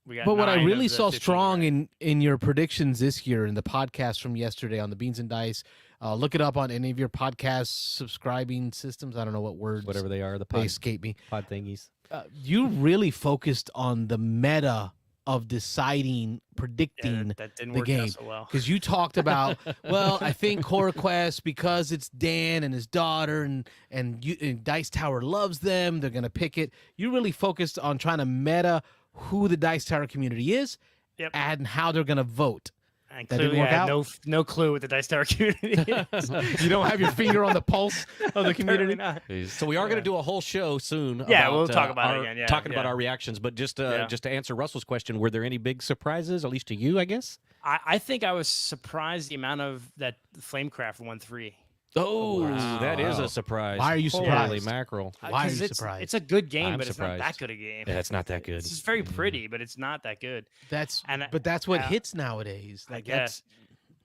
We got But what I 9 of really the saw 15 strong right. in your predictions this year in the podcast from yesterday on the Beans and Dice, look it up on any of your podcast subscribing systems. I don't know what words Whatever they are, the they pod, escape me. pod thingies. You really focused on the meta of deciding, Yeah, predicting that didn't the work game. out so well. Because you talked about, well, I think Core Quest, because it's Dan and his daughter, and Dice Tower loves them, they're gonna pick it. You really focused on trying to meta who the Dice Tower community is, Yep. and how they're gonna vote. And that didn't clearly, work I had out? no clue what the Dice Tower community is. You don't have your finger on the pulse of the community. Apparently not. So we are going to do a whole show soon. Yeah, about, we'll talk about it our- again, yeah, talking about yeah. our reactions, but just Yeah. just to answer Russell's question, were there any big surprises, at least to you? I guess. I think I was surprised the amount of that Flamecraft won 3. Oh, Wow. that is a surprise. Why are you Holy surprised? mackerel! Why are 'Cause you it's, surprised? It's a good game, I'm but it's not that surprised. good a game. Yeah, it's not that good. It's just very pretty, but it's not that good. But that's what yeah. hits nowadays. I Like guess.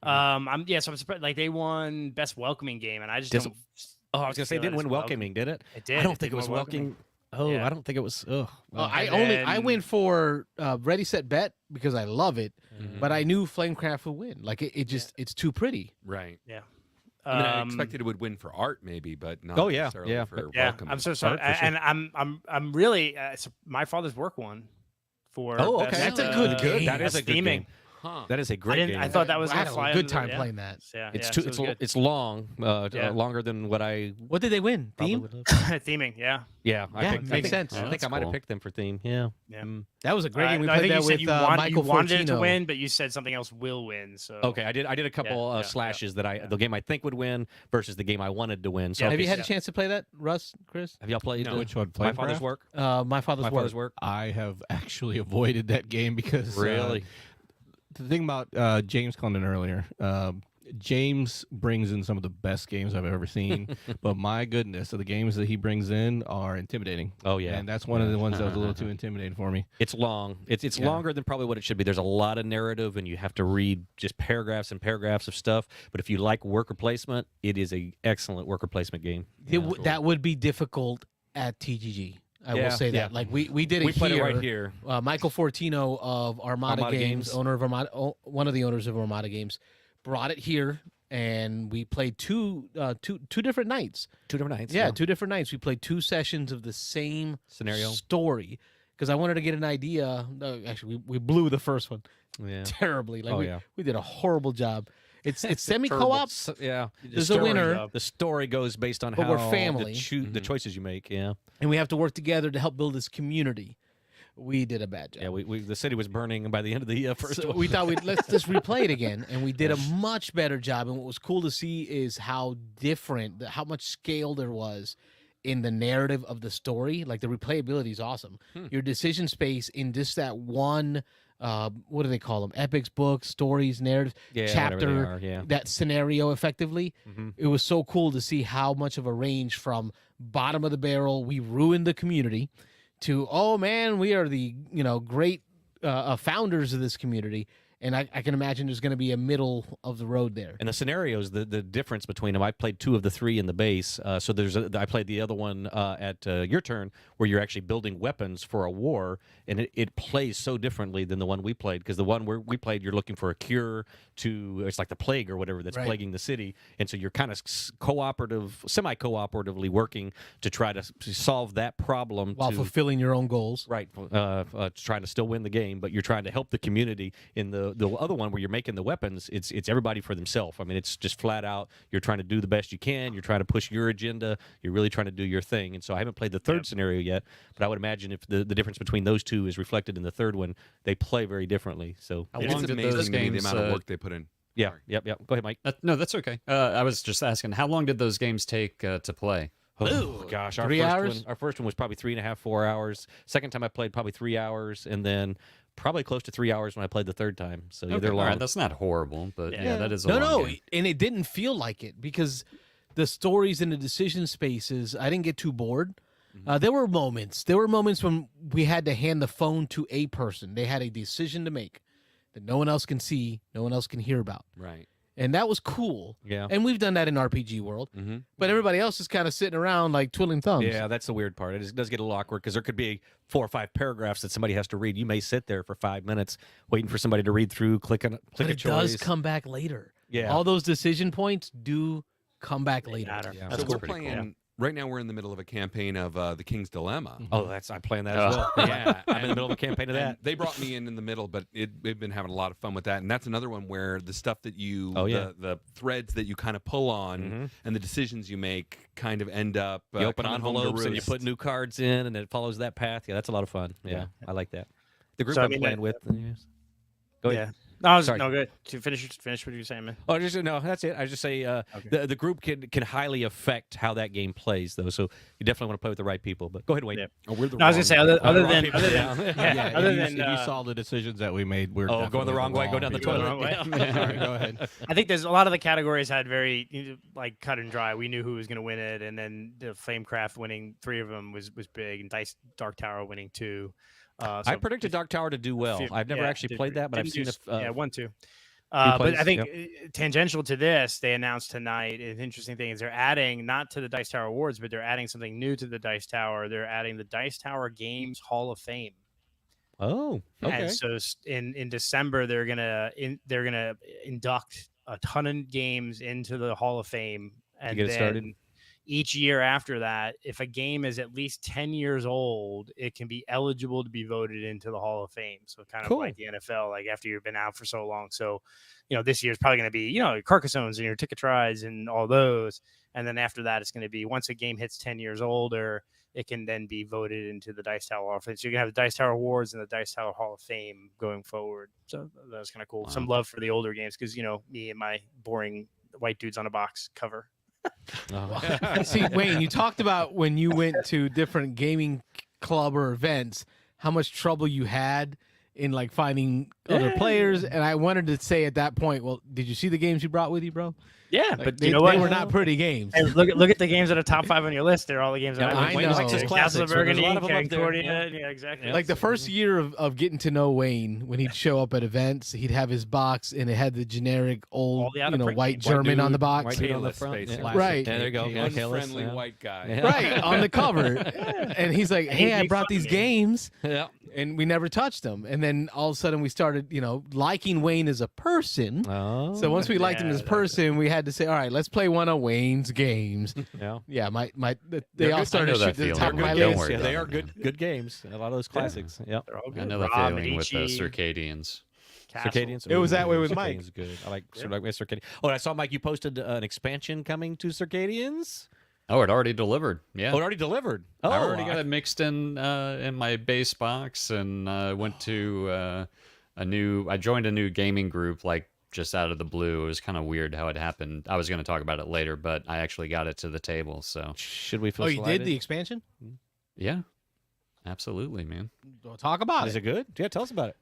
So I'm surprised. Like they won best welcoming game, and I just Dis- don't. Oh, I was going to say, it feel didn't that win it's welcoming, did it? It did. I don't It think did it was win welcoming. welcoming. Oh, Yeah. I don't think it was. Oh, I And went for Ready Set Bet because I love it, Mm-hmm. but I knew Flamecraft would win. Like it's too pretty. Right. Yeah. I mean, I expected it would win for art, maybe, but not Oh, yeah, necessarily yeah. for Yeah, welcome. I'm so sorry, Art for sure. and I'm really my father's work one for Oh, best, okay. That's a good game. That is best a good theming. game. Huh. That is a great game. I thought that was I had gonna a fly good under the- time yeah. playing that. Yeah, It's yeah, too. so it was good. It's long. Yeah. Longer than what I What did they win? probably Theme? would have. Theming, yeah. Yeah, Yeah, I think, makes sense. I think That's I might have cool. picked them for theme. Yeah. Yeah. That was a great game. We No, I played think that you said with you, want, Michael you wanted it to Fortino. win, but you said something else will win. So Okay, I did a couple yeah, slashes that the game I think would win versus the game I wanted to win. So Have okay, you had a Yeah. chance to play that, Russ, Chris? have y'all played No. Which one? My Father's Flamecraft? Work? My Father's My Work. Father's Work. I have actually avoided that game because Really? the thing about James called in earlier. James brings in some of the best games I've ever seen, but my goodness, so the games that he brings in are intimidating. Oh yeah. And that's one of the ones that was a little too intimidating for me. It's long. It's Yeah. longer than probably what it should be. There's a lot of narrative, and you have to read just paragraphs and paragraphs of stuff. But if you like worker placement, it is a excellent worker placement game. That would be difficult at TGG. I Yeah, will say that. yeah. Like we did it We played here. it right here. Michael Fortino of Armada, Armada Games, Games. owner of Armada, one of the owners of Armada Games, brought it here, and we played two different nights. 2 different nights. Yeah, 2 different nights. We played 2 sessions of the same Scenario. story because I wanted to get an idea. Actually, we blew the first one Yeah. terribly. Like Oh, we, yeah. we did a horrible job. It's semi co-op. Yeah. There's The a story- winner, The story goes based on But how we're family. the choices you make. Yeah. and we have to work together to help build this community. We did a bad job. Yeah. We the city was burning by the end of the first So one. we thought let's just replay it again, and we did a much better job. And what was cool to see is how different, how much scale there was in the narrative of the story. Like the replayability is awesome. Your decision space in just that one, what do they call them? Epics, books, stories, narratives, Yeah, whatever chapter, they are, yeah. that scenario effectively. Mhm. It was so cool to see how much of a range from bottom of the barrel, we ruined the community, to oh man, we are the great founders of this community, and I can imagine there's going to be a middle of the road there. And the scenarios, the difference between them, I played 2 of the 3 in the base. So I played the other one at your turn, where you're actually building weapons for a war, and it plays so differently than the one we played. Because the one where we played, you're looking for a cure to, it's like the plague or whatever that's Right. plaguing the city, and so you're kind of semi-cooperatively working to try to solve that problem While to, fulfilling your own goals. Right, trying to still win the game, but you're trying to help the community. In the other one where you're making the weapons, it's everybody for themselves. I mean, it's just flat out. You're trying to do the best you can. You're trying to push your agenda. You're really trying to do your thing. And so I haven't played the third scenario yet, but I would imagine if the difference between those 2 is reflected in the third one, they play very differently. So How It's long did amazing those to me the games? amount of work they put in. yeah, Sorry. yep. Go ahead, Mike. No, that's okay. I was just asking, how long did those games take to play? Oh gosh, our 3 first hours? one, our first one was probably 3.5, 4 hours. Second time I played probably 3 hours, and then probably close to 3 hours when I played the third time. So yeah, Okay, they're all long. right, that's not horrible, but yeah, that is a no, long no, game. and it didn't feel like it because the stories and the decision spaces. I didn't get too bored. There were moments. There were moments when we had to hand the phone to a person. They had a decision to make that no one else can see, no one else can hear about, Right. and that was cool. Yeah. And we've done that in RPG world, Mm-hmm. but everybody else is kind of sitting around like twiddling thumbs. Yeah, that's the weird part. Does get a little awkward because there could be 4 or 5 paragraphs that somebody has to read. You may sit there for 5 minutes waiting for somebody to read through, click but a it choice. does come back later. Yeah. all those decision points do come back later. matter. Yeah. That's So we're pretty cool. playing right now. We're in the middle of a campaign of the King's Dilemma. Oh, I'm playing that as well. Yeah, I'm in the middle of a campaign of And that. they brought me in the middle, but we've been having a lot of fun with that. And that's another one where the stuff that you, Oh, yeah. the threads that you kind of pull on Mhm. and the decisions you make kind of end up. You open coming home to envelopes and you roost. put new cards in, and it follows that path. Yeah, that's a lot of fun. Yeah, I like that. The group So, I I'm mean, playing with. Yes. Go ahead. Yeah. No, I was, Sorry. no, good. To finish what you were saying, man. Oh, just no, that's it. I just say the group can highly affect how that game plays, though. So you definitely want to play with the right people. But go ahead, Wade. Yeah. Oh, we're the No, I was gonna say wrong- other wrong than people, other yeah. than Yeah, other if you, than if you saw the decisions that we made, we're Oh, going the definitely wrong way, go down the people. toilet. Going the wrong way. Yeah. Sorry, go ahead. I think there's a lot of the categories had very like cut and dry. We knew who was going to win it, and then the Flamecraft winning 3 of them was big, and Dice Dark Tower winning 2. I So predicted Dark Tower to do well. few- I've never yeah, actually did played that, but I've didn't seen do if yeah, 1-2. plays, But I think yep. tangential to this, they announced tonight. An interesting thing is they're adding not to the Dice Tower Awards, but they're adding something new to the Dice Tower. They're adding the Dice Tower Games Hall of Fame. Oh, okay. And so in December they're gonna induct a ton of games into the Hall of Fame, and get it then started? each year after that, if a game is at least 10 years old, it can be eligible to be voted into the Hall of Fame. So kind of like the NFL, like after you've been out for so long. So, this year is probably going to be, your Carcassones and your Ticket Tries and all those. And then after that, it's going to be once a game hits 10 years older, it can then be voted into the Dice Tower Hall of Fame. So you can have the Dice Tower Awards and the Dice Tower Hall of Fame going forward. So that's kind of cool. Wow. Some love for the older games because, me and my boring white dudes on a box cover. See, Wayne, you talked about when you went to different gaming club or events, how much trouble you had in like finding other players. And I wanted to say at that point, well, did you see the games you brought with you, bro? Yeah, Like, but they, you know what? They were not pretty games. Hey, look at the games that are top 5 on your list. They're all the games that I know. Castle Classics, of so there's a Burgundy, lot of them up there. Concordia. Yeah, exactly. Like the first year of getting to know Wayne, when he'd show up at events, he'd have his box and it had the generic All old, the out-of-print white games. German on the box. White dude on the Kalis, front. basically. Yeah. Right. Yeah, there you go. Yeah, Kalis, Unfriendly yeah. white guy. Yeah. Right, on the cover. And he's like, hey, I make brought fun these of me. games. Yeah. And we never touched them. And then all of a sudden we started, liking Wayne as a person. Oh. So once we liked him Yeah, as a that's person, we had to say, all right, let's play one of Wayne's games. Yeah. Yeah, they They're all good. started I know that shooting to the feeling. top of They're my good. Don't list. worry Yeah, about they are it, good games. A lot of those classics. Yeah. They're all good. I know that Rob, feeling with the Medici, Circadians. Castle. Circadians. It was that way Ooh, with Mike. Circadians good. I like Circadian. Oh, and I saw Mike. You posted an expansion coming to Circadians. Oh, it already delivered. Yeah. Oh, it already delivered. Oh, I already got it mixed in my base box, and went to I joined a new gaming group like just out of the blue. It was kind of weird how it happened. I was going to talk about it later, but I actually got it to the table. So Should we feel Oh, you did slighted? the expansion? yeah, absolutely, man. Well, talk about Is it. it good? Yeah, tell us about it.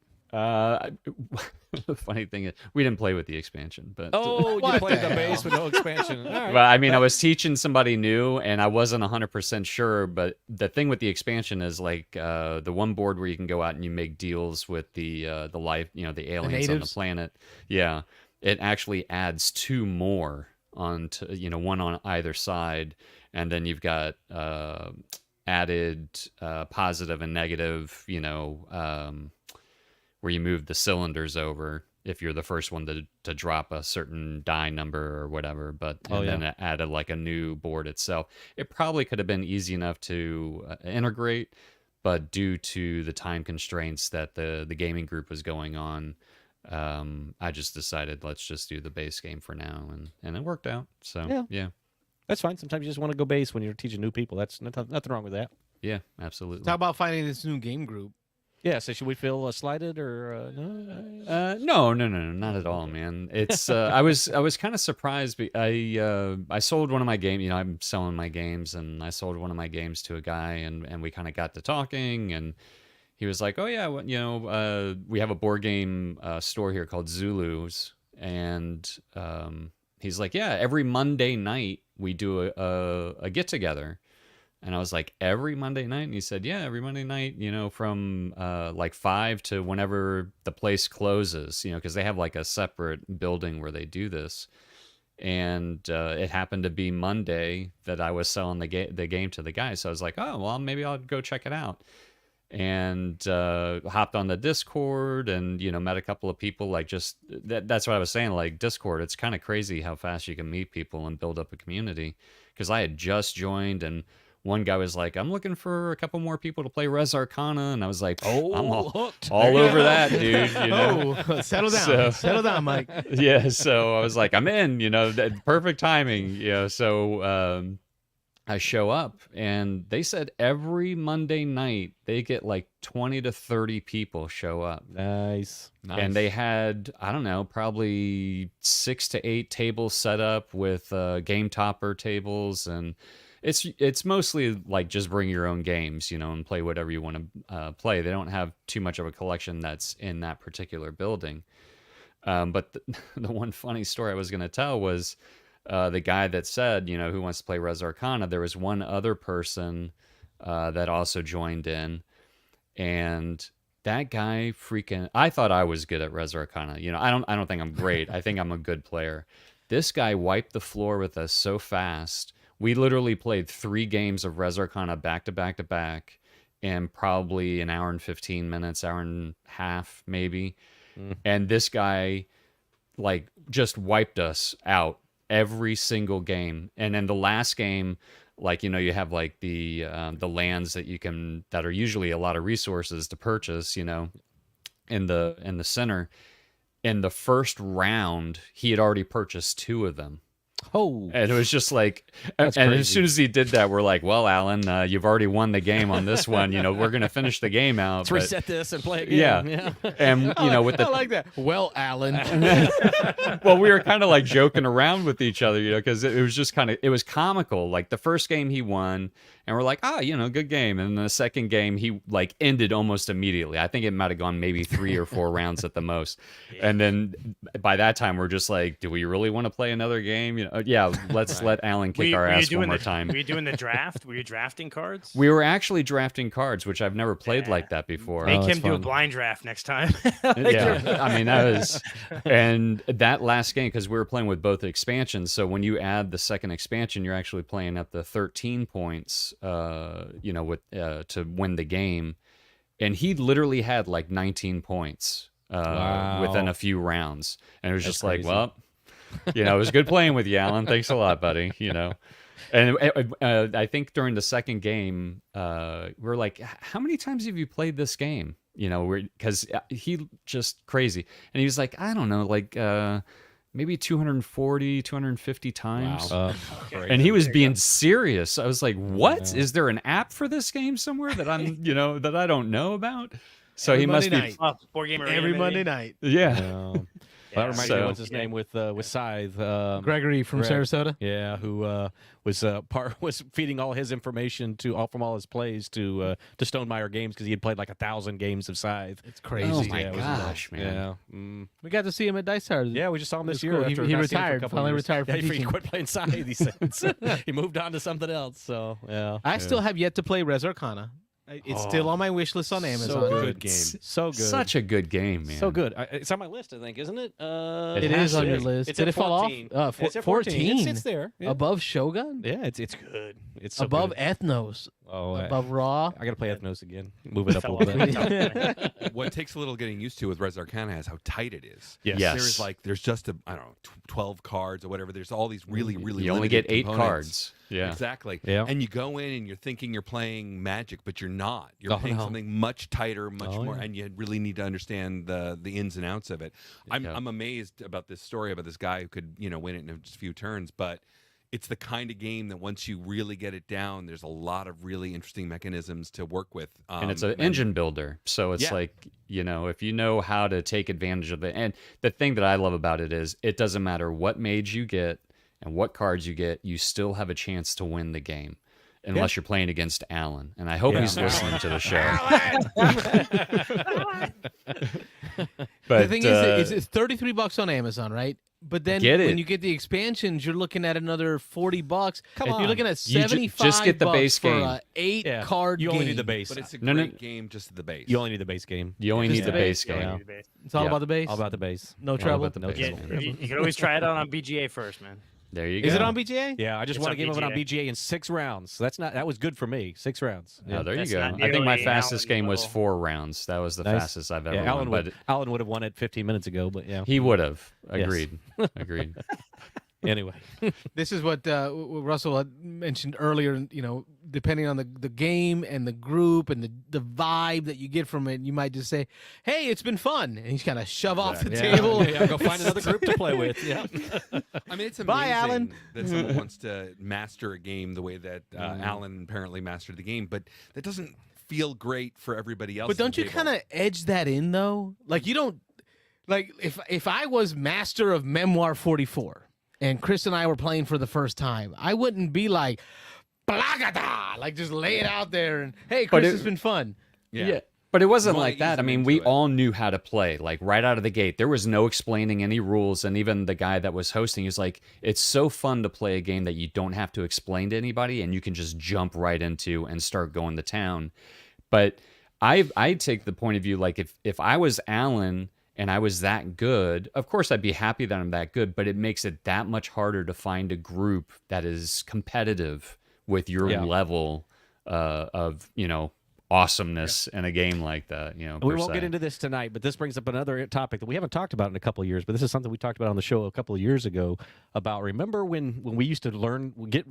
The funny thing is, we didn't play with the expansion, but Oh, you What played the the base hell? with no expansion. All right. Well, I mean, I was teaching somebody new, and I wasn't 100% sure. But the thing with the expansion is like the one board where you can go out and you make deals with the life, the aliens on the natives? planet. Yeah, it actually adds 2 more onto one on either side, and then you've got added positive and negative. Where you move the cylinders over if you're the first one to drop a certain die number or whatever, but then it added like a new board itself. It probably could have been easy enough to integrate, but due to the time constraints that the gaming group was going on, I just decided let's just do the base game for now, and it worked out. So yeah, That's fine. Sometimes you just want to go base when you're teaching new people. That's nothing wrong with that. yeah, absolutely. Talk about finding this new game group. Yeah. So should we feel slighted or no? No, not at all, man. It's I was kind of surprised. I sold one of my games. I'm selling my games, and I sold one of my games to a guy, and we kind of got to talking, and he was like, "Oh yeah, we have a board game store here called Zulu's," and he's like, "Yeah, every Monday night we do a get together." And I was like, every Monday night? And he said, yeah, every Monday night, from like 5 to whenever the place closes, because they have like a separate building where they do this. And it happened to be Monday that I was selling the game to the guy. So I was like, oh, well, maybe I'll go check it out. And hopped on the Discord and, met a couple of people. Like that's what I was saying, like Discord, it's kind of crazy how fast you can meet people and build up a community. Because I had just joined, and one guy was like, I'm looking for a couple more people to play Res Arcana. And I was like, I'm all over that, dude. Oh, settle down. Settle down, Mike. Yeah. So I was like, I'm in, that perfect timing. So I show up, and they said every Monday night they get like 20 to 30 people show up. Nice. And they had, I don't know, probably 6 to 8 tables set up with game topper tables, and it's mostly like just bring your own games, and play whatever you want to play. They don't have too much of a collection that's in that particular building. But the one funny story I was going to tell was the guy that said, who wants to play Res Arcana. There was one other person that also joined in, and that guy I thought I was good at Res Arcana. I don't think I'm great. I think I'm a good player. This guy wiped the floor with us so fast. We literally played 3 games of Res Arcana back to back to back in probably an hour and 15 minutes, hour and a half maybe. And this guy like just wiped us out every single game. And then the last game, like, you know, you have like the lands that are usually a lot of resources to purchase, you know, in the center. In the first round, he had already purchased 2 of them. Oh, And it was just like, That's and crazy. as soon as he did that, we're like, well, Alan, you've already won the game on this one. You know, we're going to finish the game out. Let's but- reset this and play again. Yeah. And, you know, with the, I like that. Well, Alan. well, we were kind of like joking around with each other, you know, because it was just kind of, it was comical. Like the first game he won, and we're like, you know, good game. And the second game, he like ended almost immediately. I think it might have gone maybe 3 or 4 rounds at the most. And then by that time, we're just like, do we really want to play another game? You know, yeah, let's let Alan kick our ass one more time. Were you doing the draft? Were you drafting cards? We were actually drafting cards, which I've never played Yeah. like that before. Make that's him do a fun. blind draft next time. Yeah, I mean that was, and that last game, because we were playing with both expansions, so when you add the second expansion, you're actually playing at the 13 points, you know, with to win the game, and he literally had like 19 points Wow. within a few rounds, and it was That's just like, crazy. well, you know, it was good playing with you, Alan. Thanks a lot, buddy. You know. And I think during the second game, we're like, how many times have you played this game? You know, because he just crazy. And he was like, I don't know, like maybe 240, 250 times. Wow. And he was being serious. I was like, what? Is there an app for this game somewhere that I'm, you know, that I don't know about? So Every he must Monday be, night. Board Game Arena, Every maybe? Monday night. yeah. Well, that reminds me So- of what's his name with Scythe. Gregory from Greg. Sarasota. Yeah, who was feeding all his information from all his plays to Stonemeyer Games because he had played like 1,000 games of Scythe. It's crazy. Oh my Yeah, it was gosh, man. Yeah, We got to see him at Dice Tower. yeah, we just saw him this It's year. cool. He- after he not seeing him for a retired, couple finally years. retired from Yeah, he teaching. quit playing Scythe. He said he moved on to something else. So yeah, I still have yet to play Res Arcana. It's still on my wish list on Amazon. so good game, so good, Such a good game, man. so good. It's on my list, I think, isn't it? It has is on to your be. list. It's Did at it fall off? 14. It's at 14. It's there. Yeah. Above Shogun? Yeah, it's good. It's so Above good. Ethnos? Oh, Above Raw? I gotta play Ethnos again. Move it up a Fell little off. bit. What takes a little getting used to with Res Arcana is how tight it is. Yes. Yes. There's just I don't know, 12 cards or whatever. There's all these really You only get limited 8 components. cards. Yeah. Exactly. Yeah. And you go in and you're thinking you're playing Magic, but you're not. You're Oh, playing no. something much tighter, much Oh, more, yeah. and you really need to understand the ins and outs of it. I'm Yeah. amazed about this story about this guy who could win it in just a few turns, but it's the kind of game that once you really get it down, there's a lot of really interesting mechanisms to work with. And it's an engine builder. So it's Yeah. like, you know, if you know how to take advantage of it. And the thing that I love about it is it doesn't matter what mage you get and what cards you get, you still have a chance to win the game. Unless you're playing against Alan. And I hope Yeah. he's listening to the show. The thing is, it's $33 on Amazon, right? But then Get when it. you get the expansions, you're looking at another $40. Come You're on. looking at You just get the $75 base for game. a 8-card You game. only need the base. But it's a No, no. great game just at the base. You only need the base game. You only Just need the the base base, game. yeah. It's all Yeah. about the base. All about the base. No All trouble. about the No base trouble. game. You can always try it out on BGA first, man. There you go. Is it on BGA? Yeah, I just It's won a on game of it on BGA. BGA in 6 rounds. So that was good for me. 6 rounds. Oh, there you That's go. not I think my nearly fastest Alan game was level. 4 rounds. That was the Nice. fastest I've ever Yeah, won. But Alan would have won it 15 minutes ago, but yeah. he would have. Yes. Agreed. Agreed. Anyway. This is what Russell had mentioned earlier. You know, depending on the game and the group and the vibe that you get from it, you might just say, "Hey, it's been fun," and he's kind of shove off the table. Yeah, go find another group to play with. Yeah. I mean, it's amazing Bye, Alan. that someone wants to master a game the way that Alan apparently mastered the game, but that doesn't feel great for everybody else. But don't you kind of edge that in though? Like you don't like if I was master of Memoir 44 and Chris and I were playing for the first time, I wouldn't be like "Blagada," like just lay it out there and hey, But Chris, it- it's been fun. Yeah. But it wasn't You wanna like that. ease I them mean, into we it. all knew how to play, like right out of the gate. There was no explaining any rules. And even the guy that was hosting is like, it's so fun to play a game that you don't have to explain to anybody and you can just jump right into and start going to town. But I take the point of view, like if I was Alan and I was that good, of course I'd be happy that I'm that good, but it makes it that much harder to find a group that is competitive with your Yeah. level of, you know, awesomeness in a game like that. You know, We per won't get se. into this tonight, but this brings up another topic that we haven't talked about in a couple of years. But this is something we talked about on the show a couple of years ago. About remember when we used to get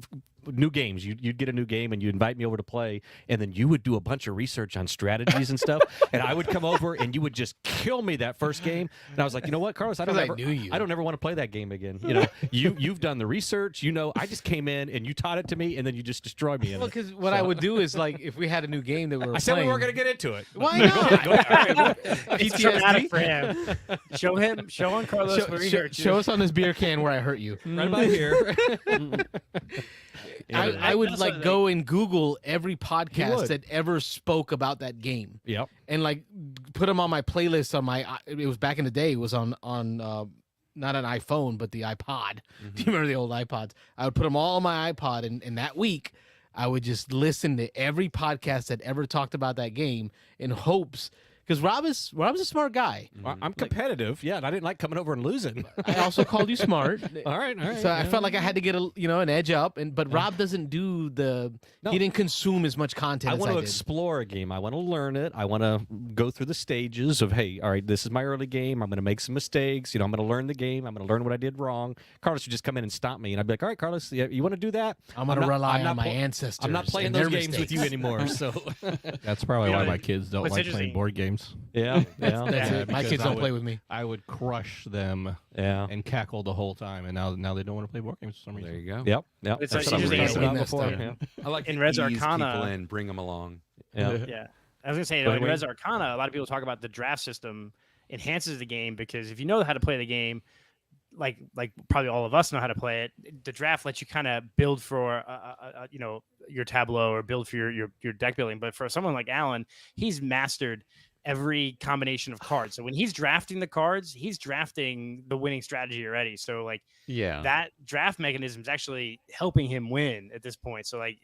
new games? You'd get a new game and you'd invite me over to play, and then you would do a bunch of research on strategies and stuff, and I would come over and you would just kill me that first game. And I was like, you know what, Carlos, I don't ever want to play that game again. You know, you've done the research. You know, I just came in and you taught it to me, and then you just destroyed me. Well, because what I would do is like if we had a new game that we were I said playing, we weren't going to get into it. Why not? It's traumatic for him. Show on Carlos where he hurt you. Show us on this beer can where I hurt you. Right about here. I would like go and Google every podcast would. that ever spoke about that game. Yep. And like put them on my playlist on my. It was back in the day. It was on not an iPhone but the iPod. Do you remember the old iPods? I would put them all on my iPod, and that week I would just listen to every podcast that ever talked about that game in hopes. Because Rob's a smart guy. I'm competitive, and I didn't like coming over and losing. I also called you smart. all right. So I felt like I had to get an edge up, but Rob doesn't do he didn't consume as much content. I as want to did. explore a game. I want to learn it. I want to go through the stages of, hey, all right, this is my early game. I'm going to make some mistakes. I'm going to learn the game. I'm going to learn what I did wrong. Carlos would just come in and stop me, and I'd be like, all right, Carlos, you want to do that? I'm going to rely on my ancestors. I'm not playing and those their games with mistakes. you anymore. So That's probably why know, my kids don't what's like playing interesting- board games. yeah. That's Yeah, it. My because kids I don't would- play with me. I would crush them and cackle the whole time, and now they don't want to play board games for some reason. There you go. Yep. It's That's like what I'm usually talking about it's before. like- Yeah. I like In to Res ease Arcana- people in, bring them along. Yeah. Yeah. I was gonna say, But in wait- Res Arcana, a lot of people talk about the draft system enhances the game because if you know how to play the game, like probably all of us know how to play it, the draft lets you kind of build for your tableau or build for your deck building. But for someone like Alan, he's mastered every combination of cards. So when he's drafting the cards, he's drafting the winning strategy already. So like Yeah. that draft mechanism is actually helping him win at this point. So like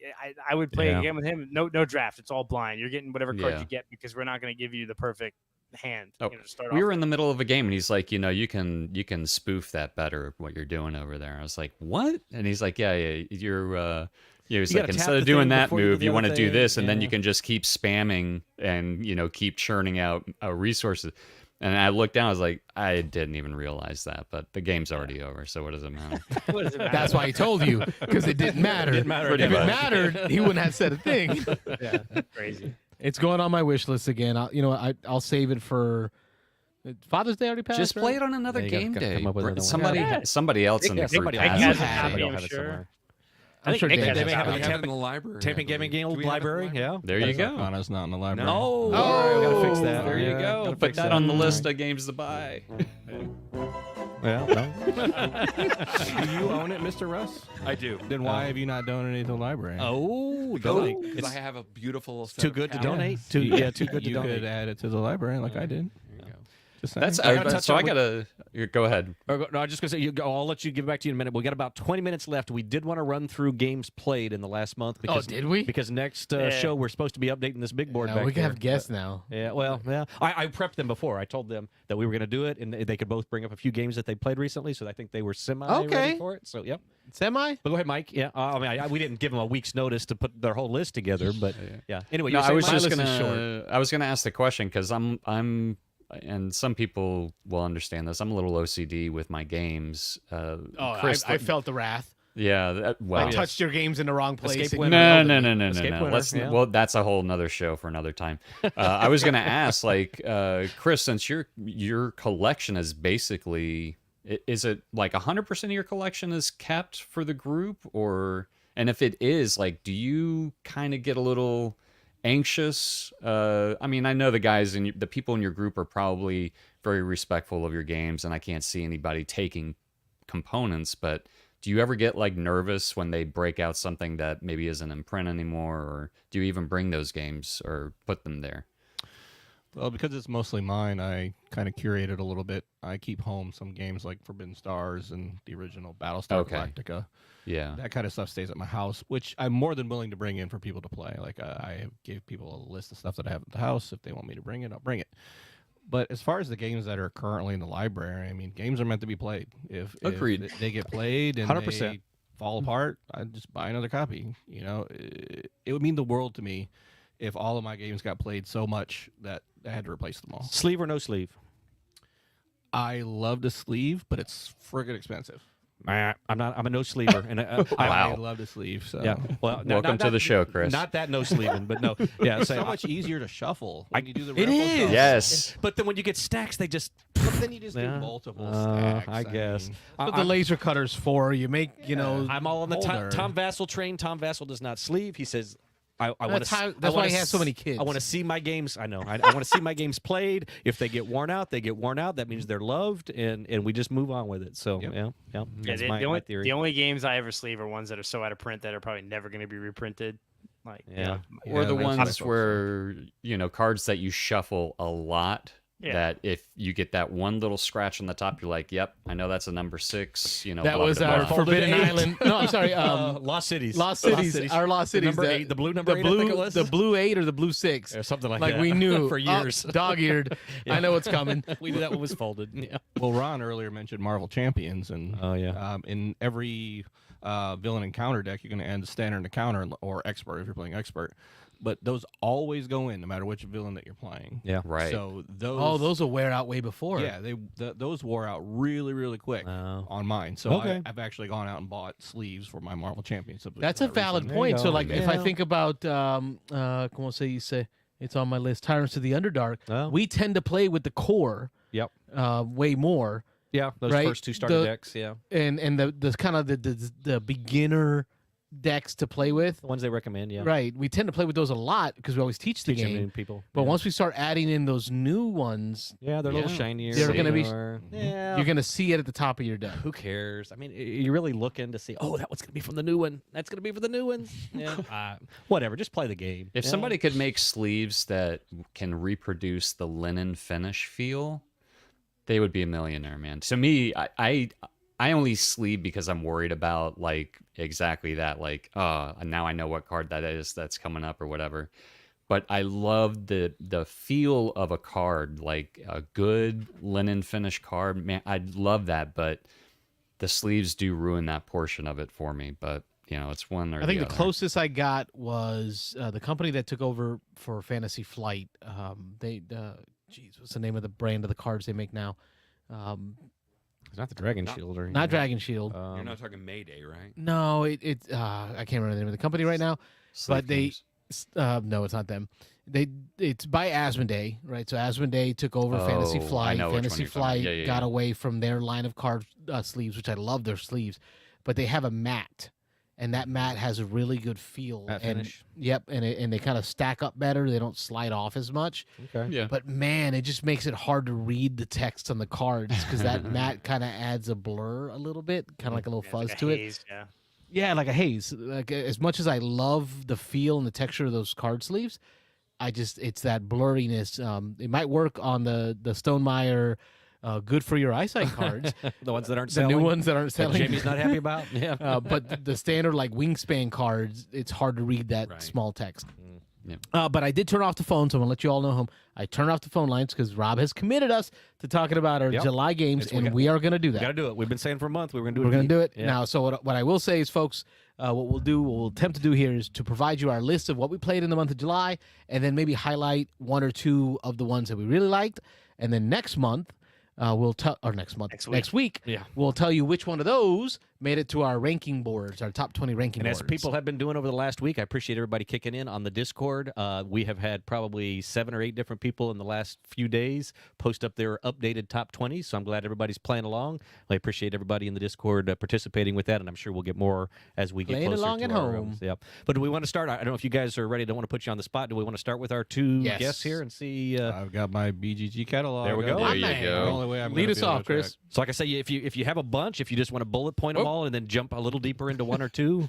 I would play Yeah. a game with him. No draft. It's all blind. You're getting whatever card Yeah. you get because we're not going to give you the perfect hand. Oh, to start we off were with. in the middle of a game, and he's like, you can spoof that better, what you're doing over there. I was like, what? And he's like, yeah, you're. He was You like, gotta tap instead the of doing thing that before you do move, the you other want to do thing. this, and then you Yeah. can just keep spamming and keep churning out resources. And I looked down, I was like, I didn't even realize that, but the game's already over, so what does it matter? What does it matter? That's why he told you, because it didn't matter. Didn't matter If it anyway. mattered, he wouldn't have said a thing. Yeah, crazy. It's going on my wish list again. I'll save it for Father's Day already passed. Just play right? it on another Yeah, you gotta game day. come up with another one. Somebody, Yeah. somebody else in the Yeah, group somebody has else it. has it. Somebody Have it sure. somewhere. I'm sure Nick Dave has has may it. have a We temp- have it in the library. Tamping I Gaming believe. Game Do we have it in the Library. library? Yeah. There you go. Arcana's not in the library. No. Oh, we gotta fix that. There you Yeah, go. gotta Put fix that on the list of games to buy. Well, no. Do you own it, Mr. Russ? I do. Then why have you not donated to the library? Oh, Because it's I have a beautiful. Set too of good to cows. donate. Too good to You donate. could add it to the library like I did. There you go. Just saying. That's I gotta touch so. on I gotta go ahead. No, I was just gonna say. I'll let you give it back to you in a minute. We got about 20 minutes left. We did want to run through games played in the last month. Because, did we? Because next Yeah. show we're supposed to be updating this big board Yeah, back we can there. have guests now. Yeah, well, yeah. I prepped them before. I told them that we were going to do it, and they could both bring up a few games that they played recently. So I think they were semi Okay. ready for it. So yep. Semi? But go ahead, Mike. Yeah, we didn't give them a week's notice to put their whole list together, but yeah. Anyway, you No, were I saying, was Mike? just list is gonna. I was gonna ask the question because I'm, and some people will understand this. I'm a little OCD with my games. Chris, I felt the wrath. yeah. Well, I touched your games in the wrong place. Escape and- winner. no. Escape winner, Let's. yeah. Well, that's a whole nother show for another time. I was gonna ask, like, Chris, since your collection is basically, is it like 100% of your collection is kept for the group, or, and if it is, like, do you kind of get a little anxious? I mean, I know the people in your group are probably very respectful of your games, and I can't see anybody taking components, but do you ever get like nervous when they break out something that maybe isn't in print anymore, or do you even bring those games or put them there? Well, because it's mostly mine, I kind of curate it a little bit. I keep home some games like Forbidden Stars and the original Battlestar Okay. Galactica. Yeah. That kind of stuff stays at my house, which I'm more than willing to bring in for people to play. Like I gave people a list of stuff that I have at the house. If they want me to bring it, I'll bring it. But as far as the games that are currently in the library, I mean, games are meant to be played. If Agreed. they get played and 100%. they fall apart, I just buy another copy. You know, it would mean the world to me if all of my games got played so much that I had to replace them all. Sleeve or no sleeve? I love the sleeve, but it's friggin' expensive. I'm a no sleever, and I love the sleeve. So. Yeah. Well, Welcome to the show, Chris. Not that no sleeving, but no. Yeah. It's so much easier to shuffle when you do the It raffle is. stuff. Yes. But then when you get stacks, they just. But then you just do Yeah. multiple stacks. I guess. mean, That's what the laser cutter's for. You make, I'm all on the holder. Tom Vassell train. Tom Vassell does not sleeve. He says, I want to. That's why he has so many kids. I want to see my games. I know. I want to see my games played. If they get worn out, they get worn out. That means they're loved, and we just move on with it. So yeah. Yeah, That's the, my only, theory. the only games I ever sleeve are ones that are so out of print that are probably never going to be reprinted. Like, Yeah. Or the that's what ones folks where, cards that you shuffle a lot. Yeah. That if you get that one little scratch on the top, you're like, "Yep, I know that's a number 6." That blah, was blah, our blah. Forbidden Island. No, I'm sorry. Lost Cities. Lost Cities. Our Lost Cities. Number 8, the blue number the 8, I think it blue, was. the blue 8 or the blue 6. Or something like Like that. we knew for years. Dog-eared. I know what's coming. We knew that one was folded. Yeah. Well, Ron earlier mentioned Marvel Champions, and Oh yeah. in every villain encounter deck, you're going to end standard encounter or expert if you're playing expert. But those always go in, no matter which villain that you're playing. Yeah. Right. So those, Those will wear out way before. yeah, those wore out really, really quick Oh. on mine. So Okay. I've actually gone out and bought sleeves for my Marvel Champions. That's a valid There you point. So, go. like, if I Yeah. think about, como se dice, it's on my list, Tyrants of the Underdark, Oh. we tend to play with the core Yep. way more. Yeah. Those Right. first 2 starter The- decks. Yeah. And the kind of the beginner decks to play with. The ones they recommend. Yeah. Right. We tend to play with those a lot because we always teach the Teach them game. new people. But yeah. once we start adding in those new ones, Yeah, they're a little Yeah. shinier. They're gonna be- Yeah. you're going to see it at the top of your deck. Who cares? I mean, you're really looking to see. Oh, that one's gonna be from the new one. That's gonna be for the new ones. Yeah. Whatever. Just play the game. If Yeah. somebody could make sleeves that can reproduce the linen finish feel, they would be a millionaire, man. To me, I only sleeve because I'm worried about like exactly that. Like, now I know what card that is that's coming up or whatever. But I love the feel of a card, like a good linen finish card. Man, I love that. But the sleeves do ruin that portion of it for me. But it's one or I think the other. closest I got was the company that took over for Fantasy Flight. What's the name of the brand of the cards they make now? It's not the Dragon Shield or Not Dragon Shield. You're not talking Mayday, right? No, I can't remember the name of the company right now. Sleeve but they, games. no, it's not them. It's by Asmodee, right? So Asmodee took over Fantasy Oh, I Flight. know which one Fantasy you're talking Flight about. Yeah, got yeah. away from their line of card sleeves, which I love their sleeves, but they have a mat, and that mat has a really good feel. Matte and, finish. Yep, and they kind of stack up better. They don't slide off as much. Okay. Yeah. But man, it just makes it hard to read the text on the cards because that mat kind of adds a blur a little bit, kind of like a little Yeah, fuzz like a to it. haze, Yeah. Yeah, like a haze. Like as much as I love the feel and the texture of those card sleeves, it's that blurriness. It might work on the Stonemeyer good for your eyesight cards, The ones that aren't the selling. new ones that aren't that selling. Jamie's not happy about. Yeah. But the standard like wingspan cards, it's hard to read that Right. small text. Yeah. But I did turn off the phone, so I'm gonna let you all know home. I turned off the phone lines because Rob has committed us to talking about our Yep. July games, We and got- we are gonna do We that. got to do it. We've been saying for a month we were going to do it. We're going to do it Yeah. now. So what I will say is, folks, what we'll attempt to do here is to provide you our list of what we played in the month of July, and then maybe highlight one or two of the ones that we really liked, and then next month next week, Yeah. we'll tell you which one of those made it to our ranking boards, our top 20 ranking And boards. as people have been doing over the last week, I appreciate everybody kicking in on the Discord. We have had probably 7 or 8 different people in the last few days post up their updated top 20s, so I'm glad everybody's playing along. I appreciate everybody in the Discord participating with that, and I'm sure we'll get more as we get Playing closer along to at our home. Yeah. But do we want to start? I don't know if you guys are ready. I don't want to put you on the spot. Do we want to start with our 2 Yes. guests here and see? I've got my BGG catalog. There we go. up. There you man. go. The only way I'm Lead gonna us be able off, to track. Chris. So like I say, if you have a bunch, if you just want to bullet point them all and then jump a little deeper into one or two.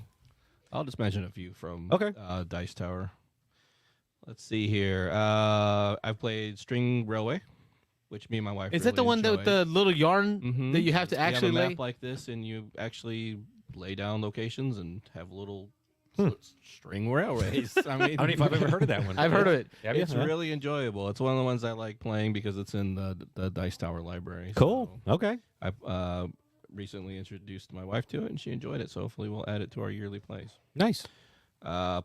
I'll just mention a few from Okay. Dice Tower. Let's see here. I've played String Railway, which me and my wife Is that the really one that with enjoy. the little yarn Mhm. that you have to actually you have a lay? map like this, and you actually lay down locations and have little string railways. I mean, I don't know if I've ever heard of that one. I've heard of it. Have you? it's Huh? really enjoyable. It's one of the ones I like playing because it's in the Dice Tower library. Cool. So Okay. I've recently introduced my wife to it, and she enjoyed it. So hopefully we'll add it to our yearly plays. Nice.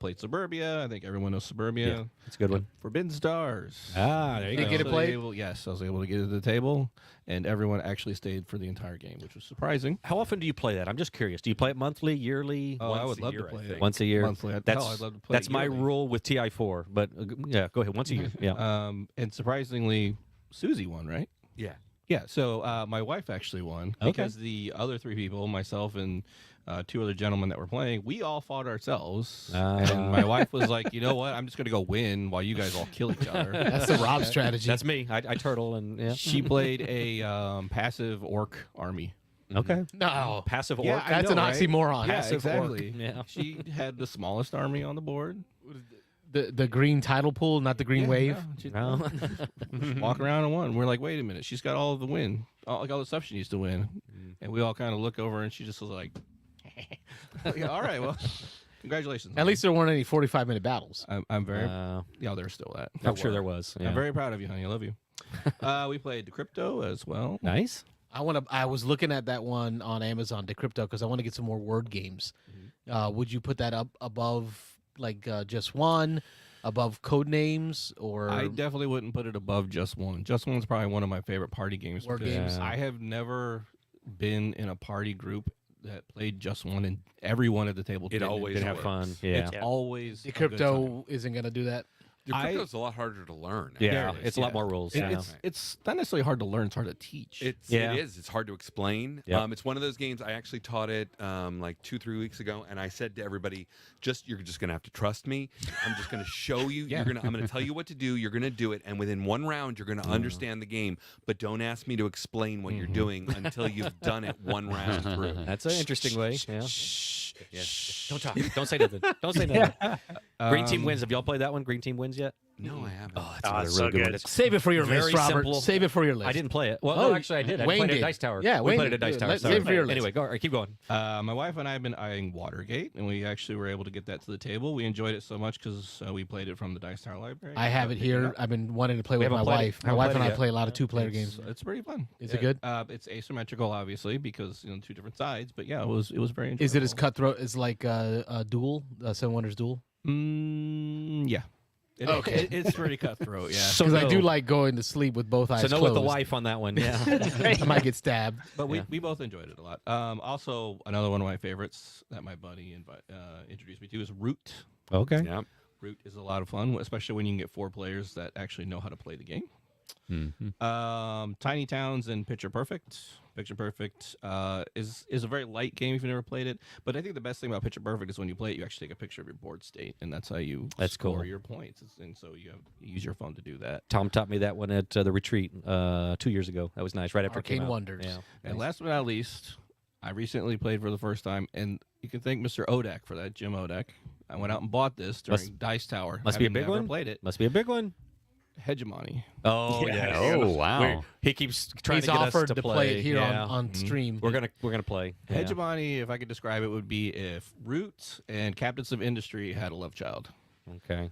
Played Suburbia. I think everyone knows Suburbia. It's a good one. Forbidden Stars. There you Did go. you get to play? Yes, I was able to get to the table, and everyone actually stayed for the entire game, which was surprising. How often do you play that? I'm just curious. Do you play it monthly, yearly? Oh, I Once would a love year, to I play think. it Once a year. monthly. I'd love to play That's it my yearly. rule with TI4. But yeah, go ahead. Once a year. Yeah. And surprisingly, Susie won, right? Yeah. Yeah. So my wife actually won Okay. because the other three people, myself and two other gentlemen that were playing, we all fought ourselves. And my wife was like, you know what? I'm just going to go win while you guys all kill each other. That's the Rob strategy. That's me. I turtle and yeah. She played a passive orc army. Okay. no. Passive orc. Yeah, I That's know, an right? oxymoron. Yeah, Passive exactly. orc. Yeah. She had the smallest army on the board. The green tidal pool, not the green Yeah, wave. no, she- No. walk around and won. We're like, wait a minute, she's got all of the win, all the stuff she needs to win, and we all kind of look over, and she just was like, yeah, all right, well, congratulations. At least there weren't any 45-minute battles. I'm very, yeah, there's still that. I'm sure there was. Yeah. I'm very proud of you, honey. I love you. We played the crypto as well. Nice. I was looking at that one on Amazon, Decrypto, because I want to get some more word games. Would you put that up above like Just One, above Code Names, or I definitely wouldn't put it above Just One. Just One's probably one of my favorite party games. Word because games. I have never been in a party group that played Just One, and everyone at the table It didn't always Didn't have works. fun. Yeah. It's always a good time. Decrypto isn't going to do that? Your I- crypto's a lot harder to learn. Yeah. There it is, It's a lot yeah. more rules. It- Yeah. It's not necessarily hard to learn; it's hard to teach. It Yeah. is. It's hard to explain. Yep. It's one of those games. I actually taught it like 2-3 weeks ago, and I said to everybody, "You're just gonna have to trust me. I'm just gonna show you. Yeah. I'm gonna tell you what to do. You're gonna do it, and within one round, you're gonna understand the game. But don't ask me to explain what you're doing until you've done it one round through." That's an interesting way. Yeah. Shh. Yes. Don't talk. Don't say nothing. Don't say nothing. Green Team wins. Have y'all played that one? Green Team wins yet? No, I haven't. Oh, Oh, a it's so really good one. good. It's- Save it for your Very list, Robert. simple. Save it for your list. I didn't play it. Well, Oh, no, actually, I did. I Wayne played it did. at Dice Tower. Yeah, we Wayne played it at did. Dice Tower. Let's Sorry. save it for your list. Anyway, go. All right, keep going. My wife and I have been eyeing Watergate, and we actually were able to get that to the table. We enjoyed it so much because we played it from the Dice Tower library. I have it Picked here. up. I've been wanting to play We with my haven't played it. wife. My Haven't wife played and it I yet. play a lot of two-player It's- games. It's pretty fun. Is it good? It's asymmetrical, obviously, because two different sides. But yeah, it was very enjoyable. Is it as cutthroat as like Duel, Seven Wonders Duel? Yeah. Okay. It's pretty cutthroat. Yeah. So Because I do no. like going to sleep with both eyes So no closed. with the wife on that one. Yeah. I might get stabbed. But Yeah. we both enjoyed it a lot. Also, another one of my favorites that my buddy introduced me to is Root. Okay. Yeah. Root is a lot of fun, especially when you can get 4 players that actually know how to play the game. Mhm. Tiny Towns and Picture Perfect. Picture Perfect is a very light game if you've never played it. But I think the best thing about Picture Perfect is when you play it, you actually take a picture of your board state, and that's how you That's score cool. your points. And so you use your phone to do that. Tom taught me that one at the retreat 2 years ago. That was nice. Right after it came Arcane out. Wonders. Yeah. And last but not least, I recently played for the first time, and you can thank Mr. Odak for that, Jim Odak. I went out and bought this during Dice Tower. Must be a having big never one? Played it. Must be a big one. Hegemony. Oh Yeah. Oh, wow. He keeps trying He's to get offered us to play it here Yeah. on stream. We're gonna play. Yeah. Hegemony, if I could describe it, would be if Root and Captains of Industry had a love child. Okay.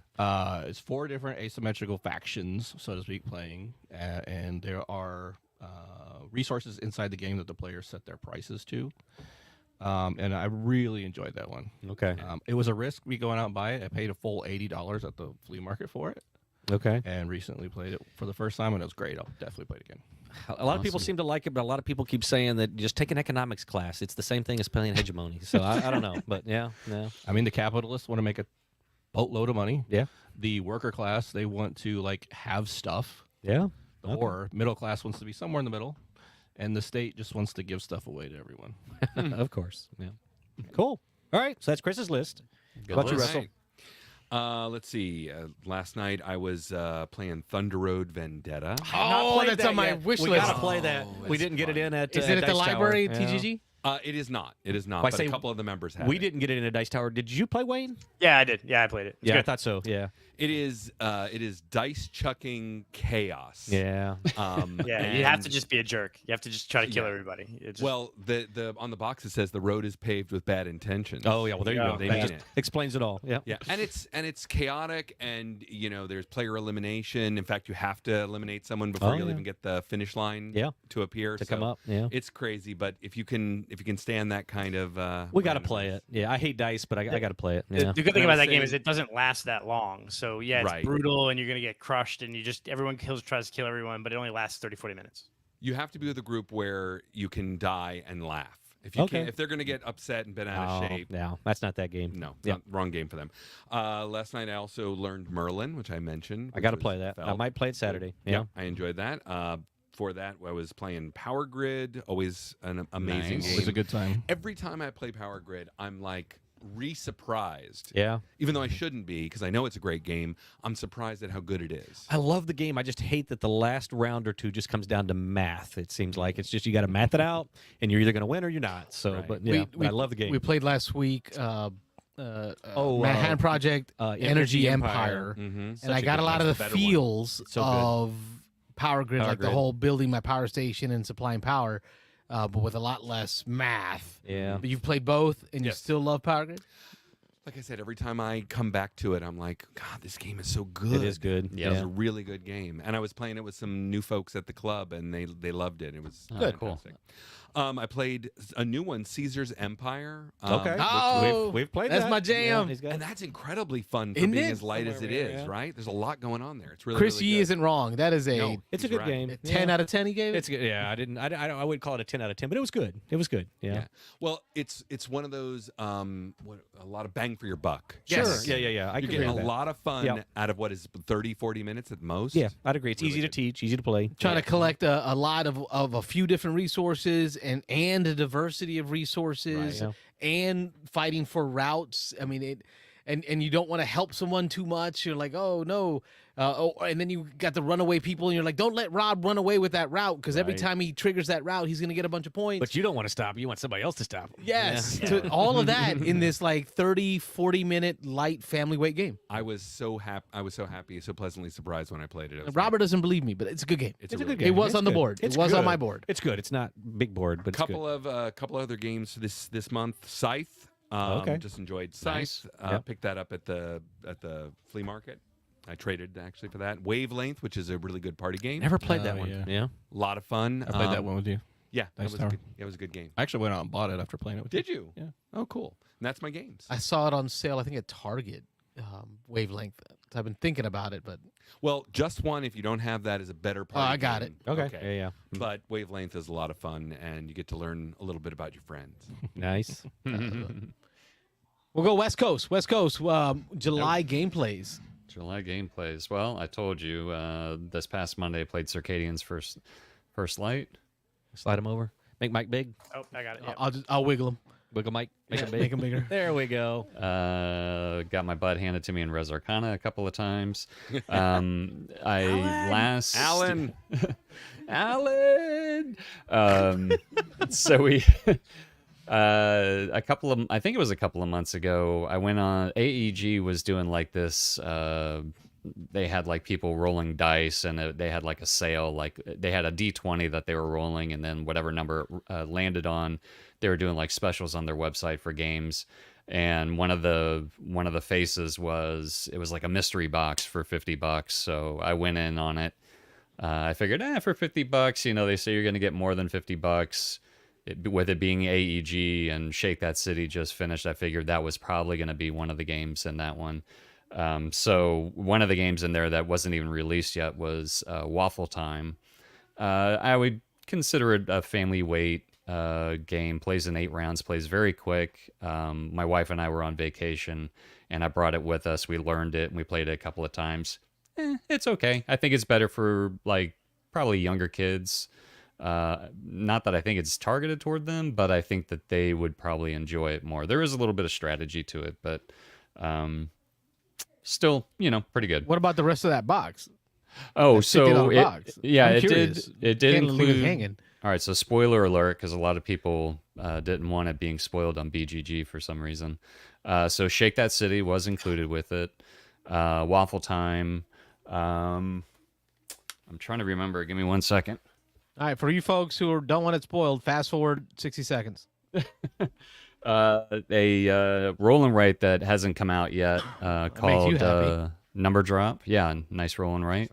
It's 4 different asymmetrical factions, so to speak, playing, and there are resources inside the game that the players set their prices to. And I really enjoyed that one. Okay. It was a risk me going out and buy it. I paid a full $80 at the flea market for it, Okay. and recently played it for the first time, and it was great. I'll definitely play it again. A lot of people seem to like it, but a lot of people keep saying that just take an economics class. It's the same thing as playing hegemony. So I don't know, but yeah. I mean, the capitalists want to make a boatload of money. Yeah. The worker class, they want to have stuff. Yeah. The or middle class wants to be somewhere in the middle, and the state just wants to give stuff away to everyone. Of course. Yeah. Cool. All right. So that's Chris's list. How about you, All Russell? right. Let's see. Last night I was playing Thunder Road Vendetta. Oh, that's on my wish We list. gotta play that. Oh, we it's didn't get it fun. in at. Is it at the Dice Tower. library, Yeah. TGG? It is not. It is not. Well, I But say a couple of the members have. We it. didn't get it in at Dice Tower. Did you play, Wayne? Yeah, I did. Yeah, I played it. It's Yeah, I good. thought so. Yeah. It is. It is dice chucking chaos. Yeah. Yeah, you have and- to just be a jerk. You have to just try to kill Yeah. everybody. It just- Well, the on the box it says the road is paved with bad intentions. Oh yeah. Well, there you Yeah, go. they That mean just it. explains it all. Yeah. Yeah, and it's chaotic, and there's player elimination. In fact, you have to eliminate someone before Oh, you'll yeah. even get the finish line Yeah. to appear To so come up. Yeah. It's crazy, but if you can can stand that kind of. We got to play randomness. it. Yeah, I hate dice, but I got to play it. Yeah. The good thing And I about that would game say- is it doesn't last that long. So yeah, it's Right. brutal and you're gonna get crushed and everyone tries to kill everyone, but it only lasts 30-40 minutes. You have to be with a group where you can die and laugh. If you Okay. can't, if they're going to get upset and been out of shape, No, that's not that game. no, it's Yeah. not, wrong game for them. Last night I also learned Merlin, which I mentioned. I got to which play was that. I felt might play it good. Saturday. Yeah, Yeah. I enjoyed that. For that, I was playing Power Grid. Always an amazing Nice. game. It was a good time. Every time I play Power Grid, I'm like re-surprised. Yeah. Even though I shouldn't be, because I know it's a great game, I'm surprised at how good it is. I love the game. I just hate that the last round or two just comes down to math. It seems like it's just you got to math it out, and you're either going to win or you're not. So, Right. but yeah, but I love the game. We played last week. Manhattan Project, Energy Empire, Mm-hmm. and I got a lot of the better one. feels So good. of Power Grid, Power like the Grid. whole building my power station and supplying power, but with a lot less math. Yeah. But you've played both, and you Yes. still love Power Grid. Like I said, every time I come back to it, I'm like, God, this game is so good. It is good. Yeah. It's a really good game, and I was playing it with some new folks at the club, and they loved it. It was Good. Cool. fantastic. I played a new one, Caesar's Empire. Okay. which- Oh, we've played that's that. my jam. Yeah, he's got and that's incredibly fun for Isn't being it? as light as it Somewhere, is, yeah. right? There's a lot going on there. It's really Chris really Yee good. isn't wrong. That is a No, It's a he's good right. game. 10 Yeah. out of 10. He gave it. It's good. Yeah, I wouldn't call it a 10 out of 10, but it was good. It was good. Yeah. Yeah. Well, it's one of those a lot of bang for your buck. Yes. Sure. Yeah. I You're can getting agree a with that. lot of fun Yep. out of what is 30, 40 minutes at most. Yeah, I'd agree. It's Really easy to good. teach, easy to play. Trying Yeah. to collect a lot of a few different resources and a diversity of resources Right, and fighting for routes. I mean, and you don't want to help someone too much. You're like, oh no, and then you got the runaway people, and you're like, don't let Rob run away with that route because every Right. time he triggers that route, he's gonna get a bunch of points. But you don't want to stop. You want somebody else to stop. 'em. yes, Yeah. to all of that in this like 30-40 minute light family weight game. I was so happy, so pleasantly surprised when I played it. I was Robert doesn't believe me, but it's a good game. It's It's a a really good good game. It was It's on the good. board. It's It was on good. my board. It's good. It's not big board, but couple of other games this month. Scythe. Okay. Just enjoyed Scythe. Nice. Yep. Picked that up at the flea market. I traded actually for that. Wavelength, which is a really good party game. Never played Oh, that one. yeah. Yeah. A lot of fun. I played that one with you. Yeah, Dice that was Tower. good. It was a good game. I actually went out and bought it after playing it with Did you? Yeah. Oh, cool. And that's my games. I saw it on sale, I think at Target, Wavelength. I've been thinking about it, but Well, just one if you don't have that is a better party I got game. Okay. Yeah. But Wavelength is a lot of fun, and you get to learn a little bit about your friends. Nice. we'll go West Coast. West Coast, July gameplays. July gameplays. Well, I told you this past Monday I played Circadian's first light. Slide him over. Make Mike big. Oh, I got it. Yeah. I'll wiggle them. Wiggle Mike. Make him big. Make them bigger. There we go. Got my butt handed to me in Res Arcana a couple of times. Alan! So we I think it was a couple of months ago, I went on AEG was doing like this they had like people rolling dice, and they had like a sale, like they had a D20 that they were rolling, and then whatever number it landed on, they were doing like specials on their website for games. And one of the faces was, it was like a mystery box for $50. So I went in on it. I figured, for $50, you know, they say you're going to get more than $50. With it being AEG and Shake That City just finished, I figured that was probably going to be one of the games in that one. So one of the games in there that wasn't even released yet was Waffle Time. I would consider it a family weight game. Plays in 8 rounds, plays very quick. My wife and I were on vacation, and I brought it with us. We learned it, and we played it a couple of times. It's okay. I think it's better for like probably younger kids. Not that I think it's targeted toward them, but I think that they would probably enjoy it more. There is a little bit of strategy to it, but still, you know, pretty good. What about the rest of that box? Oh, That so $50 box? yeah, I'm it curious. did. It did Can't leave it include. hanging. All right, so spoiler alert, because a lot of people didn't want it being spoiled on BGG for some reason. So Shake That City was included with it. Waffle Time. I'm trying to remember. Give me 1 second. All right, for you folks who don't want it spoiled, fast forward 60 seconds. A roll and write that hasn't come out yet makes you called happy. Number Drop. Yeah, nice roll and write.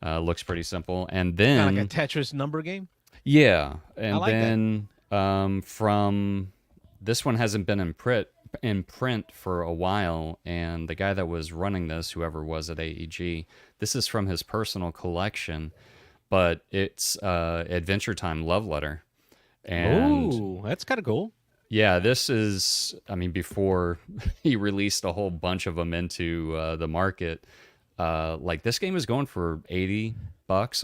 Looks pretty simple. And Kind then of like a Tetris number game. yeah, and like that. then From this one hasn't been in print for a while, and the guy that was running this, whoever was at AEG, this is from his personal collection, but it's Adventure Time Love Letter. And Ooh, that's kind of cool. yeah, this is, I mean, before he released a whole bunch of them into the market, like this game is going for $80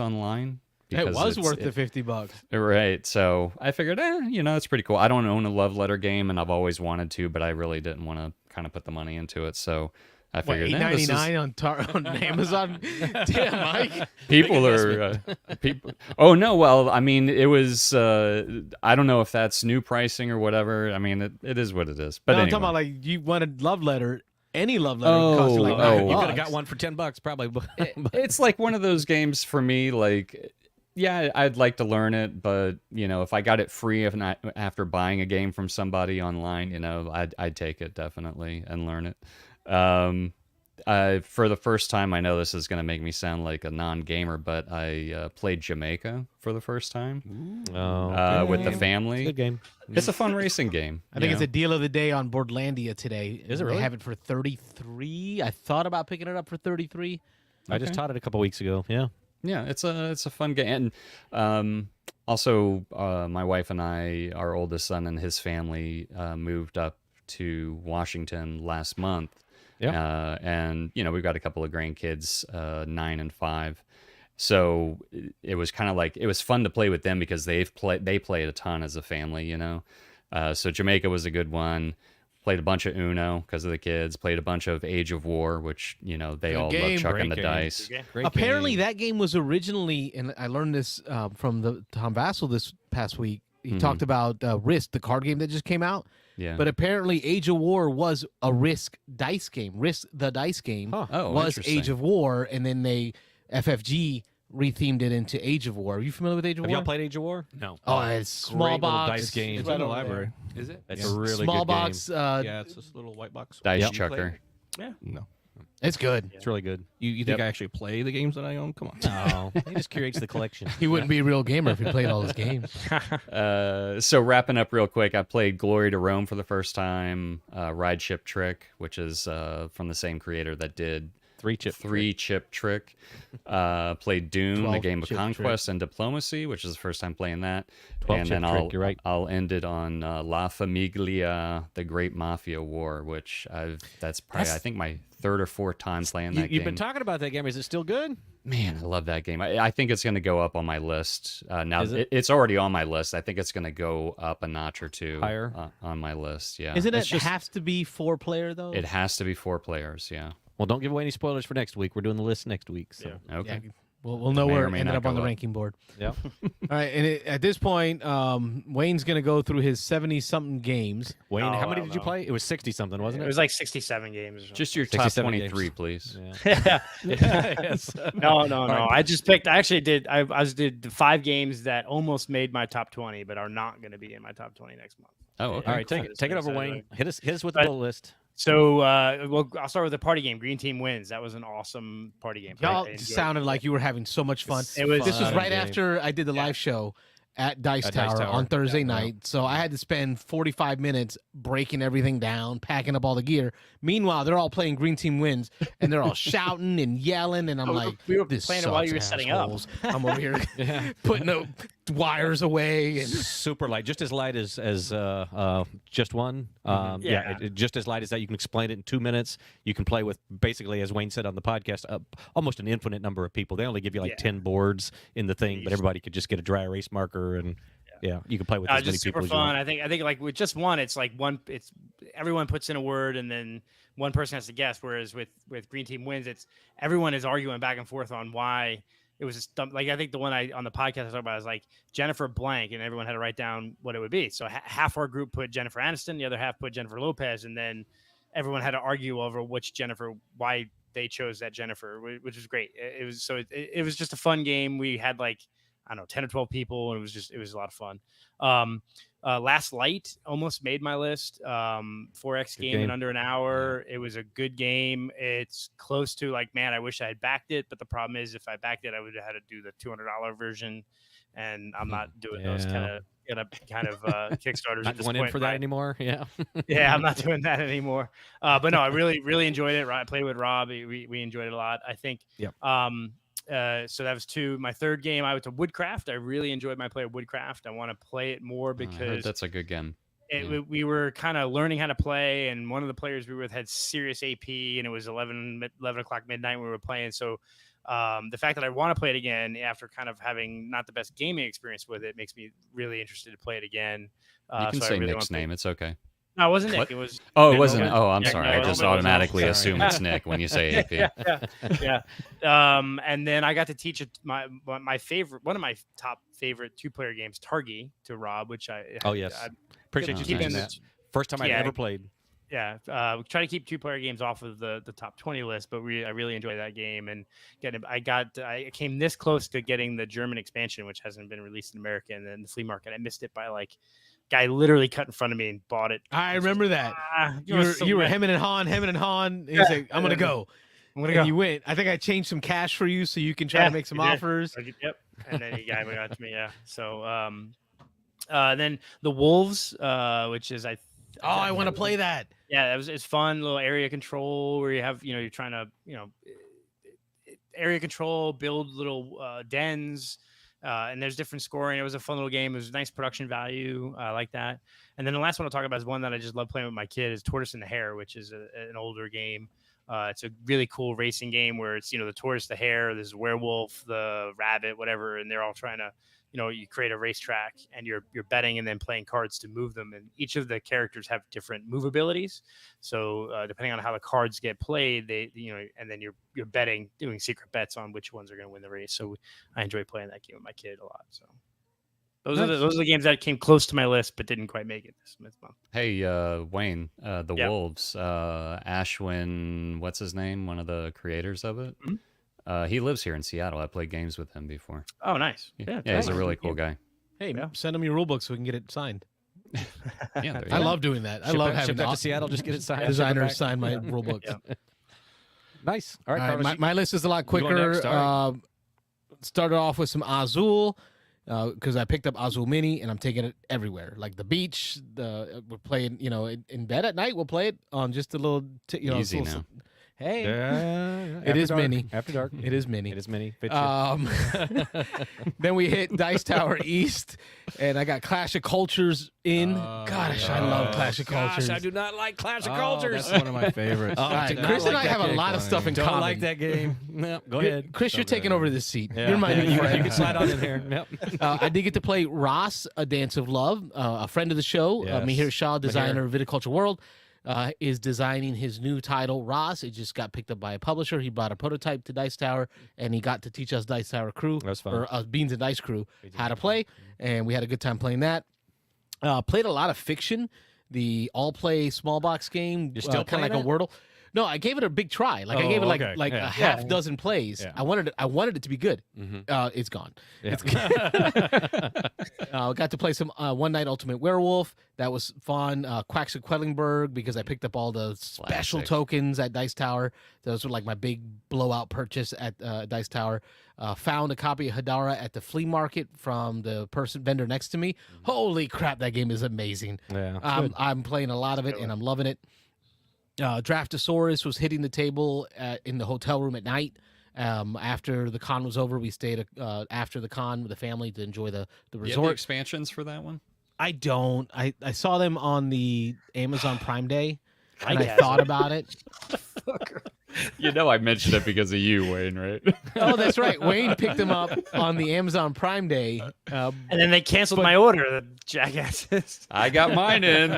online. It was worth the $50. Right. So I figured, it's pretty cool. I don't own a love letter game, and I've always wanted to, but I really didn't want to kind of put the money into it. So I figured, $8.99 on Amazon. Damn, Mike. People are people. Oh no, well, I mean, it was. I don't know if that's new pricing or whatever. I mean, it is what it is. But no, I'm anyway. talking about like you wanted love letter. Any love letter cost you like $9. You could have got one for $10 probably. It's like one of those games for me. Like, yeah, I'd like to learn it, but if I got it free after buying a game from somebody online, I'd take it definitely and learn it. For the first time, I know this is going to make me sound like a non-gamer, but I played Jamaica for the first time with the family. Good game. It's a fun racing game. I think it's a deal of the day on Boardlandia today. Is it really? They have it for 33. I thought about picking it up for 33. I just taught it a couple weeks ago. Yeah. Yeah, it's a fun game. And also, my wife and I, our oldest son and his family moved up to Washington last month. Yeah. And we've got a couple of grandkids, 9 and 5. So it was kind of like, it was fun to play with them because they played a ton as a family, So Jamaica was a good one. Played a bunch of Uno because of the kids. Played a bunch of Age of War, which they all love chucking the dice. Apparently, that game was originally, and I learned this from the Tom Vassell this past week. He talked about Risk, the card game that just came out. Yeah. But apparently, Age of War was a Risk dice game. Risk, the dice game, Oh, was interesting. Age of War, and then FFG rethemed it into Age of War. Are you familiar with Age of Have War? y'all played Age of War? No. Oh, it's small Great little box dice game. It's in the library. Is it? That's a really small good box. game. Yeah, it's this little white box. Dice Yep. chucker. No. It's good. It's really good. You think I actually play the games that I own? Come on. No, he just curates the collection. He wouldn't be a real gamer if he played all his games. So wrapping up real quick, I played Glory to Rome for the first time. Ride Ship Trick, which is from the same creator that did Three Chip Trick. Played Doom, a 12 game of chip conquest and diplomacy, which is the first time playing that. 12 And chip then trick, you're right. I'll end it on La Famiglia, the Great Mafia War, which that's probably I think my third or fourth time playing that game. You've been talking about that game. Is it still good? Man, I love that game. I think it's going to go up on my list. Now Is it? it's already on my list. I think it's going to go up a notch or two Higher? on my list. Yeah, Isn't It's it just- has to be 4-player though? It has to be 4 players. Yeah. Well, don't give away any spoilers for next week. We're doing the list next week. So. Okay. Yeah, we'll know May where or it may ended not up on go the up. ranking board. Yeah. All right, and at this point, Wayne's going to go through his 70-something games. Wayne, Oh, how many I did don't you know. play? It was 60-something, wasn't It it? was like 67 games. Or something. Just your top 67 23, games. please. Yeah. yes. No. I just picked. I actually did. I did the 5 games that almost made my top 20, but are not going to be in my top 20 next month. Oh, okay. All right, take it over, Excited. Wayne. Hit us with the But- bullet list. So, well, I'll start with the party game. Green Team Wins. That was an awesome party game. Y'all I enjoyed sounded it. like you were having so much fun. It was This was fun right game. after I did the live show at Dice At Dice Tower Tower. on Thursday Yeah. night. So I had to spend 45 minutes breaking everything down, packing up all the gear. Meanwhile, they're all playing Green Team Wins, and they're all shouting and yelling, and I'm like, we were this playing it while sucks, you were setting up. assholes. I'm over here putting the wires away. And Super light, just as light as just one. Yeah. Just as light as that. You can explain it in 2 minutes. You can play with basically, as Wayne said on the podcast, almost an infinite number of people. They only give you like 10 boards in the thing, but everybody could just get a dry erase marker and you can play with as many just people super as you want. fun. I think like with just one, it's like it's everyone puts in a word and then one person has to guess. Whereas with Green Team Wins, it's everyone is arguing back and forth on why it was just dumb. Like I think the one on the podcast I talked about is like Jennifer blank, and everyone had to write down what it would be. So half our group put Jennifer Aniston, the other half put Jennifer Lopez, and then everyone had to argue over why they chose that Jennifer, which was great. It was just a fun game. We had like I don't know, 10 or 12 people, and it was a lot of fun. Last Light almost made my list. 4X game in under an hour. It was a good game. It's close to like, man, I wish I had backed it, but the problem is if I backed it, I would have had to do the $200 version, and I'm not doing those kind of Kickstarters. Not at this going in point for that anymore. Yeah. Yeah, I'm not doing that anymore. But no, I really enjoyed it. I played with Rob. We enjoyed it a lot. I think. Yep. So that was 2. My third game, I went to Woodcraft. I really enjoyed my play of Woodcraft. I want to play it more because that's a good game. We were kind of learning how to play, and one of the players we were with had serious AP, and it was 11 o'clock midnight when we were playing. So the fact that I want to play it again after kind of having not the best gaming experience with it makes me really interested to play it again. You can say Nick's name. It's okay. No, it wasn't Nick. What? It was. Oh, it wasn't. Oh, I'm Yeah, sorry. no, I it just wasn't. automatically Sorry. assume it's Nick when you say AP. Yeah. And then I got to teach my favorite, one of my top favorite 2-player games, Targi, to Rob, which I Appreciate you teaching that. First time I've ever played. Yeah, we try to keep 2-player games off of the top 20 list, but I really enjoyed that game, and I came this close to getting the German expansion, which hasn't been released in America, and then the flea market I missed it by like. Guy literally cut in front of me and bought it. I remember that. You were hemming and hawing. And he's like, I'm gonna go. And you went. I think I changed some cash for you so you can try to make some offers. Yep. And then the guy got to me. Yeah. So then the Wolves, which is I want to play that. Yeah, it's fun. Little area control where you have you're trying to area control, build little dens. And there's different scoring. It was a fun little game. It was nice production value. I like that. And then the last one I'll talk about is one that I just love playing with my kid is Tortoise and the Hare, which is an older game. It's a really cool racing game where it's, the tortoise, the hare, there's a werewolf, the rabbit, whatever. And they're all trying to, you create a racetrack and you're betting and then playing cards to move them. And each of the characters have different move abilities. So depending on how the cards get played, and then you're betting, doing secret bets on which ones are going to win the race. So I enjoy playing that game with my kid a lot. So those are the games that came close to my list, but didn't quite make it this month. Hey, Wayne, the Wolves, Ashwin, what's his name? One of the creators of it. Mm-hmm. He lives here in Seattle. I played games with him before. Oh, nice. Yeah, he's a really cool guy. Hey, send him your rule book so we can get it signed. I love doing that. I love having that to Seattle. Just get it signed. Designers sign my rule books. Nice. All right, my list is a lot quicker. Started off with some Azul because I picked up Azul Mini and I'm taking it everywhere, like the beach. We're playing, in bed at night. We'll play it on just a little, easy now. Hey, it is dark. Mini. After dark. It is Mini. It is Mini. Then we hit Dice Tower East, and I got Clash of Cultures in. Gosh, I love Clash of Cultures. I do not like Clash of Cultures. That's one of my favorites. Chris and I have a lot of stuff in Don't common. like that game. No, go ahead. Chris, you're taking over this seat. Yeah. You're my new friend. You can slide on in here. Yep. I did get to play Ross, A Dance of Love, a friend of the show, Mihir Shah, designer of Viticulture World. Is designing his new title, Ross. It just got picked up by a publisher. He brought a prototype to Dice Tower, and he got to teach us Dice Tower crew, or Beans and Dice crew, how to play, and we had a good time playing that. Played a lot of Fiction, the all-play small box game. You're still kind of like a Wordle. No, I gave it a big try. Like I gave it a half dozen plays. Yeah. I wanted it to be good. Mm-hmm. It's gone. Yeah. Got to play some One Night Ultimate Werewolf. That was fun. Quacks of Quedlinburg because I picked up all the special tokens at Dice Tower. Those were like my big blowout purchase at Dice Tower. Found a copy of Hadara at the flea market from the vendor next to me. Holy crap, that game is amazing. Yeah, I'm playing a lot of it and I'm loving it. Draftosaurus was hitting the table in the hotel room at night. After the con was over, we stayed after the con with the family to enjoy the resort. You have the expansions for that one? I don't. I saw them on the Amazon Prime Day, and I thought about it. I mentioned it because of you, Wayne, right? Oh, that's right. Wayne picked them up on the Amazon Prime Day. And then they canceled my order, the jackasses. I got mine in.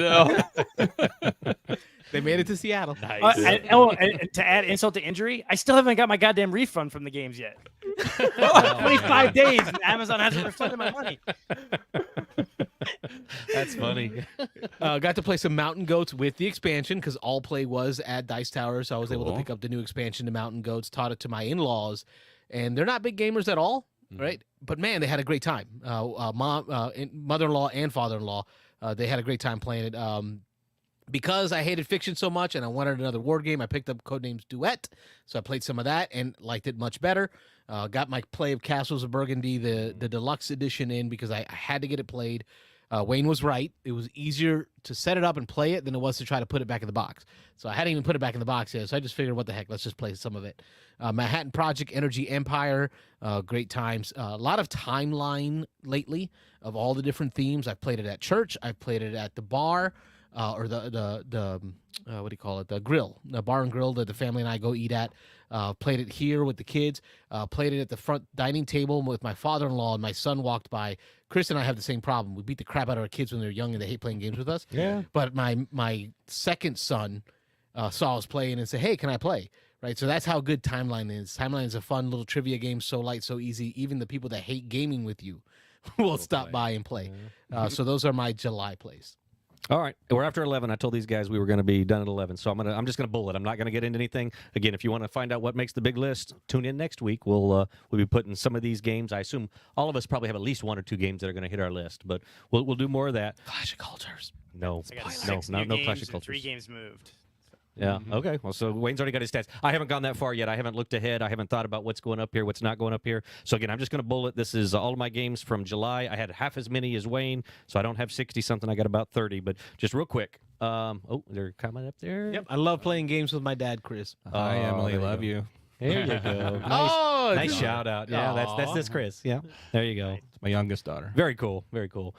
They made it to Seattle. Nice. And to add insult to injury, I still haven't got my goddamn refund from the games yet. 25 days, and Amazon hasn't refunded my money. That's funny. Got to play some Mountain Goats with the expansion because all play was at Dice Tower, so I was able to pick up the new expansion to Mountain Goats. Taught it to my in-laws, and they're not big gamers at all. right? But man, they had a great time. Mother-in-law and father-in-law, they had a great time playing it. Because I hated fiction so much and I wanted another word game, I picked up Codenames Duet. So I played some of that and liked it much better. Got my play of Castles of Burgundy, the deluxe edition in because I had to get it played. Wayne was right. It was easier to set it up and play it than it was to try to put it back in the box. So I hadn't even put it back in the box yet. So I just figured, what the heck, let's just play some of it. Manhattan Project, Energy Empire, great times. A lot of timeline lately of all the different themes. I've played it at church. I've played it at the bar. Or the what do you call it? The grill, the bar and grill that the family and I go eat at. Played it here with the kids. Played it at the front dining table with my father-in-law, and my son walked by. Chris and I have the same problem. We beat the crap out of our kids when they're young and they hate playing games with us. Yeah. But my second son saw us playing and said, "Hey, can I play?" Right. So that's how good Timeline is. Timeline is a fun little trivia game, so light, so easy. Even the people that hate gaming with you will stop by and play. So those are my July plays. All right, we're after 11. I told these guys we were going to be done at 11, so I'm just going to bullet. I'm not going to get into anything. Again, if you want to find out what makes the big list, tune in next week. We'll be putting some of these games. I assume all of us probably have at least one or two games that are going to hit our list, but we'll do more of that. Clash of Cultures. No, I got 6 new no games Clash of and Cultures. 3 games moved. Yeah. Okay. Well, so Wayne's already got his stats. I haven't gone that far yet. I haven't looked ahead. I haven't thought about what's going up here, what's not going up here. So again, I'm just going to bullet. This is all of my games from July. I had half as many as Wayne, so I don't have 60 something. I got about 30. But just real quick. Oh, they're coming up there. Yep. I love playing games with my dad, Chris. Hi, Emily. there you Love go. you. There you go. Oh, nice shout out. Yeah, that's this Chris. Yeah. There you go. It's my youngest daughter. Very cool. Very cool.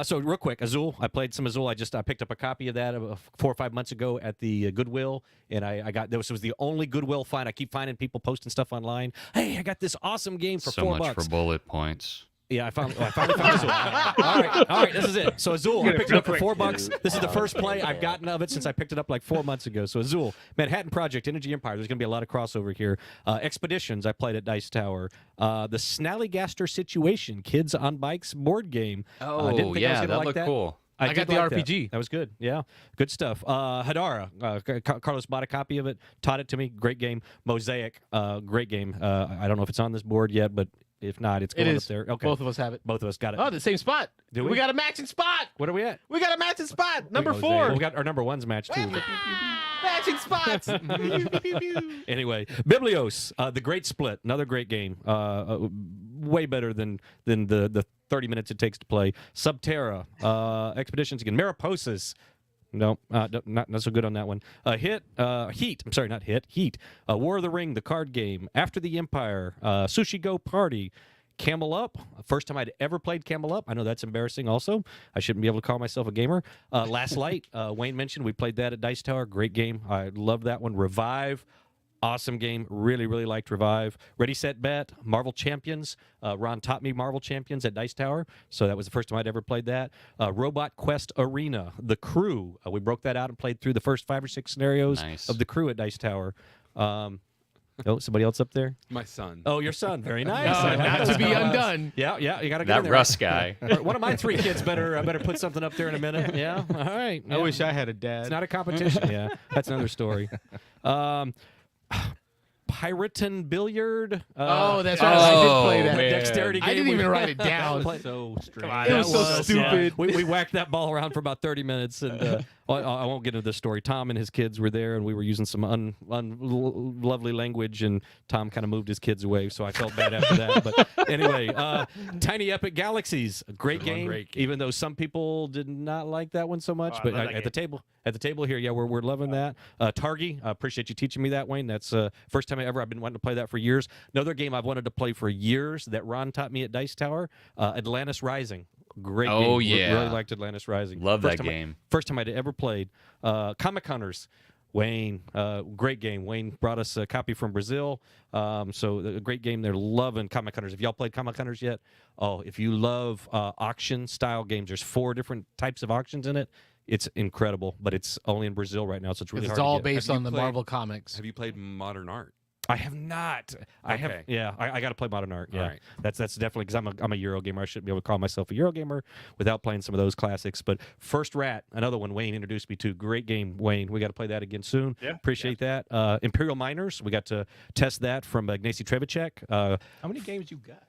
So real quick, Azul. I played some Azul. I picked up a copy of that 4 or 5 months ago at the Goodwill, and I got this was the only Goodwill find. I keep finding people posting stuff online. Hey, I got this awesome game for so $4. much for bullet points. Yeah, I finally found Azul. All right, this is it. So Azul, I picked it up for $4. This is the first play I've gotten of it since I picked it up like 4 months ago. So Azul, Manhattan Project, Energy Empire. There's going to be a lot of crossover here. Expeditions, I played at Dice Tower. The Snallygaster Situation, Kids on Bikes board game. Oh, didn't think I was yeah, gonna that like looked that. cool. I got did the like RPG. That was good. Yeah, good stuff. Hadara, Carlos bought a copy of it, taught it to me. Great game. Mosaic, great game. I don't know if it's on this board yet, but if not, it's going up there. Okay, Both of us have it. both of us got it. Oh, the same spot. Do we? we? got a matching spot. What are we at? We got a matching spot. Number Mosaic. 4. Well, we got our number 1's match too. Matching spots. Anyway, Biblios, The Great Split, another great game. Way better than the 30 minutes it takes to play. Subterra, Expeditions again. Mariposas. No, not so good on that one. Heat. I'm sorry, not Hit. Heat. War of the Ring, the card game. After the Empire. Sushi Go Party. Camel Up. First time I'd ever played Camel Up. I know that's embarrassing also. I shouldn't be able to call myself a gamer. Last Light. Wayne mentioned we played that at Dice Tower. Great game. I love that one. Revive. Awesome game. Really, really liked Revive. Ready, Set, Bet. Marvel Champions. Ron taught me Marvel Champions at Dice Tower, so that was the first time I'd ever played that. Robot Quest Arena. The Crew. We broke that out and played through the first 5 or 6 scenarios Nice. of The Crew at Dice Tower. Oh, somebody else up there? My son. Oh, your son. Very nice. Not to be undone. Yeah, you got to get in That there. Russ guy. One of my 3 kids better put something up there in a minute. Yeah, all right. I Yeah. wish I had a dad. It's not a competition. Yeah, that's another story. Piraten Billiard. Oh, that's right. I did play that. man. Dexterity game. I didn't even write it down. So strange. on, It was so Yeah. stupid. We whacked that ball around for about 30 minutes, and I won't get into this story. Tom and his kids were there, and we were using some lovely language, and Tom kind of moved his kids away, so I felt bad after that. But anyway, Tiny Epic Galaxies, a great game, even though some people did not like that one so much. Oh, I But love that at the table here, yeah, we're loving that. Targi, I appreciate you teaching me that, Wayne. That's first time I've been wanting to play that for years. Another game I've wanted to play for years that Ron taught me at Dice Tower, Atlantis Rising. Great game. Oh, yeah. Really liked Atlantis Rising. Love First that time game. First time I'd ever played. Comic Hunters. Wayne, great game. Wayne brought us a copy from Brazil. So a great game. They're loving Comic Hunters. Have y'all played Comic Hunters yet? Oh, if you love auction style games, there's 4 different types of auctions in it. It's incredible, but it's only in Brazil right now, so it's really It's hard all to get. based Have you on the played- Marvel comics. Have you played modern art? I have not. I have. Okay. Yeah, I got to play modern art. Yeah, All right. that's definitely because I'm a Euro gamer. I shouldn't be able to call myself a Euro gamer without playing some of those classics. But First Rat, another one Wayne introduced me to. Great game, Wayne. We got to play that again soon. Yeah, Appreciate that. Imperial Miners. We got to test that from Ignacy Trevicek. How many games you got?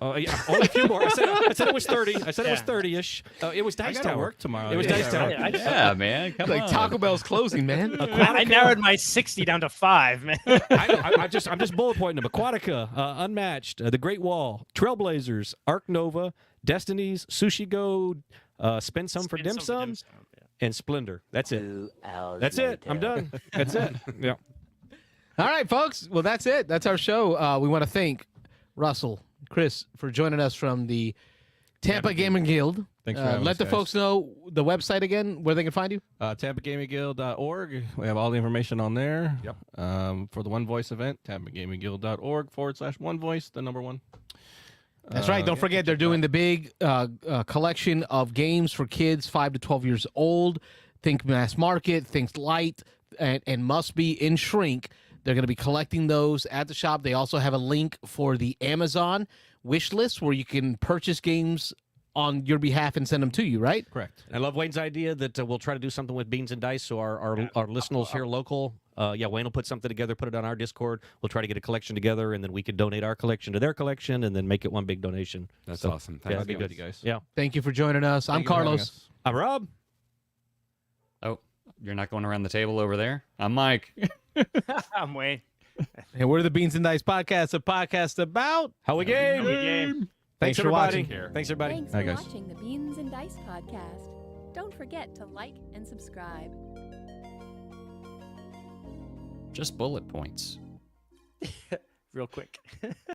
Oh, yeah, only a few more. I said it was 30. I said it was 30-ish. It was I Dice gotta Tower. work tomorrow. It was Dice Tower. Yeah, man. Come Like on. Taco Bell's closing, man. I narrowed my 60 down to 5, man. I'm just bullet pointing them. Aquatica, Unmatched, The Great Wall, Trailblazers, Arc Nova, Destinies, Sushi Go, Spend Some for Dim Sum, and Splendor. That's it. 2 hours That's it. I'm later. done. That's it. Yeah. All right, folks. Well, that's it. That's our show. We want to thank Russell, Chris, for joining us from the Tampa Gaming Guild. Thanks for having let us, the guys. folks know the website again, where they can find you. TampaGamingGuild.org. We have all the information on there. Yep. For the One Voice event, TampaGamingGuild.org/1voice, the number one. That's right. Don't forget, they're doing the big collection of games for kids 5 to 12 years old. Think mass market, think light, and must be in shrink. They're going to be collecting those at the shop. They also have a link for the Amazon wish list where you can purchase games on your behalf and send them to you, right? Correct. I love Wayne's idea that we'll try to do something with Beans and Dice. So our listeners here local, Wayne will put something together, put it on our Discord. We'll try to get a collection together, and then we can donate our collection to their collection, and then make it one big donation. That's So, awesome. Yeah, Thanks, that'd be Good, good. you guys. Yeah. Thank you for joining us. I'm Thank you for having Carlos. us. I'm Rob. Oh, you're not going around the table over there? I'm Mike. I'm Wayne. And we're the Beans and Dice Podcast, a podcast about How we game? Game. Thanks for everybody. watching. Thanks, everybody. Thanks Hi, for guys. watching the Beans and Dice podcast. Don't forget to like and subscribe. Just bullet points. Real quick.